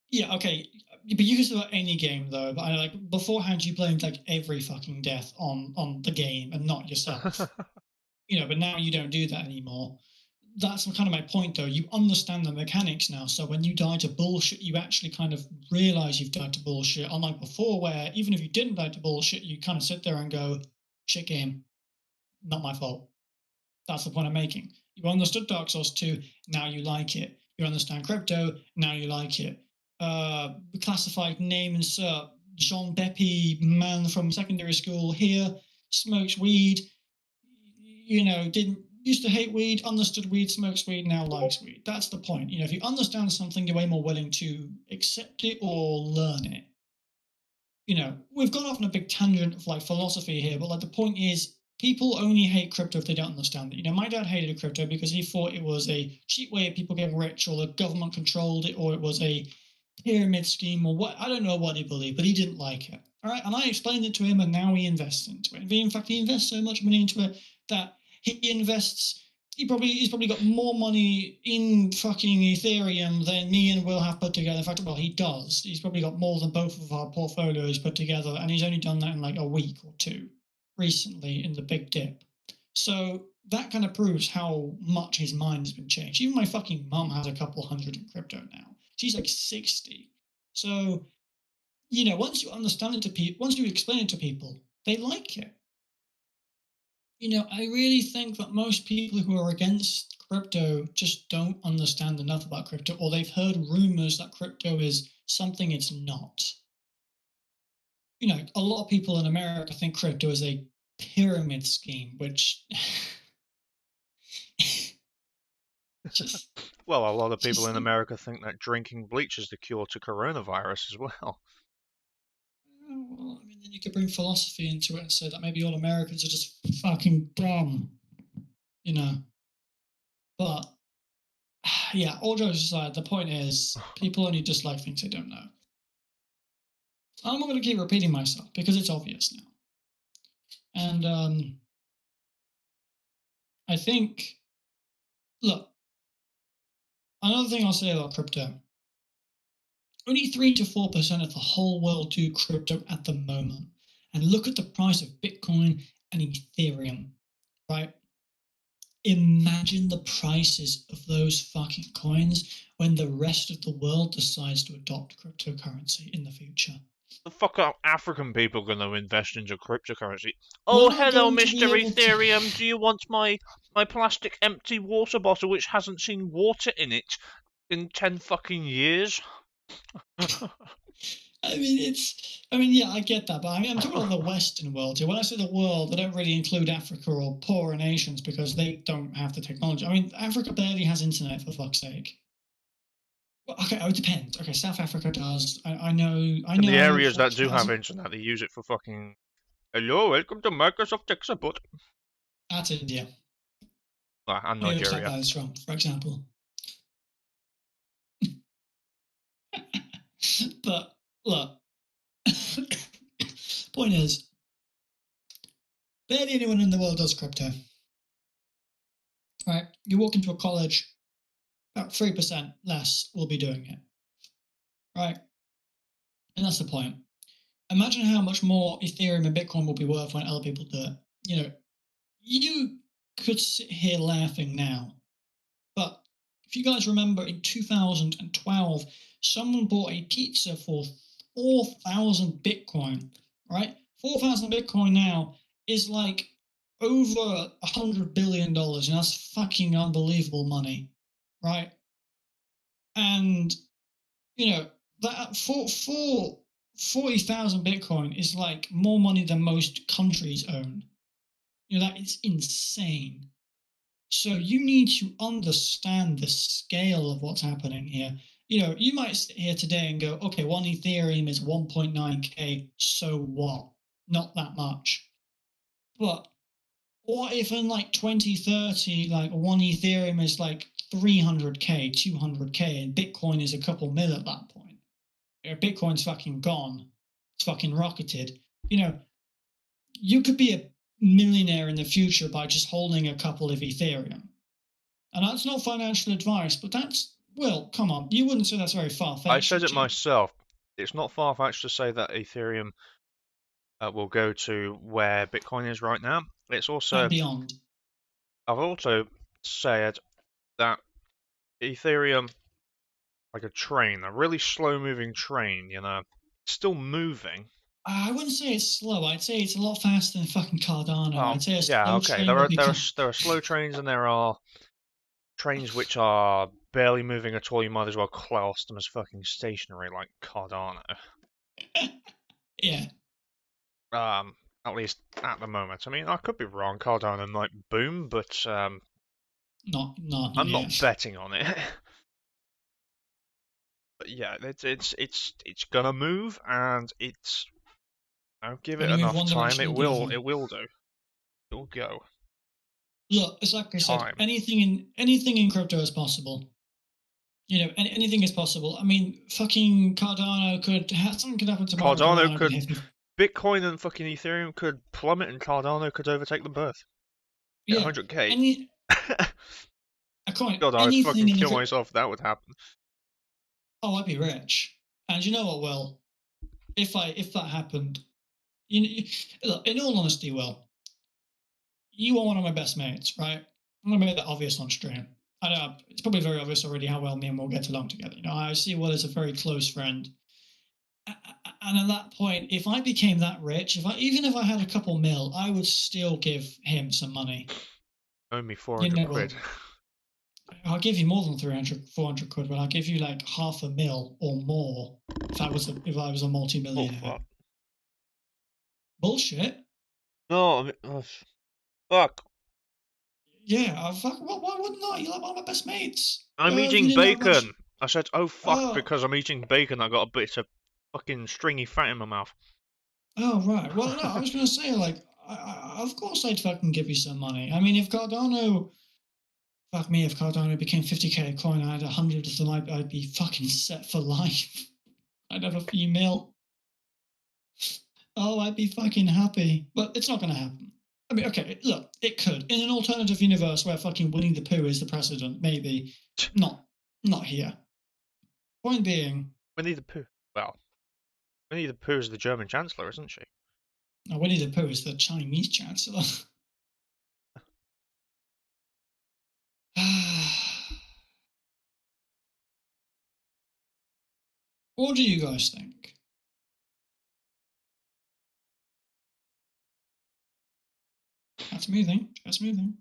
Yeah, okay, but you can say about any game though. But beforehand, you blamed like every fucking death on the game and not yourself. But now you don't do that anymore. That's kind of my point, though. You understand the mechanics now, so when you die to bullshit, you actually kind of realize you've died to bullshit. Unlike before, where even if you didn't die to bullshit, you kind of sit there and go, "Shit game, not my fault." That's the point I'm making. You understood Dark Souls 2, now you like it. You understand crypto, now you like it. Classified name insert Jean Beppe, man from secondary school here, smokes weed. Didn't used to hate weed, understood weed, smokes weed, now likes weed. That's the point. If you understand something, you're way more willing to accept it or learn it. We've gone off on a big tangent of philosophy here, but the point is, people only hate crypto if they don't understand it. My dad hated crypto because he thought it was a cheap way of people getting rich, or the government controlled it, or it was a pyramid scheme, or what. I don't know what he believed, but he didn't like it. All right, and I explained it to him, and now he invests into it. In fact, he invests so much money into it that he's probably got more money in fucking Ethereum than me and Will have put together. In fact, well, he does. He's probably got more than both of our portfolios put together, and he's only done that in a week or two recently in the big dip. So that kind of proves how much his mind has been changed. Even my fucking mum has a couple hundred in crypto now. She's 60. So, once you understand it to people, once you explain it to people, they like it. I really think that most people who are against crypto just don't understand enough about crypto, or they've heard rumors that crypto is something it's not. A lot of people in America think crypto is a pyramid scheme, which well, a lot of people in America think that drinking bleach is the cure to coronavirus as well. Well, then you could bring philosophy into it and say that maybe all Americans are just fucking dumb, But, yeah, all jokes aside, the point is, people only dislike things they don't know. I'm not going to keep repeating myself, because it's obvious now. And, I think, look, another thing I'll say about crypto, only 3 to 4% of the whole world do crypto at the moment. And look at the price of Bitcoin and Ethereum, right? Imagine the prices of those fucking coins when the rest of the world decides to adopt cryptocurrency in the future. The fuck are African people going to invest into cryptocurrency? Oh, hello, Mr. Ethereum. Do you want my plastic empty water bottle which hasn't seen water in it in 10 fucking years? Yeah, I get that, but I'm talking about the Western world here. When I say the world, I don't really include Africa or poorer nations because they don't have the technology. Africa barely has internet, for fuck's sake. Well, okay, it depends. Okay, South Africa does. I know. In the areas that do have internet, they use it for fucking. Hello, welcome to Microsoft Tech Support. That's India. And Nigeria. That is from, for example. But look, point is, barely anyone in the world does crypto. Right? You walk into a college, about 3% less will be doing it. Right? And that's the point. Imagine how much more Ethereum and Bitcoin will be worth when other people do it. You could sit here laughing now, but if you guys remember in 2012, someone bought a pizza for 4,000 Bitcoin, right? 4,000 Bitcoin now is like over $100 billion, and that's fucking unbelievable money, right? And, that for 40,000 Bitcoin is like more money than most countries own. That is insane. So you need to understand the scale of what's happening here. You might sit here today and go, okay, one Ethereum is 1.9K, so what? Not that much. But What if in like 2030, like one Ethereum is like 300k, 200k, and Bitcoin is a couple mil at that point? Bitcoin's fucking gone. It's fucking rocketed. You know, you could be a millionaire in the future by just holding a couple of Ethereum. And that's not financial advice, but that's, well, come on. You wouldn't say that's very far-fetched. I said it would you? myself. It's not far-fetched to say that Ethereum will go to where Bitcoin is right now. It's also, And beyond. I've also said that Ethereum, like a train, a really slow-moving train, you know, still moving. I wouldn't say it's slow. I'd say it's a lot faster than fucking Cardano. Oh, I'd say a yeah, slow okay. train There would are become... slow trains and there are trains which are barely moving at all. You might as well class them as fucking stationary, like Cardano. Yeah. At least at the moment. I mean, I could be wrong. Cardano might boom, but Not I'm yet. not betting on it. But yeah, it's gonna move, and it's, you know, give it When you move enough one time, direction it or the will other. do. It'll go. Look, it's like I said, Time. anything in crypto is possible. You know, anything is possible. I mean, fucking Cardano something could happen tomorrow. Cardano Cardano could, hit me. Bitcoin and fucking Ethereum could plummet, and Cardano could overtake them both. Get Yeah. 100k. God, I would Anything fucking in the kill myself if that would happen. Oh, I'd be rich. And you know what, Will? If that happened, look, in all honesty, Will, you are one of my best mates, right? I'm gonna make that obvious on stream. I know it's probably very obvious already how well me and Will get along together. You know, I see Will as a very close friend. And at that point, if I became that rich, even if I had a couple mil, I would still give him some money. Owe me 400 quid. I'll give you more than 300, 400 quid, but I'll give you like $500,000 or more if I was a multi-millionaire. Oh, fuck. Bullshit. No, I mean, fuck. Yeah, fuck. Why wouldn't I? You're like one of my best mates. I'm You eating didn't have much. bacon. I said, oh fuck, Oh, because I'm eating bacon. I got a bit of fucking stringy fat in my mouth. oh, right. Well, no, I was gonna say like, of course I'd fucking give you some money. I mean, if Cardano, fuck me, if Cardano became 50k a coin, I had 100 of them, I'd be fucking set for life. I'd have a few mil. Oh, I'd be fucking happy. But it's not gonna happen. I mean, okay, look, it could. In an alternative universe where fucking Winnie the Pooh is the president, maybe. Not here. Point being, Winnie the Pooh. Well, Winnie the Pooh is the German Chancellor, isn't she? no, Winnie the Pooh is the Chinese chancellor. What do you guys think? That's moving. That's moving.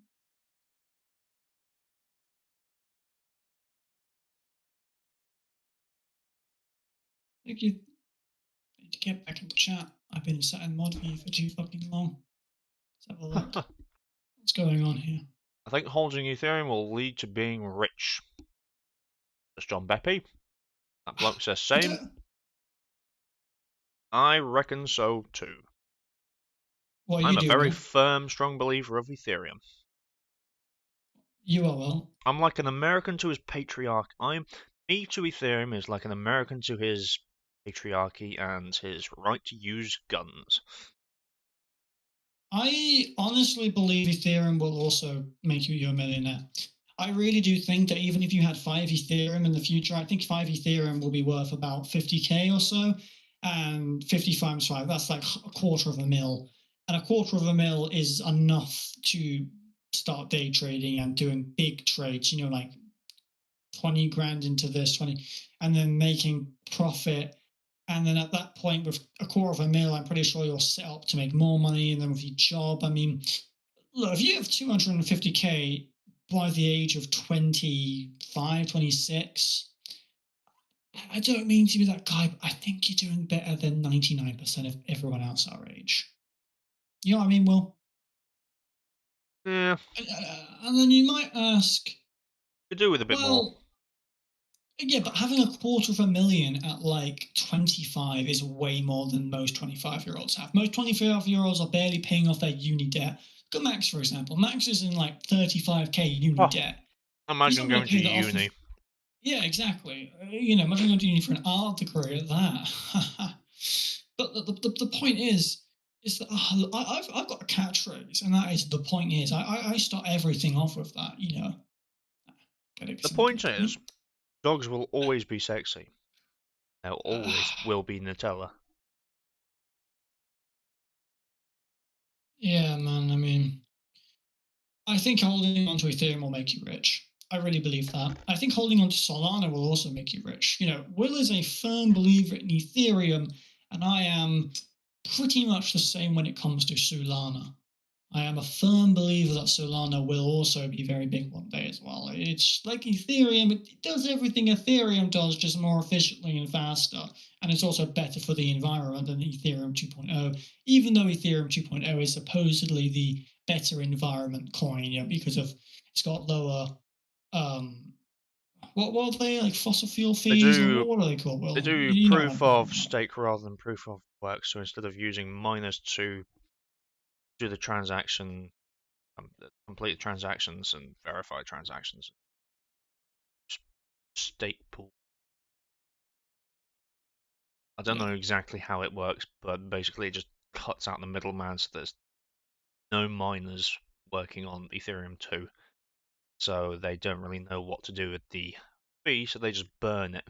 I think you need to get back in the chat. I've been sat in mod view for too fucking long. Let's have a look. What's going on here? I think holding Ethereum will lead to being rich. That's John Beppe. That bloke says same. I reckon so too. I'm a very firm, strong believer of Ethereum. You are, well. I'm like an American to his patriarch. Me to Ethereum is like an American to his patriarchy and his right to use guns. I honestly believe Ethereum will also make you a millionaire. I really do think that even if you had 5 Ethereum in the future, I think 5 Ethereum will be worth about 50k or so. And 50 times 5, that's like $250,000. And $250,000 is enough to start day trading and doing big trades, you know, like 20 grand into this, 20, and then making profit. And then at that point, with $250,000, I'm pretty sure you're set up to make more money. And then with your job, I mean, look, if you have 250k by the age of 25, 26, I don't mean to be that guy, but I think you're doing better than 99% of everyone else our age. You know what I mean, Will? Yeah. And then you might ask, could do with a bit more. Yeah, but having $250,000 at like 25 is way more than most 25-year-olds have. Most 25-year-olds are barely paying off their uni debt. Look at Max, for example. Max is in like 35k uni Oh, debt. He's imagine not going going to to pay that off. uni. Yeah, exactly. Imagine going to uni for an art degree at that. But the point is that I've got a catchphrase, and that is the point is. I start everything off with that. The point is, dogs will always be sexy. They always will be Nutella. Yeah, man. I mean, I think holding onto Ethereum will make you rich. I really believe that. I think holding onto Solana will also make you rich. Will is a firm believer in Ethereum, and I am pretty much the same when it comes to Solana. I am a firm believer that Solana will also be very big one day as well. It's like Ethereum, it does everything Ethereum does, just more efficiently and faster. And it's also better for the environment than Ethereum 2.0, even though Ethereum 2.0 is supposedly the better environment coin, because it's got lower, what are they, like fossil fuel fees? What are they called? Well, They do proof of stake rather than proof of work. So instead of using miners to do the transaction, complete transactions and verify transactions, stake pool. I don't know exactly how it works, but basically it just cuts out the middleman, so there's no miners working on Ethereum 2. So they don't really know what to do with the fee, so they just burn it.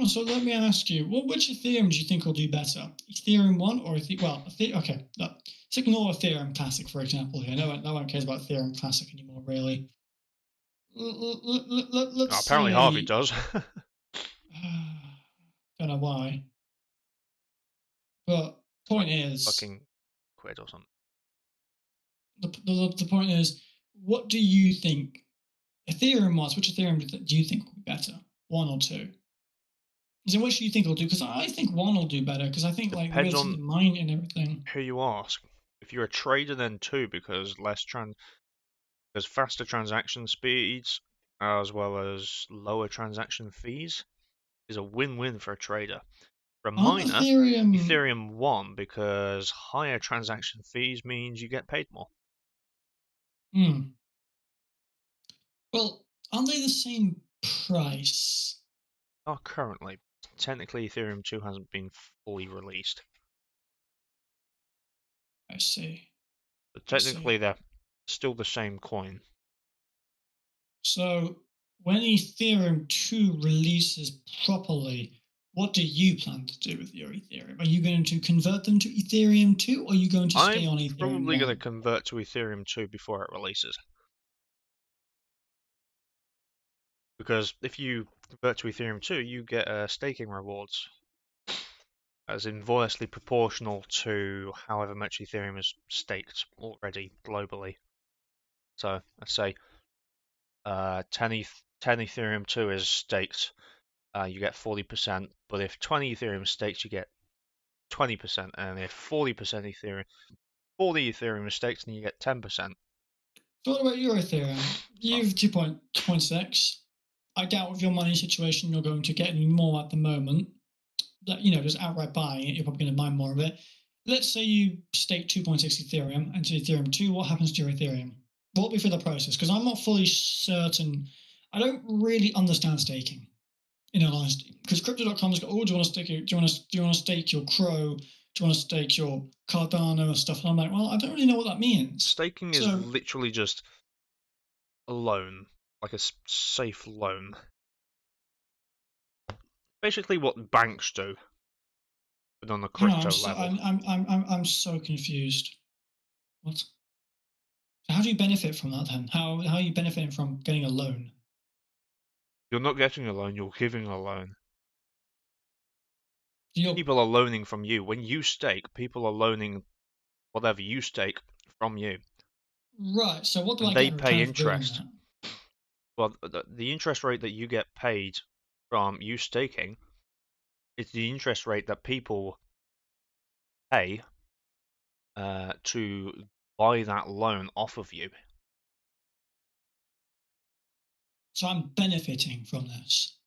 So let me ask you, which Ethereum do you think will do better? Ethereum 1 or okay, let's ignore Ethereum Classic, for example, here. No one cares about Ethereum Classic anymore, really. Let's Apparently say... Harvey does. Don't know why. But point is... Fucking quid or something. The point is, what do you think? Ethereum-wise, which Ethereum do you think will be better? 1 or 2? So which do you think will do? Because I think 1 will do better, because I think the Depends ability to mine and everything. Who you ask. If you're a trader, then 2, because there's faster transaction speeds as well as lower transaction fees. Is a win-win for a trader. For a miner, Ethereum 1, because higher transaction fees means you get paid more. Well, aren't they the same price? Not currently. Technically, Ethereum 2 hasn't been fully released. I see. But technically, they're still the same coin. So, when Ethereum 2 releases properly, what do you plan to do with your Ethereum? Are you going to convert them to Ethereum 2, or are you going to stay on Ethereum 1? I'm probably going to convert to Ethereum 2 before it releases. Because if you convert to Ethereum 2, you get staking rewards as inversely proportional to however much Ethereum is staked already globally. So let's say 10 Ethereum 2 is staked, you get 40%, but if 20 Ethereum is staked, you get 20%, and if 40 Ethereum is staked, then you get 10%. So what about your Ethereum? You've 2.6. I doubt with your money situation you're going to get any more at the moment. Just outright buying it, you're probably going to buy more of it. Let's say you stake 2.6 Ethereum into Ethereum 2. What happens to your Ethereum? Walk me through the process, because I'm not fully certain. I don't really understand staking, in all honesty. Because Crypto.com's got, do you want to stake do you want to stake your Crow? Do you want to stake your Cardano and stuff? And I'm like, well, I don't really know what that means. Staking is literally just a loan, like a safe loan. Basically, what banks do, but on the crypto level. I'm so confused. What? How do you benefit from that then? How are you benefiting from getting a loan? You're not getting a loan, you're giving a loan. You're... People are loaning from you. When you stake, people are loaning whatever you stake from you. Right, so what do and I they get pay interest. that? Well, the interest rate that you get paid from you staking is the interest rate that people pay to buy that loan off of you. So I'm benefiting from this.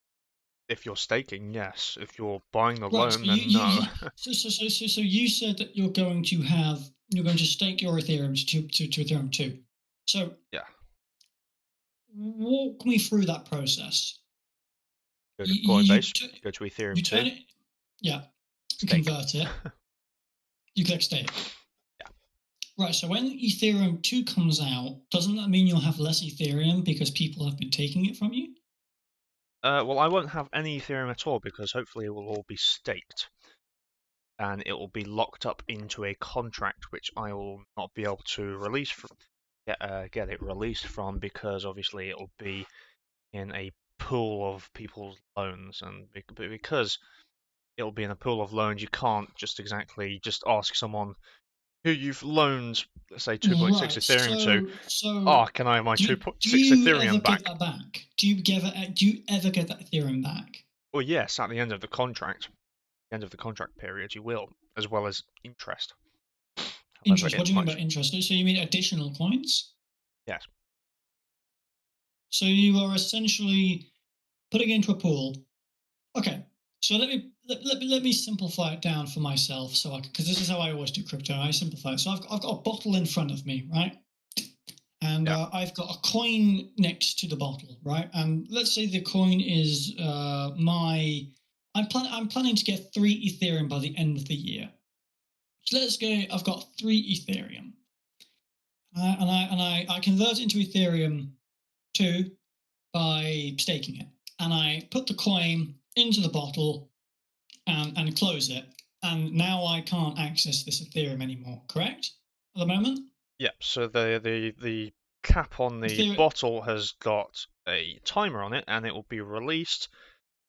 If you're staking, yes. If you're buying the loan, then no. So you said that you're going to have You're going to stake your Ethereum to Ethereum 2. So Yeah. Walk me through that process. Go to Coinbase, go to You Ethereum 2, turn it, yeah, stake. convert it. You click stake. Yeah. Right, so when Ethereum 2 comes out, doesn't that mean you'll have less Ethereum because people have been taking it from you? Well, I won't have any Ethereum at all because hopefully it will all be staked. And it will be locked up into a contract which I will not be able to release from, get it released from, because obviously it will be in a pool of people's loans, and because it'll be in a pool of loans, you can't just exactly just ask someone who you've loaned, let's say 2.6 Right. Ethereum to, So can I have my do 2.6 you ever Ethereum get back? that back? Do you ever get that Ethereum back? Well, yes, at the end of the contract, the end of the contract period, you will, as well as interest. However, Interest. What do you mean by much, interest? So you mean additional coins? yes, So you are essentially putting it into a pool. Okay. So let me simplify it down for myself, so because this is how I always do crypto. I simplify it. So I've got a bottle in front of me, right? And yeah, I've got a coin next to the bottle, right? And let's say the coin is my. I'm planning to get 3 Ethereum by the end of the year. So let's go. I've got 3 Ethereum, I convert it into Ethereum 2 by staking it, and I put the coin into the bottle and close it. And now I can't access this Ethereum anymore. Correct? At the moment. yeah. So the cap on the Ethereum, bottle has got a timer on it, and it will be released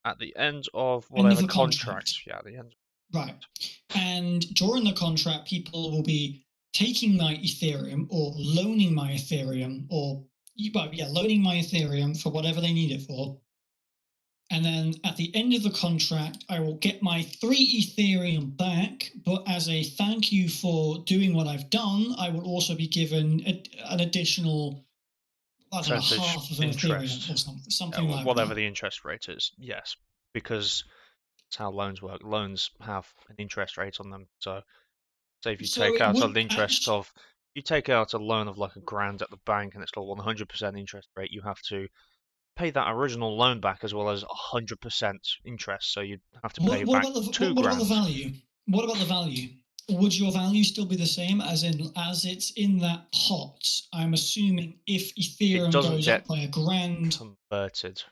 at the end of end of whatever the contract. contract. Yeah, at the end. Right. And during the contract, people will be taking my Ethereum or loaning my Ethereum or, well, yeah, loaning my Ethereum for whatever they need it for. And then at the end of the contract, I will get my 3 Ethereum back. But as a thank you for doing what I've done, I will also be given an additional, I don't know, Percentage half of an interest, Ethereum or something like whatever that. the interest rate is. Yes, because that's how loans work. Loans have an interest rate on them. So, say if you So take it out an wouldn't interest actually. of, you take out a loan of like £1,000 at the bank and it's got 100% interest rate, you have to pay that original loan back as well as 100% interest. So you'd have to pay What back about the two what about the grand. value? What about the value? Would your value still be the same as it's in that pot? I'm assuming if It Ethereum doesn't goes get up by £1,000. converted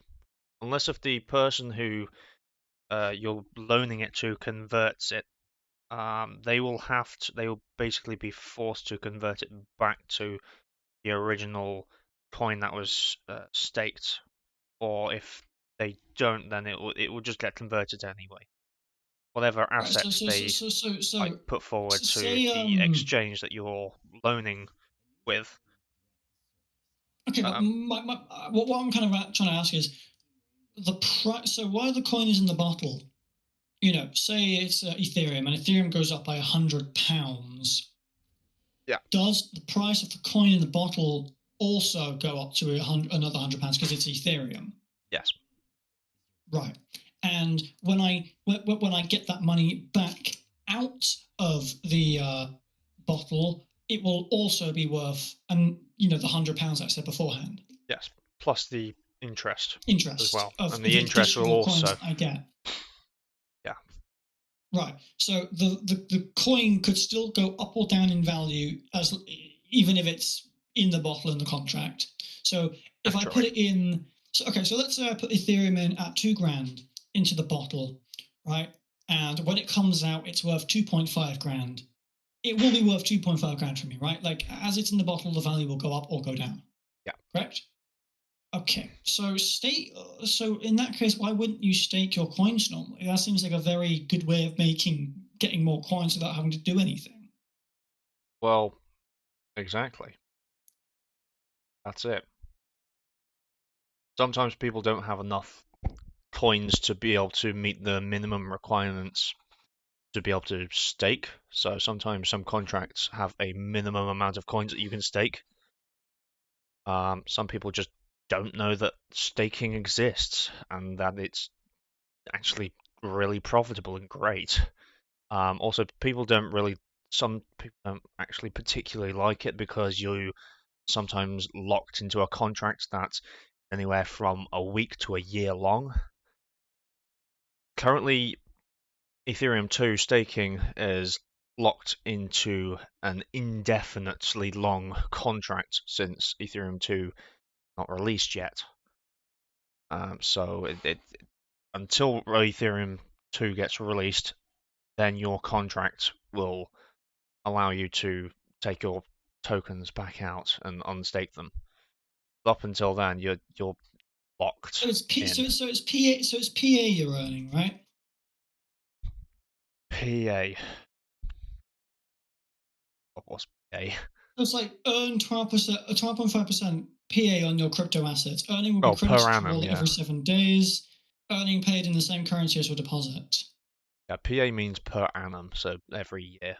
unless if the person who you're loaning it to converts it. They will basically be forced to convert it back to the original coin that was staked, or if they don't, then it will just get converted anyway. Whatever Right. So assets so so they so so like so, put forward so to say the exchange that you're loaning with. okay, but Um, what I'm kind of trying to ask is the price. So while the coin is in the bottle, say it's Ethereum, and Ethereum goes up by £100. yeah, Does the price of the coin in the bottle also go up to another £100 because it's Ethereum? yes, Right. And when I get that money back out of the bottle, it will also be worth the £100 I said beforehand. yes. Plus the interest as Interest well, of and the the interest will additional coins also, I get. yeah, Right. So the coin could still go up or down in value even if it's in the bottle in the contract. So if I put naturally, it in, so let's say I put Ethereum in at £2,000 into the bottle, right? And when it comes out, it's worth 2.5 grand. It will be worth 2.5 grand for me, right? Like as it's in the bottle, the value will go up or go down. yeah. Correct? Okay, so stake. So in that case, why wouldn't you stake your coins normally? That seems like a very good way of getting more coins without having to do anything. Well, exactly. That's it. Sometimes people don't have enough coins to be able to meet the minimum requirements to be able to stake. So sometimes some contracts have a minimum amount of coins that you can stake. Some people just don't know that staking exists and that it's actually really profitable and great. Also, people don't really some people don't actually particularly like it because you sometimes locked into a contract that's anywhere from a week to a year long. Currently, Ethereum 2 staking is locked into an indefinitely long contract since Ethereum 2 not released yet. So until Ethereum 2 gets released, then your contract will allow you to take your tokens back out and unstake them. Up until then, you're locked So it's in. so it's PA you're earning, right? PA. What was PA? So it's like earn 12%, 12.5% PA on your crypto assets. Earning will be Oh, per credited to annum, wallet yeah. every 7 days. Earning paid in the same currency as your deposit. Yeah, PA means per annum, so every year.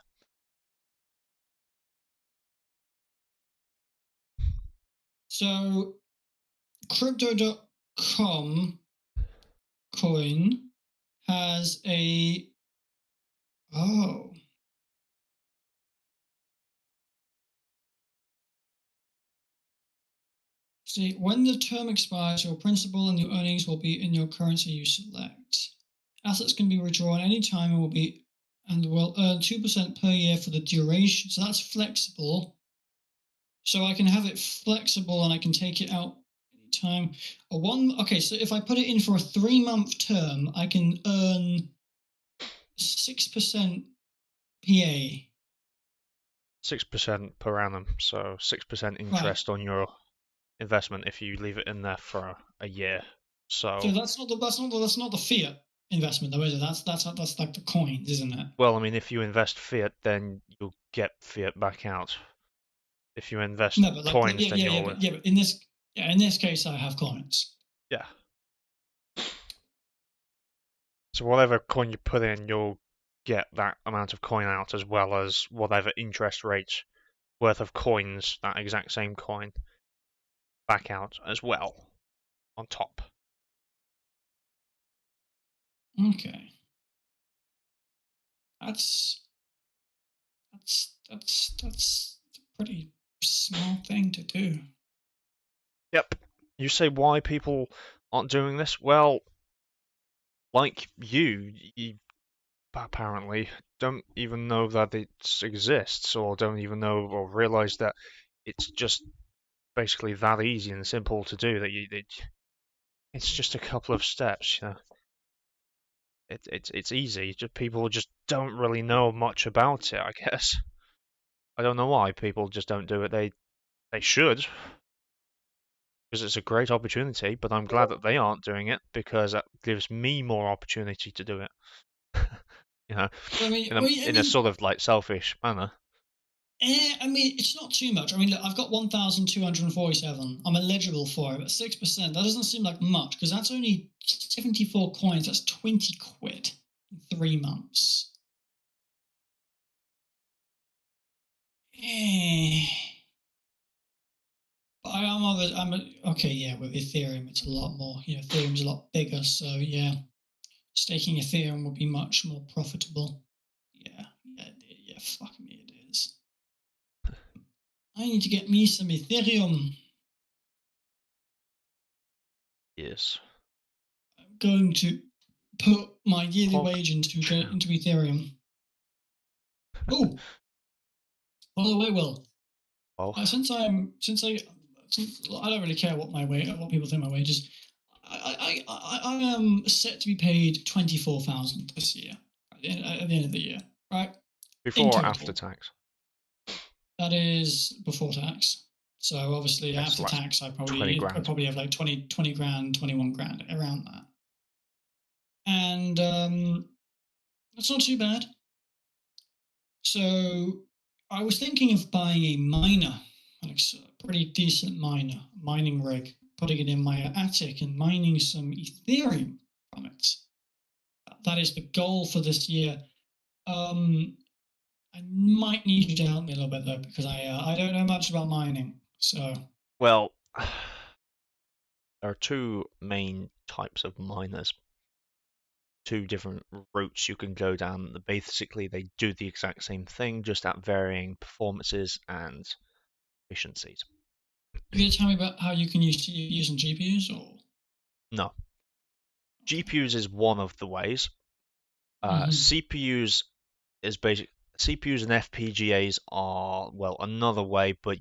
So crypto.com coin has a see, when the term expires, your principal and your earnings will be in your currency you select. Assets can be withdrawn anytime and will earn 2% per year for the duration. So that's flexible. So I can have it flexible and I can take it out anytime. Okay, so if I put it in for a 3-month term, I can earn 6% PA. 6% per annum, so 6% interest on your investment if you leave it in there for a year. So that's not the fiat investment though, is it? That's like the coins, isn't it? well, I mean, if you invest fiat, then you'll get fiat back out. If you invest No, but coins, then you'll but in this case, I have coins. yeah. So whatever coin you put in, you'll get that amount of coin out as well as whatever interest rate worth of coins, that exact same coin, back out as well on top. Okay, that's a pretty small thing to do. Yep. You say why people aren't doing this? Well, like you apparently don't even know that it exists, or don't even know or realize that it's just basically that easy and simple to do. It's just a couple of steps, you know. It's easy. Just people just don't really know much about it, I guess. I don't know why people just don't do it. They should, because it's a great opportunity. But I'm glad that they aren't doing it because that gives me more opportunity to do it. You know, in a sort of like selfish manner. I mean, it's not too much. I mean, look, I've got 1,247. I'm eligible for it, but 6%, that doesn't seem like much because that's only 74 coins. That's 20 quid in 3 months. But okay, yeah, with Ethereum, it's a lot more. You know, Ethereum's a lot bigger, so yeah, staking Ethereum will be much more profitable. Yeah, fuck me, it is. I need to get me some Ethereum. Yes. I'm going to put my yearly wage into Ethereum. Oh, by the way, Will. Well, Since I don't really care what people think my wage is. I am set to be paid 24,000 this year at the end of the year, right? before or after tax? That is before tax. So obviously after tax, I probably have like 20 grand, 21 grand, around that. And that's not too bad. So I was thinking of buying a miner, like a pretty decent mining rig, putting it in my attic and mining some Ethereum from it. That is the goal for this year. I might need you to help me a little bit though, because I don't know much about mining. So well, there are two main types of miners. two different routes you can go down. Basically, they do the exact same thing, just at varying performances and efficiencies. You gonna tell me about how you can use CPUs and GPUs, or No, GPUs is one of the ways. Mhm. CPUs is basic. CPUs and FPGAs are, well, another way, but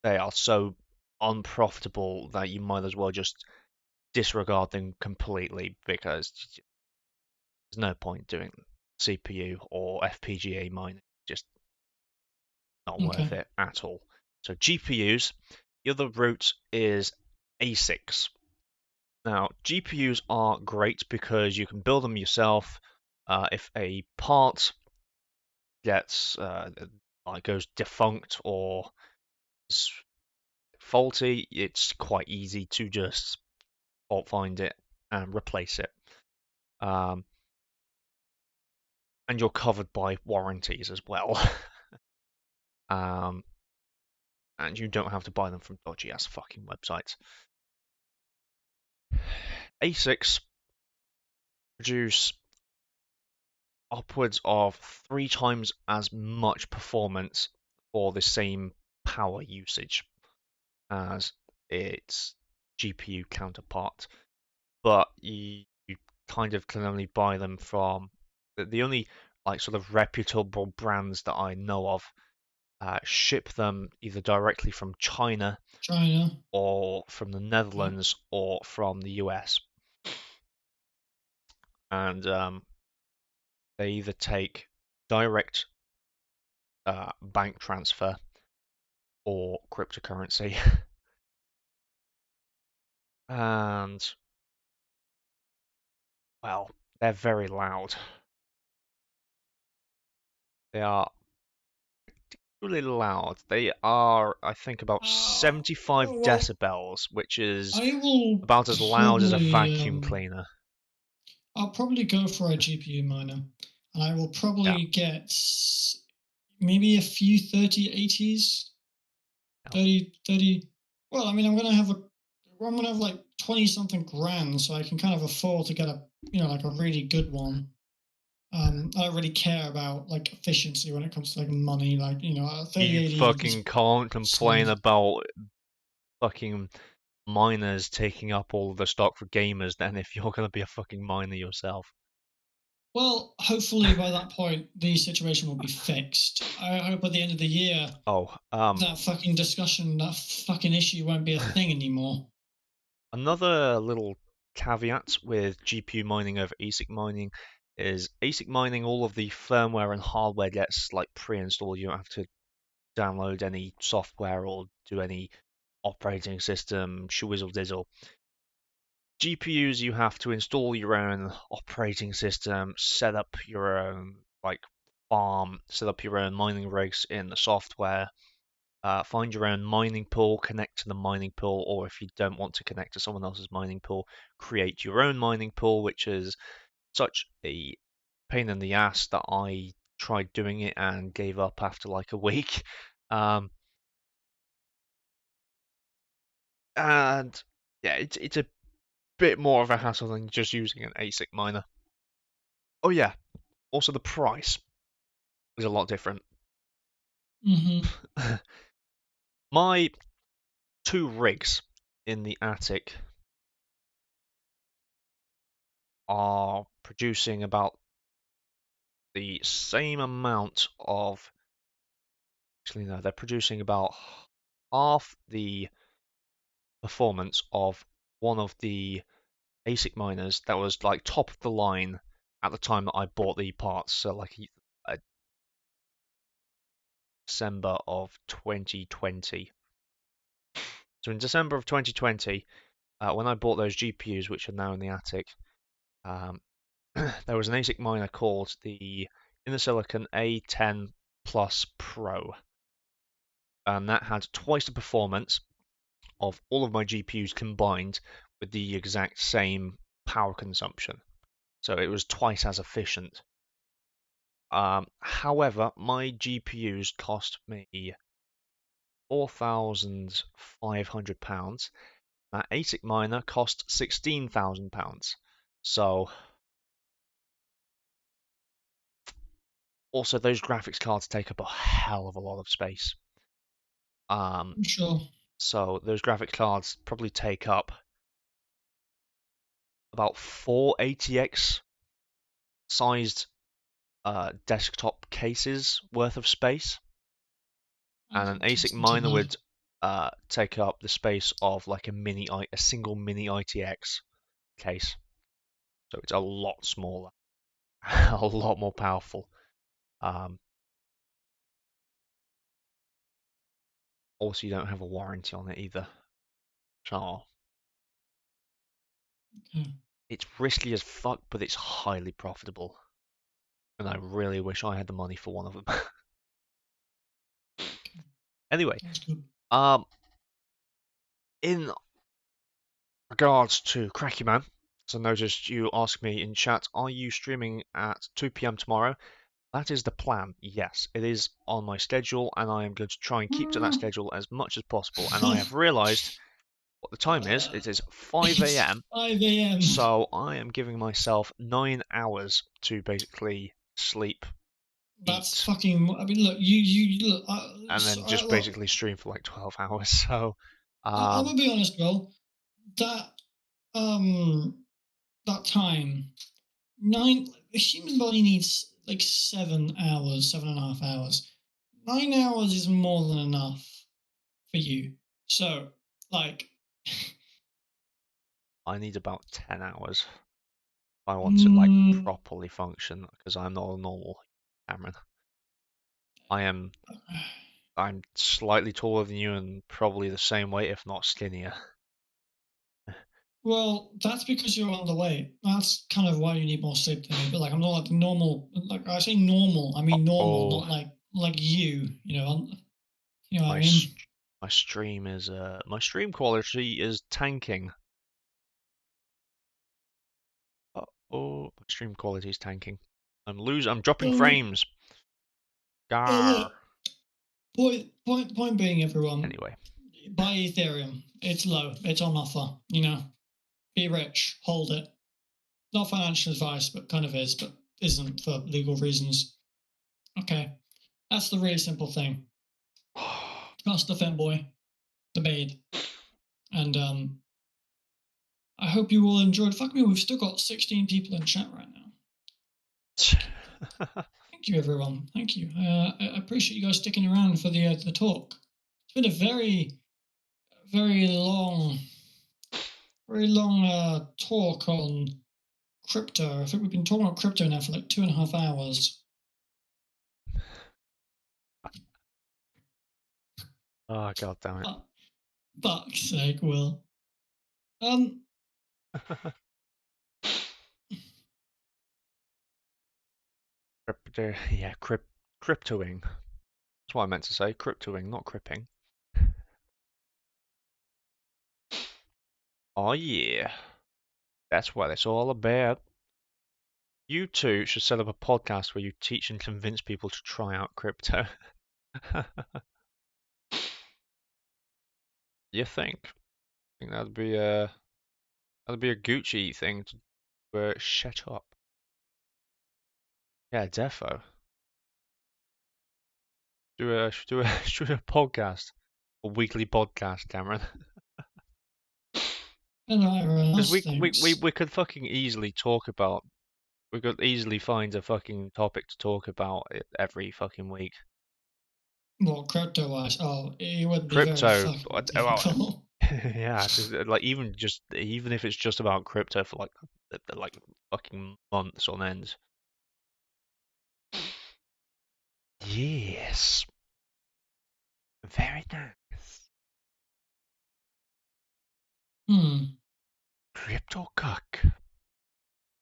they are so unprofitable that you might as well just disregard them completely, because there's no point doing CPU or FPGA mining. Just not worth Okay. it at all. So GPUs, the other route is ASICs. Now, GPUs are great because you can build them yourself. If a part gets goes defunct or is faulty, it's quite easy to just fault find it and replace it. Um, and you're covered by warranties as well. um, and you don't have to buy them from dodgy ass fucking websites. ASICs produce upwards of 3 times as much performance for the same power usage as its GPU counterpart, but you kind of can only buy them from the only like sort of reputable brands that I know of ship them either directly from China China. or from the Netherlands or from the US, and they either take direct bank transfer or cryptocurrency. And, well, they're very loud. They are really loud. They are, I think, about 75 Well, decibels, which is I will about as loud as a vacuum probably. cleaner. I'll probably go for a GPU miner, and I will Yeah. probably get maybe a few 3080s. Yeah. 30. Well, I mean, I'm gonna have like 20 something grand, so I can kind of afford to get like a really good one. I don't really care about like efficiency when it comes to like money. Like, You 3080 fucking is can't complain solid. about fucking miners taking up all the stock for gamers then if you're gonna be a fucking miner yourself. Well, hopefully by that point the situation will be fixed. I hope at the end of the year Oh, that fucking issue won't be a thing anymore. another little caveat with GPU mining over ASIC mining is ASIC mining, all of the firmware and hardware gets like pre-installed. You don't have to download any software or do any operating system shizzle dizzle. GPUs, you have to install your own operating system, set up your own like farm, set up your own mining rigs in the software, find your own mining pool, connect to the mining pool, or if you don't want to connect to someone else's mining pool, create your own mining pool, which is such a pain in the ass that I tried doing it and gave up after like a week. Um, and yeah, it's a bit more of a hassle than just using an ASIC miner. Oh yeah, also the price is a lot different. Mm-hmm. My 2 rigs in the attic are producing about the same amount of. Actually, no, they're producing about half the performance of one of the ASIC miners that was like top of the line at the time that I bought the parts. So like December of 2020. So in December of 2020, when I bought those GPUs, which are now in the attic, um, there was an ASIC miner called the Inner Silicon A10 Plus Pro, and that had twice the performance of all of my GPUs combined with the exact same power consumption. So it was twice as efficient. However, my GPUs cost me £4,500. That ASIC miner cost £16,000. So Also, those graphics cards take up a hell of a lot of space. I'm sure. So those graphics cards probably take up about 4 ATX sized desktop cases worth of space, and an ASIC That's not too miner bad. would take up the space of like a single mini ITX case. So it's a lot smaller, a lot more powerful. Also, you don't have a warranty on it either. So Okay. it's risky as fuck, but it's highly profitable. And I really wish I had the money for one of them. Anyway, That's good. in regards to Cracky Man, so I noticed you asked me in chat, are you streaming at 2 p.m. tomorrow? That is the plan. Yes, it is on my schedule, and I am going to try and keep to that schedule as much as possible. And I have realised what the time is. It is 5 It's a.m. 5 a.m. So I am giving myself 9 hours to basically sleep, That's eat, fucking. I mean, look, you look. and then just Look, basically stream for like 12 hours. So, I'm gonna be honest, bro. That that time, the human body needs like 7 hours, 7.5 hours. 9 hours is more than enough for you. So, like, I need about 10 hours if I want to like properly function, because I'm not a normal Cameron. I'm slightly taller than you and probably the same weight, if not skinnier. well, that's because you're on the way. That's kind of why you need more sleep than me. But like, I'm not like normal. Like I say normal, I mean normal, Oh, not like you. You know what I my mean? my stream is my stream quality is tanking. Oh, my stream quality is tanking. I'm dropping Well, frames. Gar. look, point being, everyone, Anyway, buy Ethereum. It's low. It's on offer. Be rich. Hold it. Not financial advice, but kind of is, but isn't for legal reasons. Okay, that's the really simple thing. Trust the FEMBOY, the maid, and I hope you all enjoyed. Fuck me, we've still got 16 people in chat right now. Thank you, everyone. Thank you. I appreciate you guys sticking around for the talk. It's been a very, very long talk on crypto. I think we've been talking about crypto now for like 2.5 hours. oh god damn it. Fuck's sake, Will. Yeah, cryptoing. That's what I meant to say. Cryptoing, not cripping. Oh yeah. That's what it's all about. You two should set up a podcast where you teach and convince people to try out crypto. You think? I think that'd be a Gucci thing to shut up. Yeah, defo. Should do a podcast, a weekly podcast, Cameron. I don't know what everyone Because else thinks. we could fucking easily talk about. We could easily find a fucking topic to talk about every fucking week. Well, crypto-wise, it would be very Crypto, fucking difficult. yeah, like even if it's just about crypto for like fucking months on end. Yes, very nice. Crypto cuck.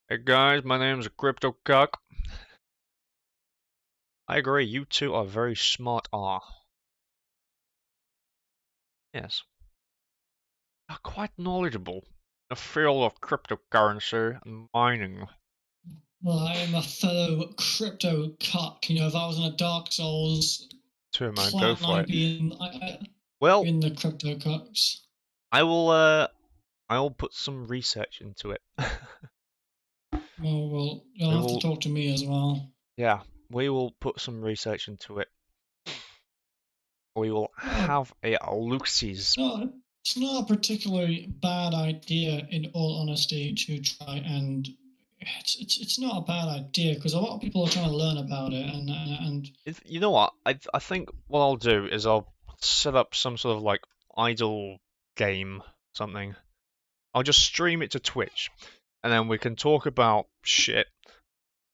Hey guys, my name's Crypto Cuck. I agree, you two are very smart. Yes. Are quite knowledgeable in the field of cryptocurrency and mining. Well, I am a fellow crypto cuck. If I was in a Dark Souls Two man, go clan, for I'd it. be Well, in the crypto cucks. I will put some research into it. Well, you'll have to talk to me as well. Yeah, We will put some research into it. We will Well, have a look-sees. no, it's not a particularly bad idea, in all honesty, to try and it's not a bad idea because a lot of people are trying to learn about it and You know what? I think what I'll do is I'll set up some sort of like idle game, something. I'll just stream it to Twitch, and then we can talk about shit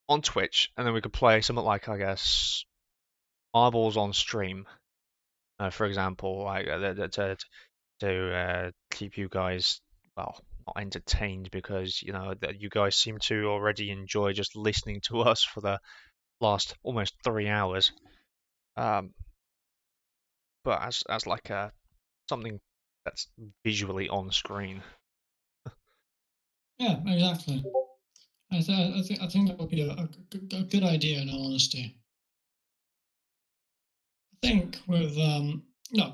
on Twitch, and then we could play something like, I guess, marbles on stream, for example, like to keep you guys, well, not entertained because you know that you guys seem to already enjoy just listening to us for the last almost 3 hours. Um, but as like a something that's visually on screen. yeah, exactly. I think that would be a good idea, in all honesty. I think with no,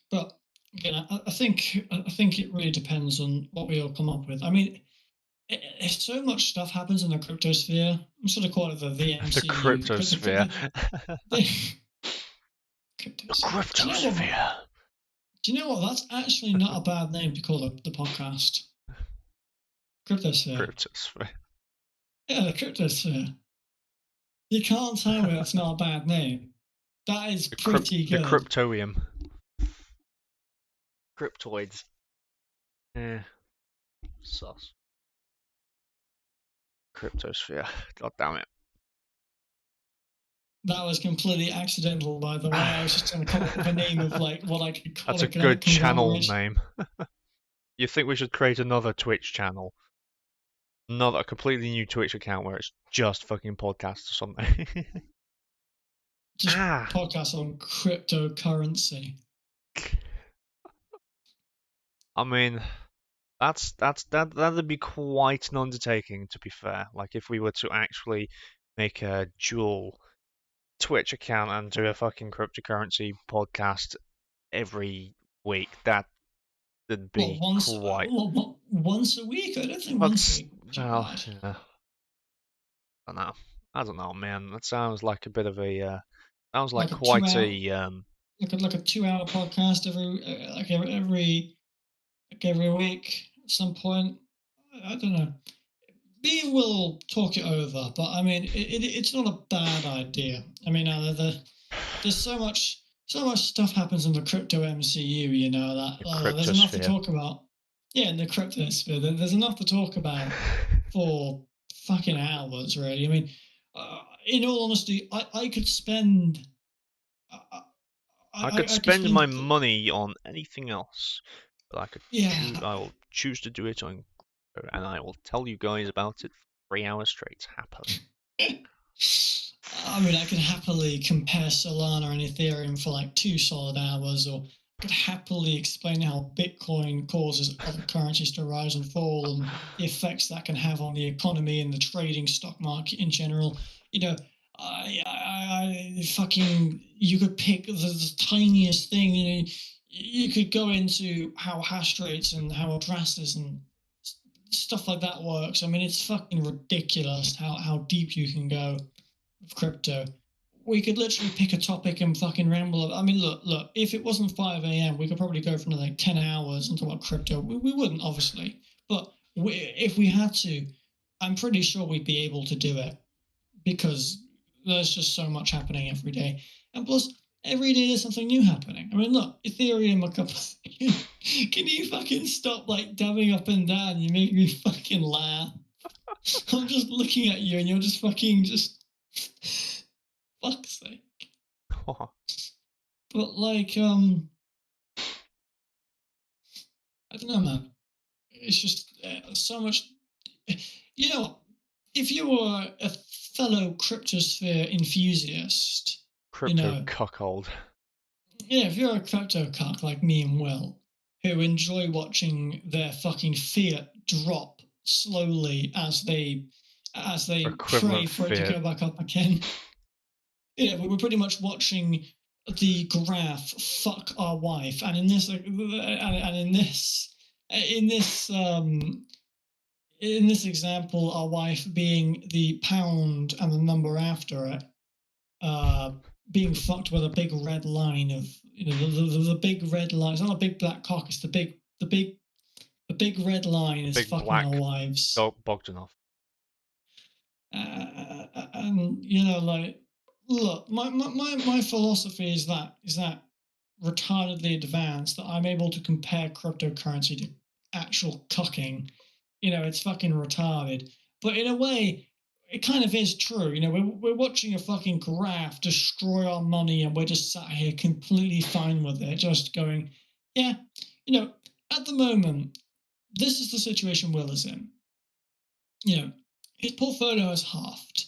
but again, I think it really depends on what we all come up with. I mean, so much stuff happens in the cryptosphere. I'm sort of call it the The VMCU. cryptosphere. The Cryptosphere. cryptosphere. Do you know what? That's actually not a bad name to call the podcast. Cryptosphere. Cryptosphere. Yeah, the cryptosphere. You can't tell me that's not a bad name. That is pretty The good. cryptoium. Cryptoids. Yeah. Sus. Cryptosphere. God damn it. That was completely accidental, by the way. I was just trying to come up with a name of like what I could call That's a it. good channel name. You think we should create another Twitch channel? Another completely new Twitch account where it's just fucking podcasts or something. Just podcast on cryptocurrency. I mean, that'd be quite an undertaking, to be fair. Like if we were to actually make a dual Twitch account and do a fucking cryptocurrency podcast every week, that'd be quite. Once a week? I don't think once a week. Well, yeah. I don't know, man. That sounds like a bit of a. Sounds like quite a. Like a 2-hour podcast every week at some point. I don't know. We will talk it over, but I mean, it's not a bad idea. I mean, there's so much stuff happens in the crypto MCU, you know, that there's enough to talk about. Yeah, in the cryptosphere, there's enough to talk about for fucking hours, really. I mean, in all honesty, I could spend. I could spend my money on anything else, but I could. Yeah. I will choose to do it on, and I will tell you guys about it for 3 hours straight. Happen. I mean, I could happily compare Solana and Ethereum for like 2 solid hours, or I could happily explain how Bitcoin causes other currencies to rise and fall and the effects that can have on the economy and the trading stock market in general. You know, I fucking, you could pick the tiniest thing. You know, you could go into how hash rates and how addresses and stuff like that works. I mean, it's fucking ridiculous how deep you can go with crypto. We could literally pick a topic and fucking ramble. I mean, look. If it wasn't 5 a.m., we could probably go for like 10 hours and talk about crypto. We wouldn't, obviously, but if we had to, I'm pretty sure we'd be able to do it because there's just so much happening every day, and plus every day there's something new happening. I mean, look, Ethereum a couple. Can you fucking stop like dabbing up and down? You make me fucking laugh. I'm just looking at you and you're just fucking just fuck's sake. But like I don't know, man. It's just so much. You know, if you were a fellow cryptosphere enthusiast, Crypto cuckold. Yeah, if you're a crypto cuck like me and Will, who enjoy watching their fucking fiat drop slowly as they pray for it to go back up again. Yeah, we were pretty much watching the graph fuck our wife, and in this example, our wife being the pound and the number after it. being fucked with a big red line of the big red line. It's not a big black cock. It's the big red line is Big fucking black our wives. Bogdanov. And like, look, my philosophy is that retardedly advanced that I'm able to compare cryptocurrency to actual cucking. It's fucking retarded. But in a way, it kind of is true. We're watching a fucking graph destroy our money, and we're just sat here completely fine with it, just going, yeah, at the moment, this is the situation Will is in. His portfolio is halved.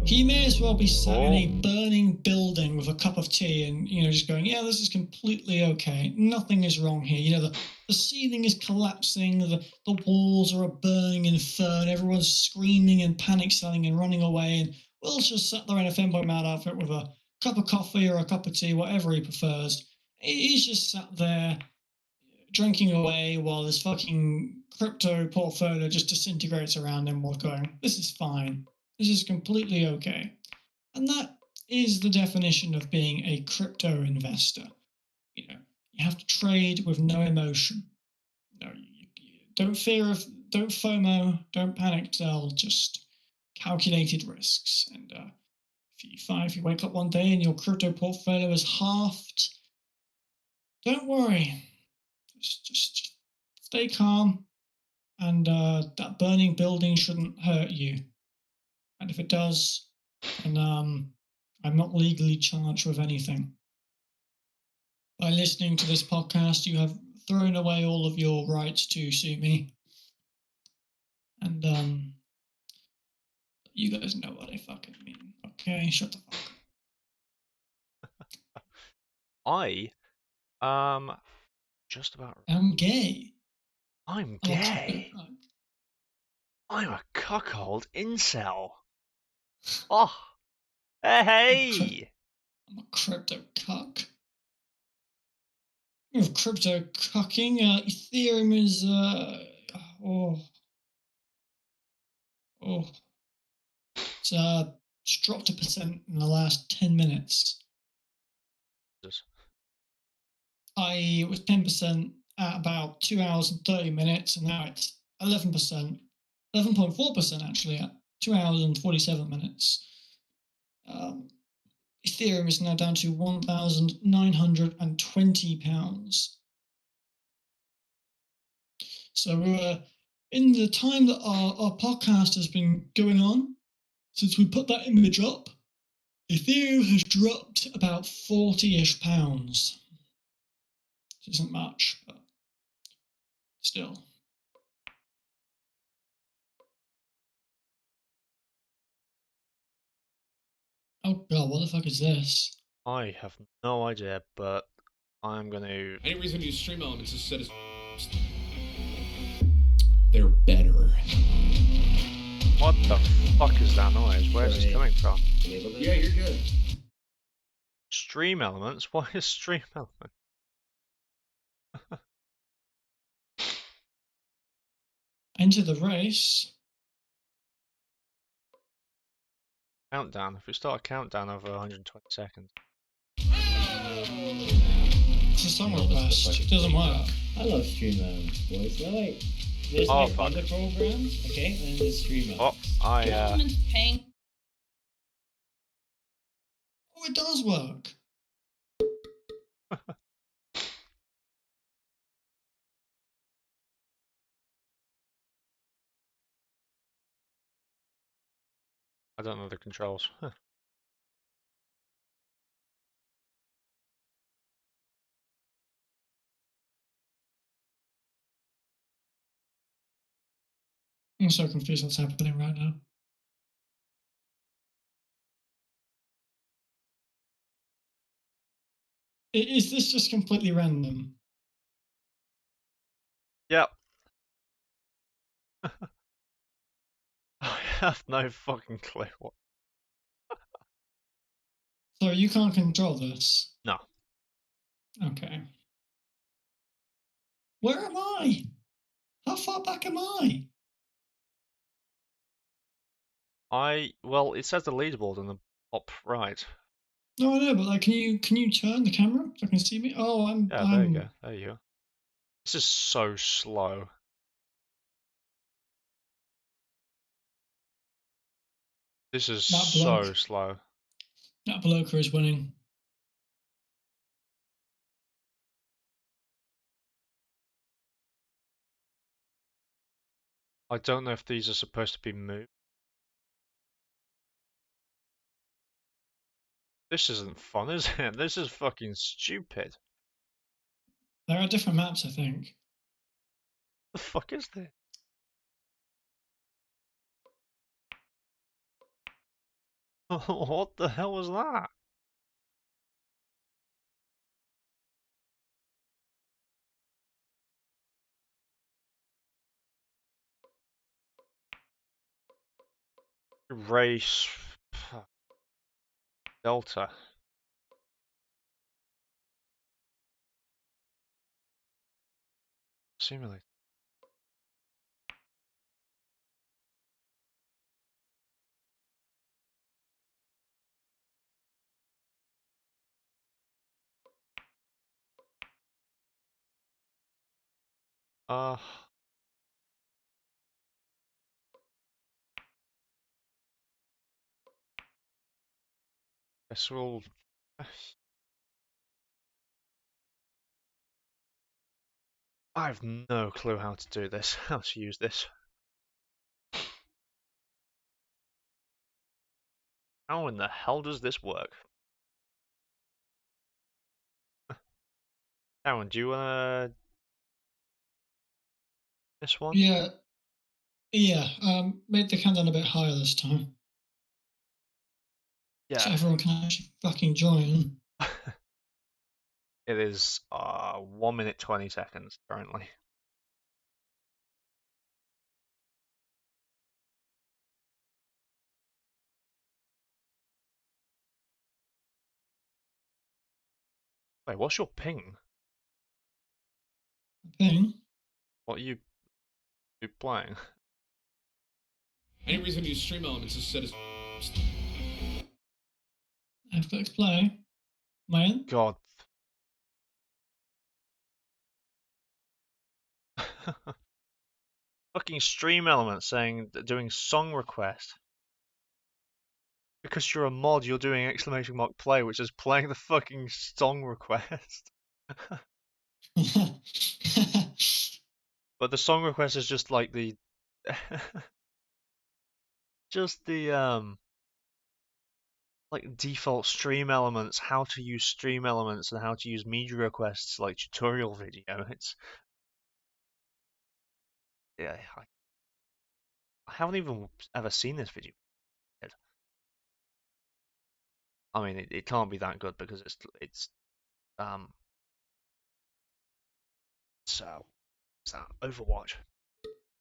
He may as well be sat in a burning building with a cup of tea and, just going, yeah, this is completely okay. Nothing is wrong here. The ceiling is collapsing. The walls are a burning inferno. Everyone's screaming and panic selling and running away. And Will's just sat there in a FEMBOY mad outfit with a cup of coffee or a cup of tea, whatever he prefers. He's just sat there drinking away while his fucking crypto portfolio just disintegrates around him while going, this is fine. This is completely okay. And that is the definition of being a crypto investor. You have to trade with no emotion. Don't FOMO, don't panic sell, just calculated risks. And if you wake up one day and your crypto portfolio is halved, don't worry. Just stay calm, and that burning building shouldn't hurt you. And if it does, then I'm not legally charged with anything. By listening to this podcast, you have thrown away all of your rights to sue me. And you guys know what I fucking mean. Okay, shut the fuck up. I just about. I'm gay. I'm gay. I'm a cuckold incel. Oh, hey! I'm a crypto cuck. With crypto cucking, Ethereum is it's dropped 1% in the last 10 minutes. It was 10% at about 2 hours and 30 minutes, and now it's 11%, 11.4% actually at 2 hours and 47 minutes. Ethereum is now down to £1,920. So in the time that our podcast has been going on, since we put that image up, Ethereum has dropped about 40-ish pounds. Which isn't much, but still. Oh god, what the fuck is this? I have no idea, but I'm gonna... Any reason to use stream elements instead of... They're better. What the fuck is that noise? Where's this coming from? Yeah, you're good. Stream elements? What is stream element? Enter the race. Countdown. If we start a countdown over 120 seconds. It's a song request. It doesn't work. I love stream elements, boys. They're like, there's Oh, like fuck. other programs, okay, and then there's stream elements. Oh, Paying. Oh, it does work. I don't know the controls. I'm so confused what's happening right now. Is this just completely random? Yep. I have no fucking clue what. So you can't control this? No. Okay. Where am I? How far back am I? Well, it says the leaderboard on the top right. No, I know, but like, can you turn the camera so I can see me? Oh, Yeah, there you go. There you go. This is so slow. This is so slow. That bloke is winning. I don't know if these are supposed to be moved. This isn't fun, is it? This is fucking stupid. There are different maps, I think. The fuck is this? What the hell was that? Race Delta. Simulate. Uh, guess we'll. I have no clue how to do this, how to use this. How in the hell does this work? Aaron, do you wanna this one? Yeah. Yeah. Made the countdown a bit higher this time. Yeah. So everyone can actually fucking join. It is 1 minute 20 seconds currently. Wait, what's your ping? Ping? What are you playing? Any reason to use stream elements instead of I've clicked play. Am I in? God. Fucking stream element saying doing song request. Because you're a mod, you're doing exclamation mark play, which is playing the fucking song request. But the song request is just like the just the like default stream elements, how to use stream elements and how to use media requests like tutorial video. It's yeah, I haven't even ever seen this video. I mean, it can't be that good because so it's that Overwatch.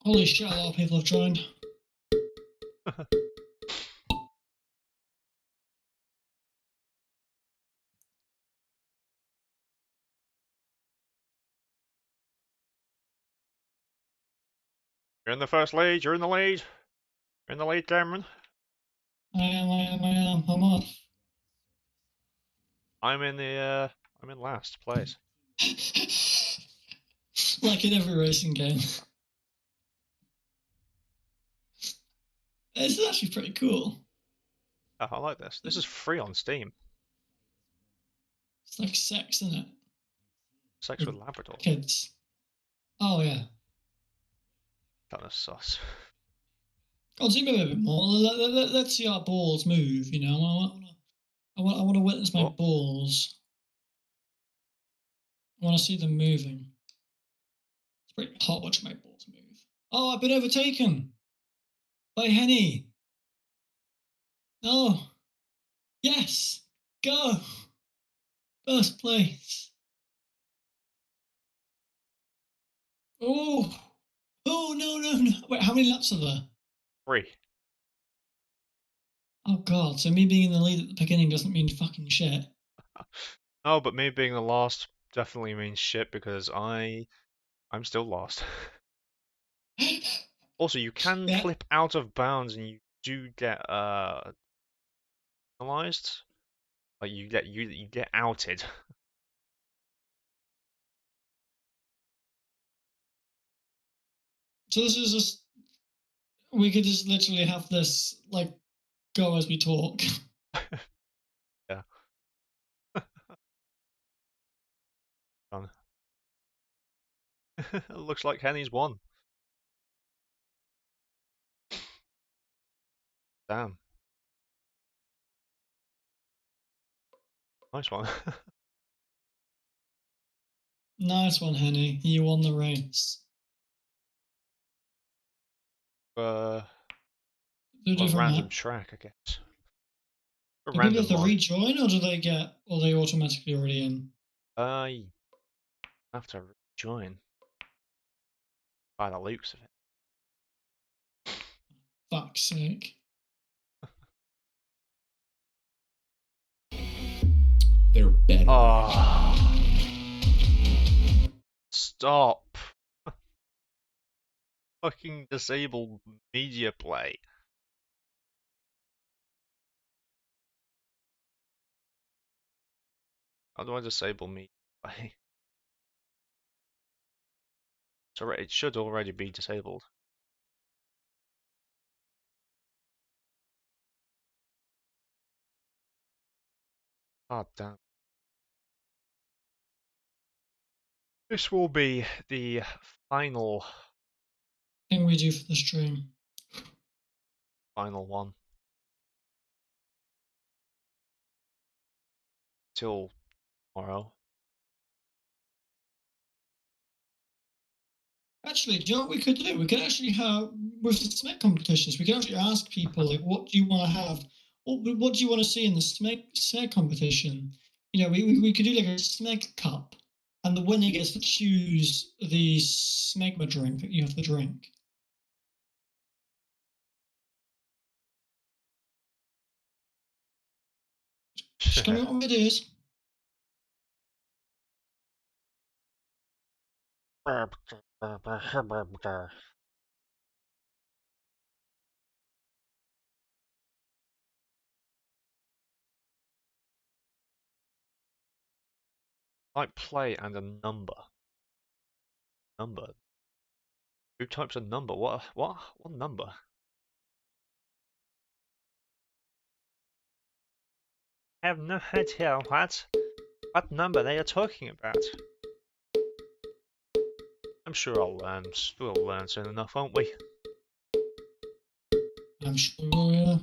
Holy shit, a lot of people have joined. You're in the first lead. You're in the lead. You're in the lead, Cameron. I am. I'm off. I'm in last place. Like in every racing game. This is actually pretty cool. Oh, I like this. This is free on Steam. It's like sex, isn't it? Sex with Labrador. Kids. Oh, yeah. Kind of sus. God, zoom in a bit more. Let's see our balls move, you know. I want to witness my balls. I want to see them moving. It's pretty hot watching my balls move. Oh, I've been overtaken by Henny. Oh, yes. Go. First place. Oh. Oh, no. Wait, how many laps are there? 3. Oh, God. So me being in the lead at the beginning doesn't mean fucking shit. No, but me being the last definitely means shit because I'm still lost. Also, you can clip out of bounds and you do get penalized. Like you get outed. So this is just, we could just literally have this like go as we talk. Yeah. Fun. Looks like Henny's won. Damn. Nice one. Nice one, Henny. You won the race. Do a A different random map. track, I guess. A Do people have random to one. rejoin, or do they get, or are they automatically already in? You have to join. By the looks of it. Fuck's sake. They're better. Oh. Stop. Fucking disable media play. How do I disable media play? It should already be disabled. God damn. This will be the final Thing we do for the stream. one. Till tomorrow. Actually, do you know what we could do? We could actually have, with the SMEC competitions, we could actually ask people, like, what do you want to have? What do you want to see in the SMEC competition? You know, we could do like a SMEC cup, and the winner gets to choose the smegma drink that you have to drink. Just coming up with ideas. Like play and a number. Number. Who types a number? What number? I have no idea what number they are talking about. I'm sure we'll learn soon enough, won't we? I'm sure, yeah.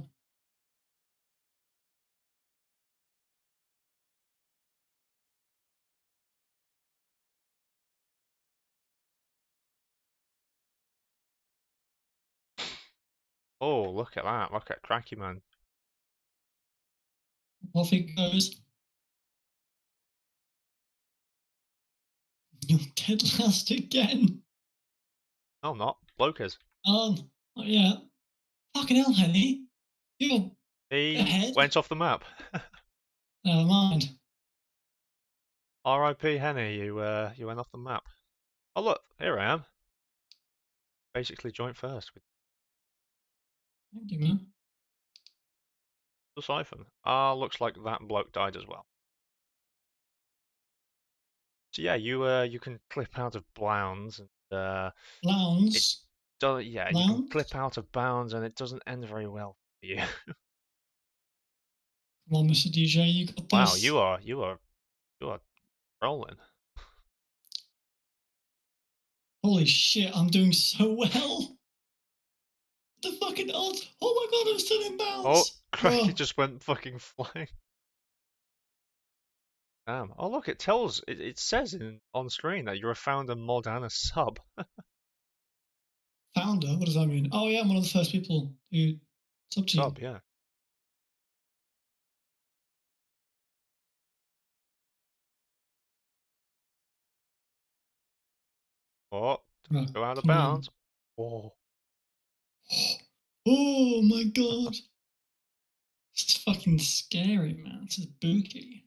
Oh, look at that. Look at Cracky Man. Off he goes. You're dead last again. No, I'm not. Blokers. Oh, yeah. Fucking hell, Henny. You're He ahead. went off the map. Never mind. R.I.P. Henny, you went off the map. Oh look, here I am. Basically joint first with Thank you, man. the siphon. Looks like that bloke died as well. So yeah, you can clip out of bounds and Lounge. yeah, you can clip out of bounds and it doesn't end very well for you. Come on, Mr. DJ, you got Wow, this. you are rolling. Holy shit, I'm doing so well. The fucking odds. Oh my god, I'm still in Oh, bounds. Cracky just went fucking flying. Damn. Oh look, it says on screen that you're a founder mod and a sub. Founder? What does that mean? Oh yeah, I'm one of the first people who subbed to you. Sub, yeah. Oh, Right, go out of come on. bounds. Oh. Oh my god. This is fucking scary, man. This is spooky.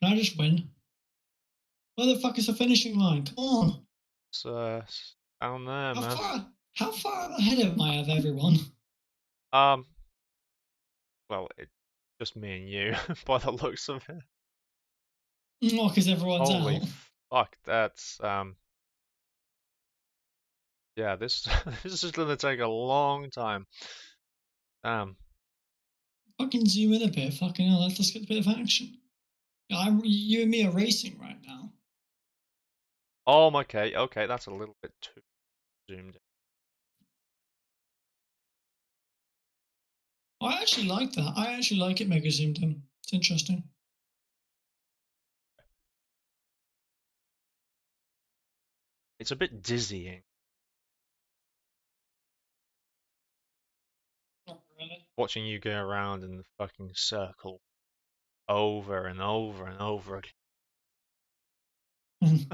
Can I just win? Where the fuck is the finishing line? Come on. It's down there, man. How far ahead am I of everyone? Um, well, it's just me and you by the looks of it. Oh, because everyone's Holy out. fuck, that's yeah, this this is gonna take a long time. Damn. Fucking zoom in a bit. Fucking hell, let's get a bit of action. You and me are racing right now. Oh, okay, okay, that's a little bit too zoomed in. I actually like that. I actually like it mega zoomed in. It's interesting. It's a bit dizzying Not really. watching you go around in the fucking circle over and over and over again.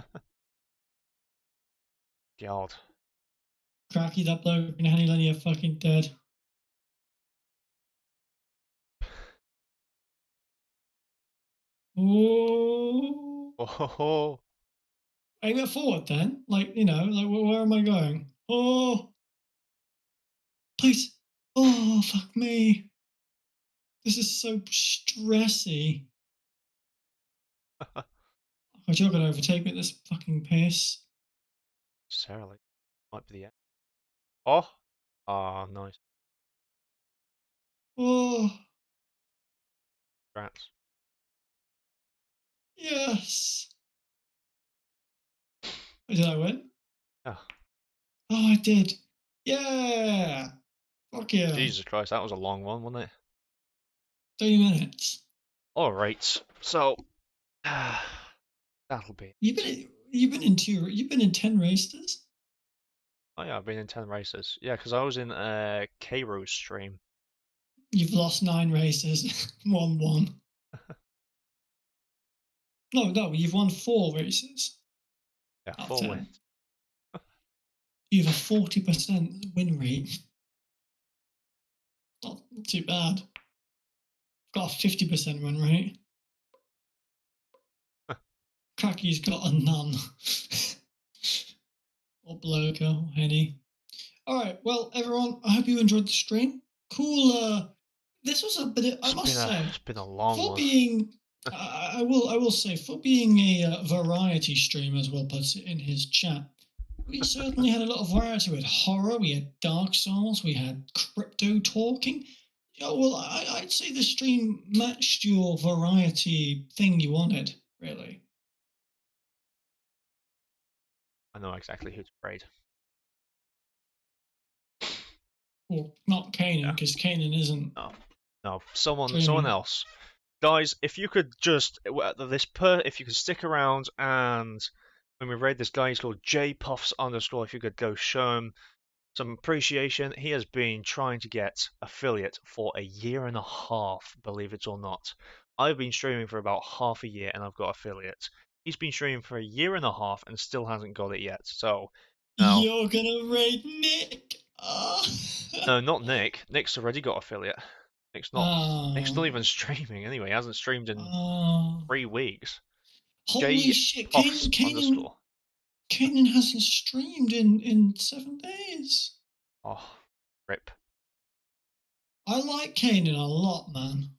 God. Cracky, that bloke in Honey Lenny are fucking dead. Oh, Oh, aim it forward then. Like, you know, like where am I going? Oh, please. Oh, fuck me. This is so stressy. God, you're gonna overtake me at this fucking pace. necessarily. Might be the end. Oh, ah, nice. Oh, Congrats. yes. Did I win? Oh, Oh, I did. Yeah. Fuck yeah. Jesus Christ, that was a long one, wasn't it? 3 minutes. All right, so that'll be. You've been in 10 races? Oh yeah, I've been in 10 races. Yeah, because I was in Cairo's stream. You've lost 9 races, won 1. No, you've won 4 races Yeah, out of 4 10. wins. You have a 40% win rate. Not too bad. I've got a 50% win rate. Cracky's got a none. Or bloke, or Henny. Alright, well, everyone, I hope you enjoyed the stream. Cool, this was a bit, I must say, It's been a long for one. being, I will say, for being a variety stream, as Will puts it in his chat, we certainly had a lot of variety. We had horror, we had Dark Souls, we had crypto talking. Yeah, well, I'd say the stream matched your variety thing you wanted, really. I know exactly who to raid. Well, not Kanan, Yeah. because Kanan isn't No, no, someone streaming. else. Guys, if you could just if you could stick around and when we raid this guy, he's called jpuffs underscore. If you could go show him some appreciation. He has been trying to get affiliate for a year and a half, believe it or not. I've been streaming for about half a year and I've got affiliate. He's been streaming for a year and a half and still hasn't got it yet. So now, You're gonna raid Nick. no, not Nick. Nick's already got affiliate. Nick's not. Nick's not Oh. even streaming anyway. He hasn't streamed in Oh. 3 weeks. Holy J shit! puffs underscore. Kanan hasn't streamed in 7 days. Oh, rip. I like Kanan a lot, man.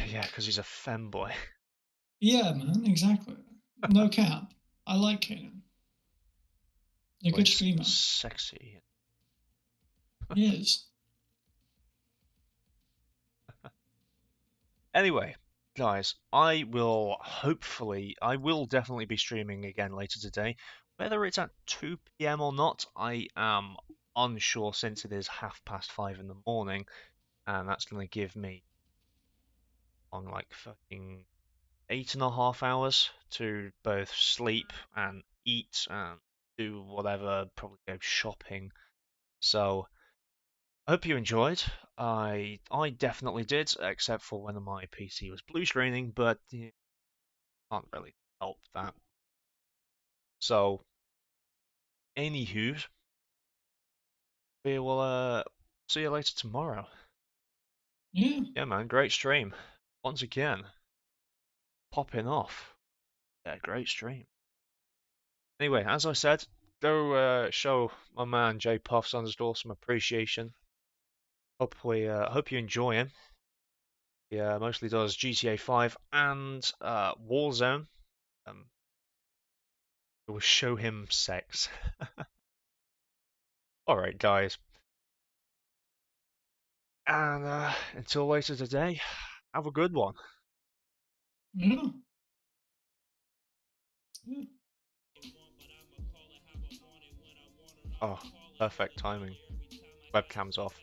Yeah, because he's a femboy. Yeah, man, exactly. No cap. I like Kanan. He's a good He's streamer. sexy. He is. Anyway, guys, I will definitely be streaming again later today. Whether it's at 2 p.m. or not, I am unsure since it is 5:30 in the morning, and that's going to give me on like fucking 8.5 hours to both sleep and eat and do whatever, probably go shopping. So I hope you enjoyed. I definitely did, except for when my PC was blue screening, but yeah, can't really help that. So, anywho, we will see you later tomorrow. Yeah. Yeah, man, great stream. Once again, popping off. Yeah, great stream. Anyway, as I said, go show my man J Puffs underscore some appreciation. hope you enjoy him. He mostly does GTA 5 and Warzone. It will show him sex. Alright, guys. And until later today, have a good one. Yeah. Yeah. Oh, perfect timing. Webcam's off.